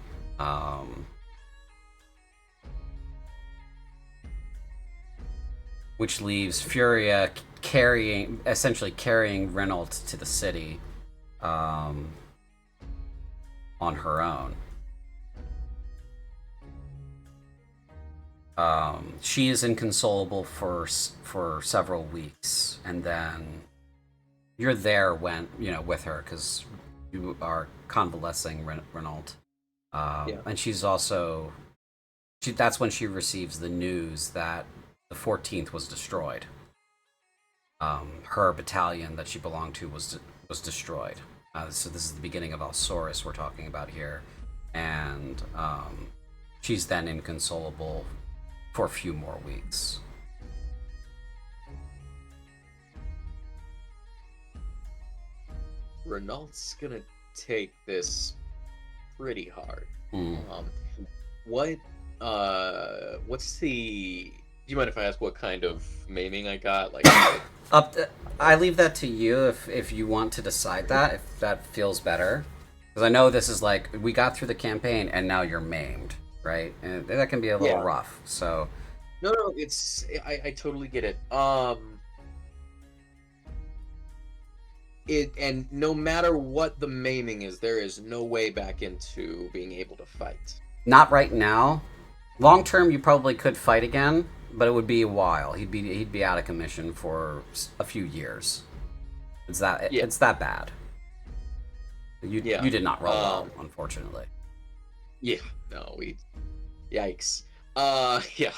S1: Which leaves Furia essentially carrying Renault to the city, on her own. She is inconsolable for several weeks, and then you're there when with her because you are convalescing Renault, and she's also that's when she receives the news that the 14th was destroyed. Her battalion that she belonged to was destroyed. So this is the beginning of Alsaurus we're talking about here, and she's then inconsolable for a few more weeks.
S7: Renault's gonna take this pretty hard.
S1: Mm.
S7: What's the? Do you mind if I ask what kind of maiming I got? Like,
S1: I leave that to you if you want to decide that, if that feels better. Because I know this is like, we got through the campaign and now you're maimed, right? And that can be a little rough, so...
S7: No, it's... I totally get it. And no matter what the maiming is, there is no way back into being able to fight.
S1: Not right now. Long term, you probably could fight again, but it would be a while. He'd be out of commission for a few years. It's that bad. You did not roll well, unfortunately.
S7: Yeah, no, yikes. Yeah.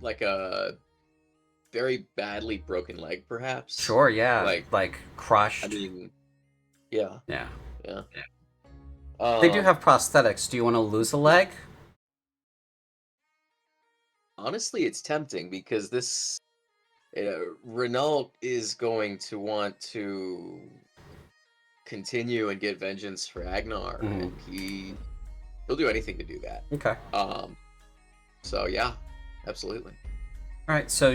S7: Like a very badly broken leg, perhaps.
S1: Sure, yeah. Like crushed.
S7: I mean, yeah.
S1: Yeah.
S7: They
S1: do have prosthetics. Do you want to lose a leg?
S7: Honestly, it's tempting because this Renault is going to want to continue and get vengeance for Agnar, and he'll do anything to do that.
S1: Okay.
S7: So yeah, absolutely.
S1: All right. So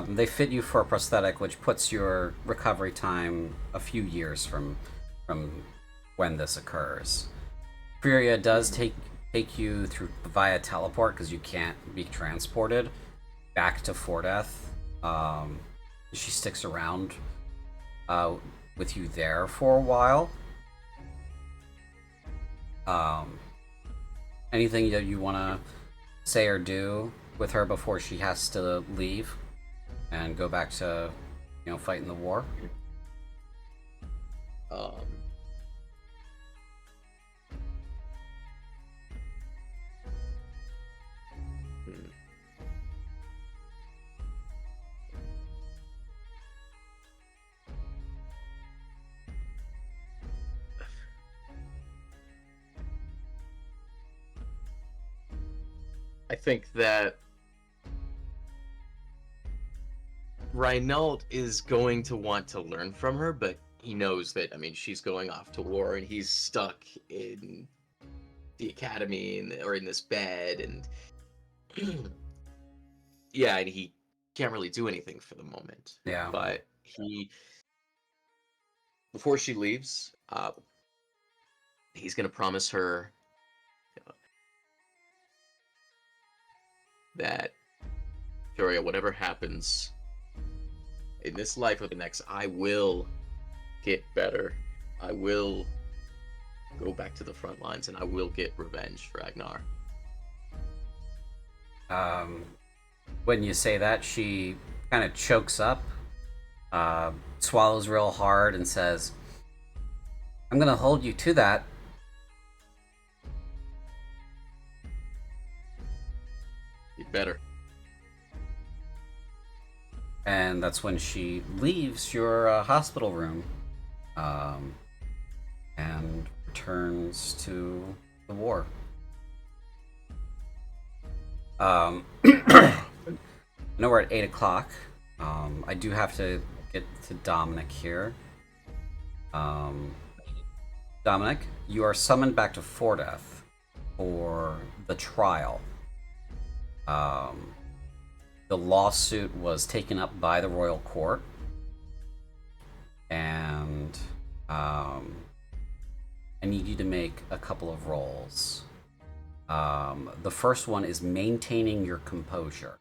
S1: they fit you for a prosthetic, which puts your recovery time a few years from when this occurs. Furia does take you through via teleport because you can't be transported back to Fordeath. She sticks around with you there for a while. Anything that you want to say or do with her before she has to leave and go back to fighting the war?
S7: I think that Renault is going to want to learn from her, but he knows that, I mean, she's going off to war and he's stuck in the academy or in this bed, and yeah, and he can't really do anything for the moment.
S1: Yeah.
S7: But before she leaves, he's going to promise her that, Furia, whatever happens in this life or the next, I will get better. I will go back to the front lines, and I will get revenge for Agnar.
S1: When you say that, she kind of chokes up, swallows real hard, and says, "I'm gonna hold you to that."
S7: You better.
S1: And that's when she leaves your hospital room, and returns to the war. I know we're at 8 o'clock. I do have to get to Dominic here. Dominic, you are summoned back to Fordeath. for the trial. The lawsuit was taken up by the royal court, and I need you to make a couple of rolls. The first one is maintaining your composure.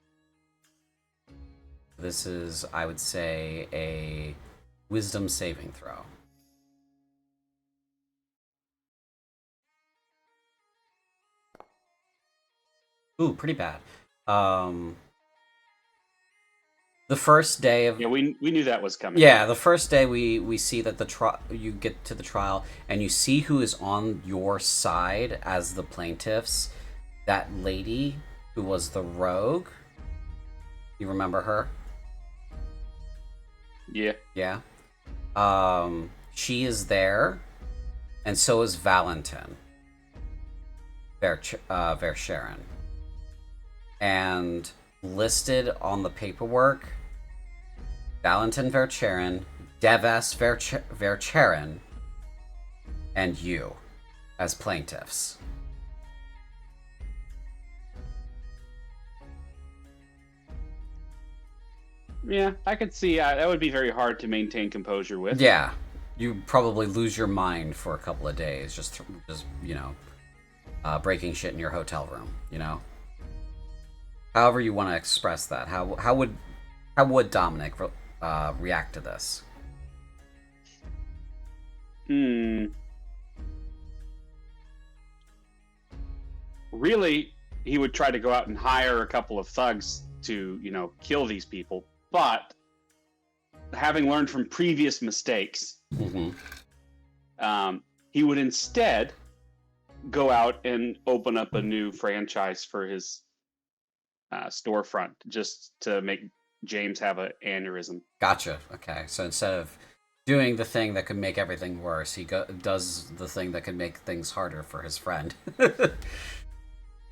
S1: This is, I would say, a wisdom saving throw. Ooh, pretty bad. The first day of
S8: Yeah, we knew that was coming.
S1: yeah, the first day we see that you get to the trial and you see who is on your side as the plaintiffs. That lady who was the rogue. You remember her?
S8: Yeah.
S1: Yeah. She is there, and so is Valentin Verscheren. And listed on the paperwork, Valentin Verscheren, Deves Verscheren, and you as plaintiffs.
S8: Yeah, I could see that would be very hard to maintain composure with.
S1: Yeah, you probably lose your mind for a couple of days, just breaking shit in your hotel room. However you want to express that. How would Dominic react to this?
S8: Really, he would try to go out and hire a couple of thugs to, kill these people. But having learned from previous mistakes, he would instead go out and open up a new franchise for his storefront, just to make James have an aneurysm.
S1: Gotcha. Okay, so instead of doing the thing that could make everything worse, he does the thing that could make things harder for his friend.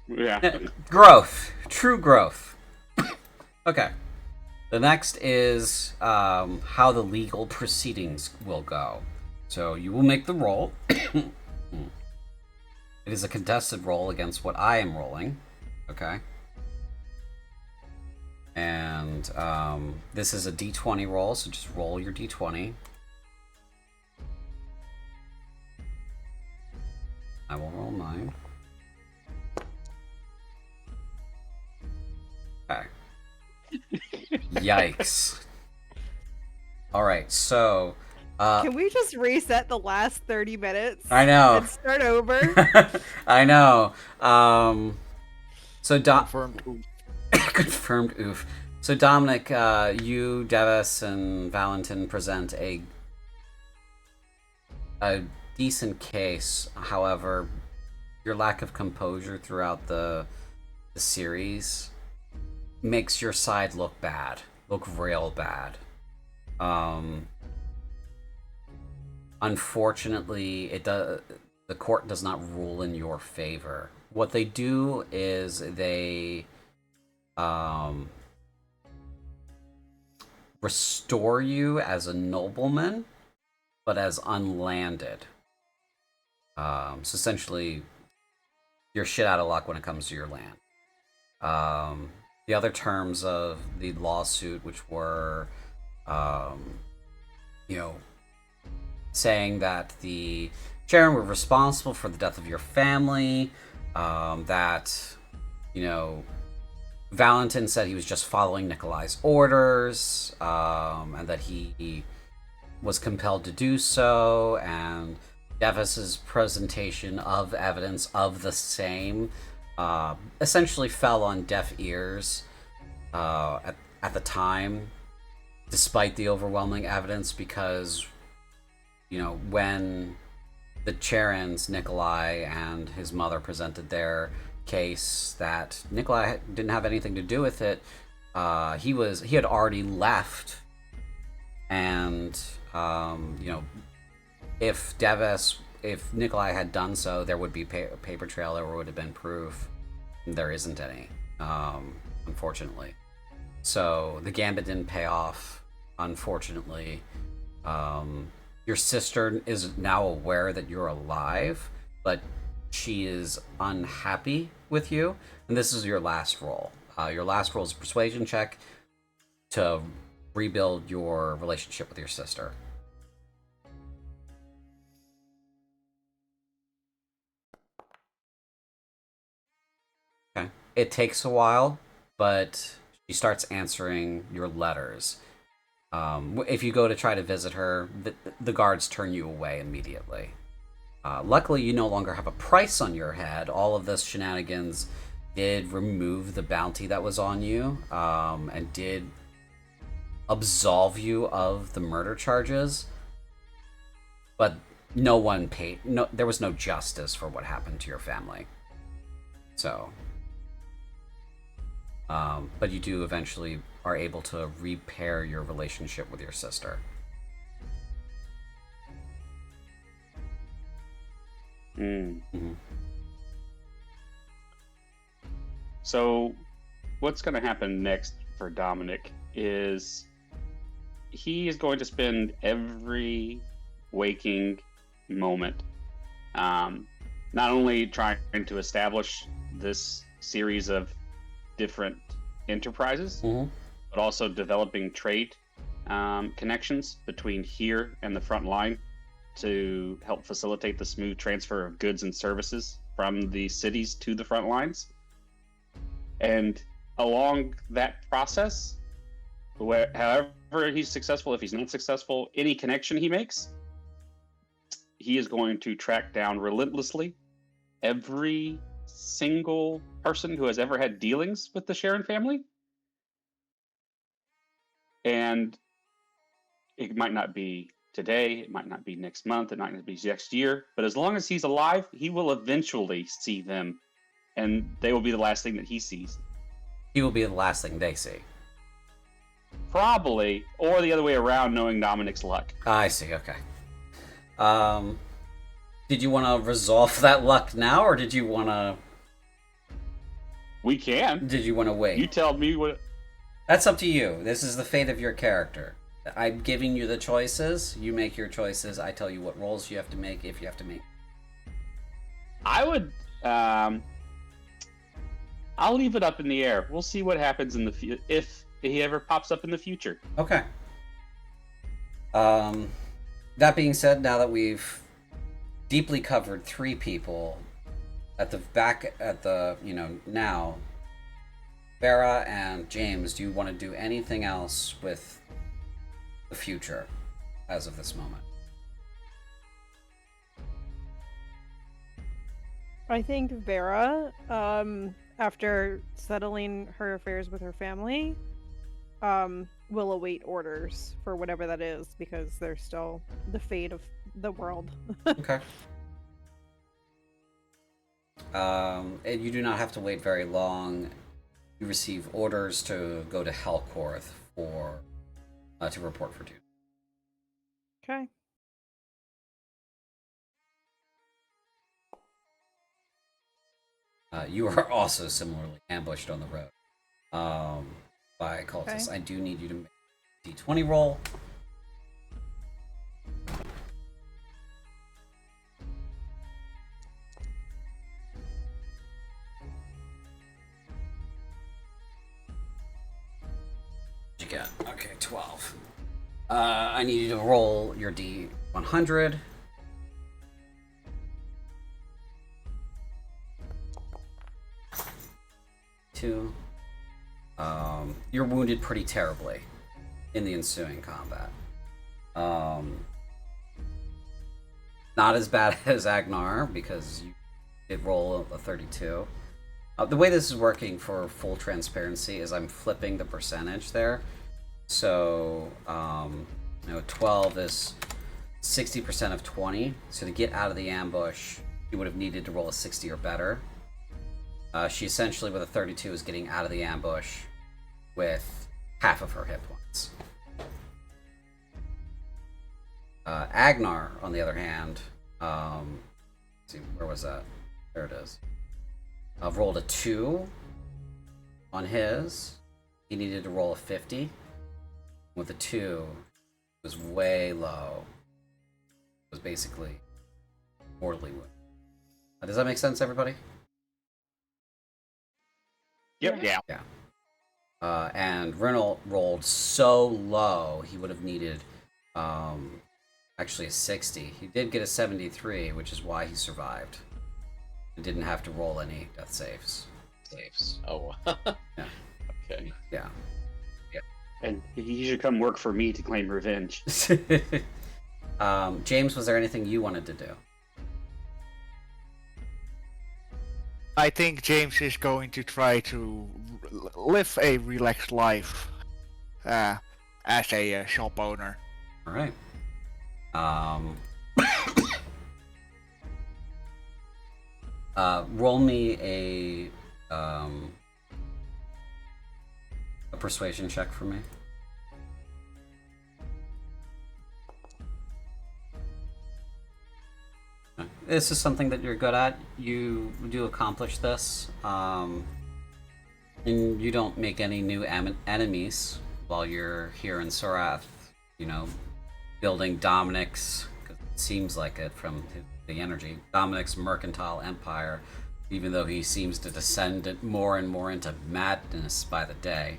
S8: Yeah.
S1: Growth. True growth. Okay. The next is how the legal proceedings will go. So you will make the roll. It is a contested roll against what I am rolling. Okay. And this is a d20 roll, so just roll your d20. I will roll mine. Okay. Yikes. Alright, so...
S5: Can we just reset the last 30 minutes?
S1: I know.
S5: And start over?
S1: I know. So
S6: Confirmed.
S1: Confirmed oof. So Dominic, you, Devis, and Valentin present a decent case. However, your lack of composure throughout the series makes your side look bad. Look real bad. Unfortunately, the court does not rule in your favor. What they do is they restore you as a nobleman, but as unlanded. So essentially, you're shit out of luck when it comes to your land. The other terms of the lawsuit, which were, saying that the Sharon were responsible for the death of your family, that, Valentin said he was just following Nikolai's orders, and that he was compelled to do so, and Devis's presentation of evidence of the same essentially fell on deaf ears at the time, despite the overwhelming evidence, because, when the Charons, Nikolai, and his mother presented their case that Nikolai didn't have anything to do with it, he had already left, and if Nikolai had done so, there would be a paper trail, there would have been proof. There isn't any, unfortunately. So the gambit didn't pay off, unfortunately. Your sister is now aware that you're alive, but she is unhappy with you, and this is your last roll. Your last roll is a persuasion check to rebuild your relationship with your sister. Okay. It takes a while, but she starts answering your letters. If you go to try to visit her, the guards turn you away immediately. Luckily, you no longer have a price on your head. All of this shenanigans did remove the bounty that was on you, and did absolve you of the murder charges. But no one paid. No, there was no justice for what happened to your family. So, but you do eventually are able to repair your relationship with your sister.
S8: Mm. So, what's going to happen next for Dominic is he is going to spend every waking moment not only trying to establish this series of different enterprises, but also developing trade connections between here and the front line to help facilitate the smooth transfer of goods and services from the cities to the front lines. And along that process, however he's successful, if he's not successful, any connection he makes, he is going to track down relentlessly every single person who has ever had dealings with the Sharon family. And it might not be today, it might not be next month, it might not be next year, but as long as he's alive, he will eventually see them, and they will be the last thing that he sees.
S1: He will be the last thing they see.
S8: Probably, or the other way around, knowing Dominic's luck.
S1: I see, okay. Did you want to resolve that luck now, or did you want to...
S8: We can.
S1: Did you want to wait?
S8: You tell me what...
S1: That's up to you. This is the fate of your character. I'm giving you the choices. You make your choices. I tell you what rolls you have to make, if you have to make.
S8: I would... I'll leave it up in the air. We'll see what happens in the if he ever pops up in the future.
S1: Okay. That being said, now that we've deeply covered 3 people at the back, now, Vera and James, do you want to do anything else with the future as of this moment?
S5: I think Vera, after settling her affairs with her family, will await orders for whatever that is, because they're still the fate of the world.
S1: Okay. And you do not have to wait very long. You receive orders to go to Hellcorth for to report for duty.
S5: Okay.
S1: You are also similarly ambushed on the road by cultists.
S5: Okay.
S1: I do need you to make a D20 roll. What'd you get? Okay, 12. I need you to roll your D100. Two. You're wounded pretty terribly in the ensuing combat. Not as bad as Agnar, because you did roll a 32. The way this is working for full transparency is I'm flipping the percentage there. So, 12 is 60% of 20. So to get out of the ambush, you would have needed to roll a 60 or better. She essentially, with a 32, is getting out of the ambush with half of her hit points. Agnar, on the other hand, let's see, where was that? There it is. I've rolled a 2 on his. He needed to roll a 50. With a 2, it was way low. It was basically mortally wounded. Does that make sense, everybody?
S2: Yep.
S6: Yeah.
S1: And Renal rolled so low, he would have needed actually a 60. He did get a 73, which is why he survived. And didn't have to roll any death saves.
S7: Oh.
S1: Yeah.
S7: Okay.
S1: Yeah.
S8: And he should come work for me to claim revenge.
S1: James, was there anything you wanted to do?
S6: I think James is going to try to live a relaxed life as a shop owner.
S1: All right. Roll me a persuasion check for me. This is something that you're good at. You do accomplish this, and you don't make any new enemies while you're here in Sorath. You know, building Dominic's, because it seems like it from the energy, Dominic's mercantile empire, even though he seems to descend it more and more into madness by the day.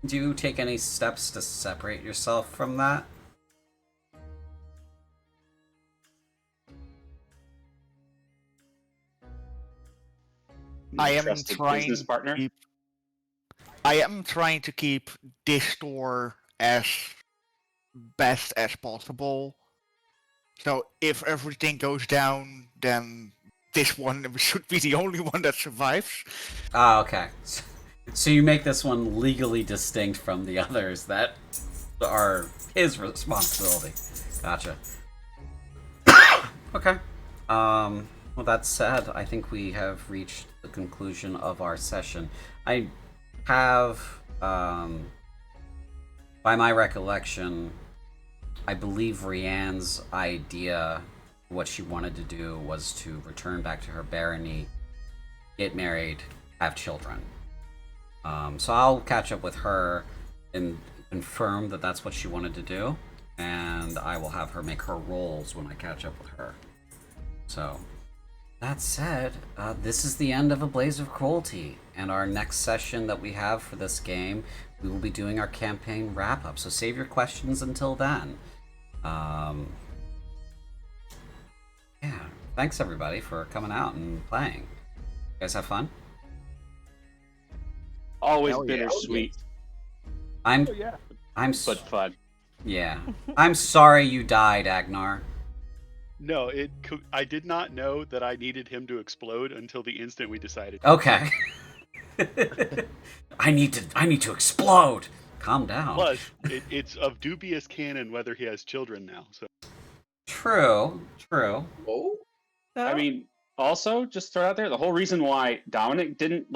S1: Do you take any steps to separate yourself from that?
S6: I am
S8: Trusted
S6: trying
S8: business partner.
S6: I am trying to keep this store as best as possible. So if everything goes down, then this one should be the only one that survives.
S1: Ah, okay. So you make this one legally distinct from the others that are his responsibility. Gotcha. Okay. Well, that said, I think we have reached the conclusion of our session. I have, by my recollection, I believe Rianne's idea, what she wanted to do, was to return back to her barony, get married, have children. So I'll catch up with her and confirm that that's what she wanted to do, and I will have her make her rolls when I catch up with her. So, that said, this is the end of A Blaze of Cruelty, and our next session that we have for this game, we will be doing our campaign wrap-up, so save your questions until then. Yeah, thanks everybody for coming out and playing. You guys have fun?
S8: Always
S6: Hell yeah.
S8: bittersweet,
S1: I'm
S8: but fun.
S1: yeah. I'm sorry you died, Agnar.
S3: No, I did not know that I needed him to explode until the instant we decided.
S1: Okay. I need to explode. Calm down.
S3: Plus, it's of dubious canon whether he has children now. So
S1: True.
S7: Oh.
S8: I mean, also, just throw it out there, the whole reason why Dominic didn't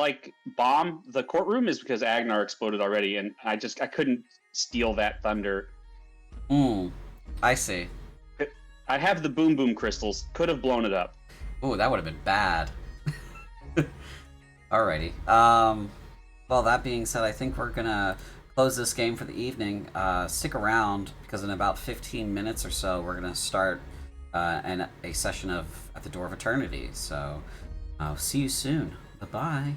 S8: bomb the courtroom is because Agnar exploded already, and I couldn't steal that thunder.
S1: I see.
S8: I have the boom boom crystals, could have blown it up.
S1: Ooh, that would have been bad. Alrighty. Well, that being said, I think we're gonna close this game for the evening. Stick around, because in about 15 minutes or so, we're gonna start a session of At the Door of Eternity. So, see you soon. Bye-bye.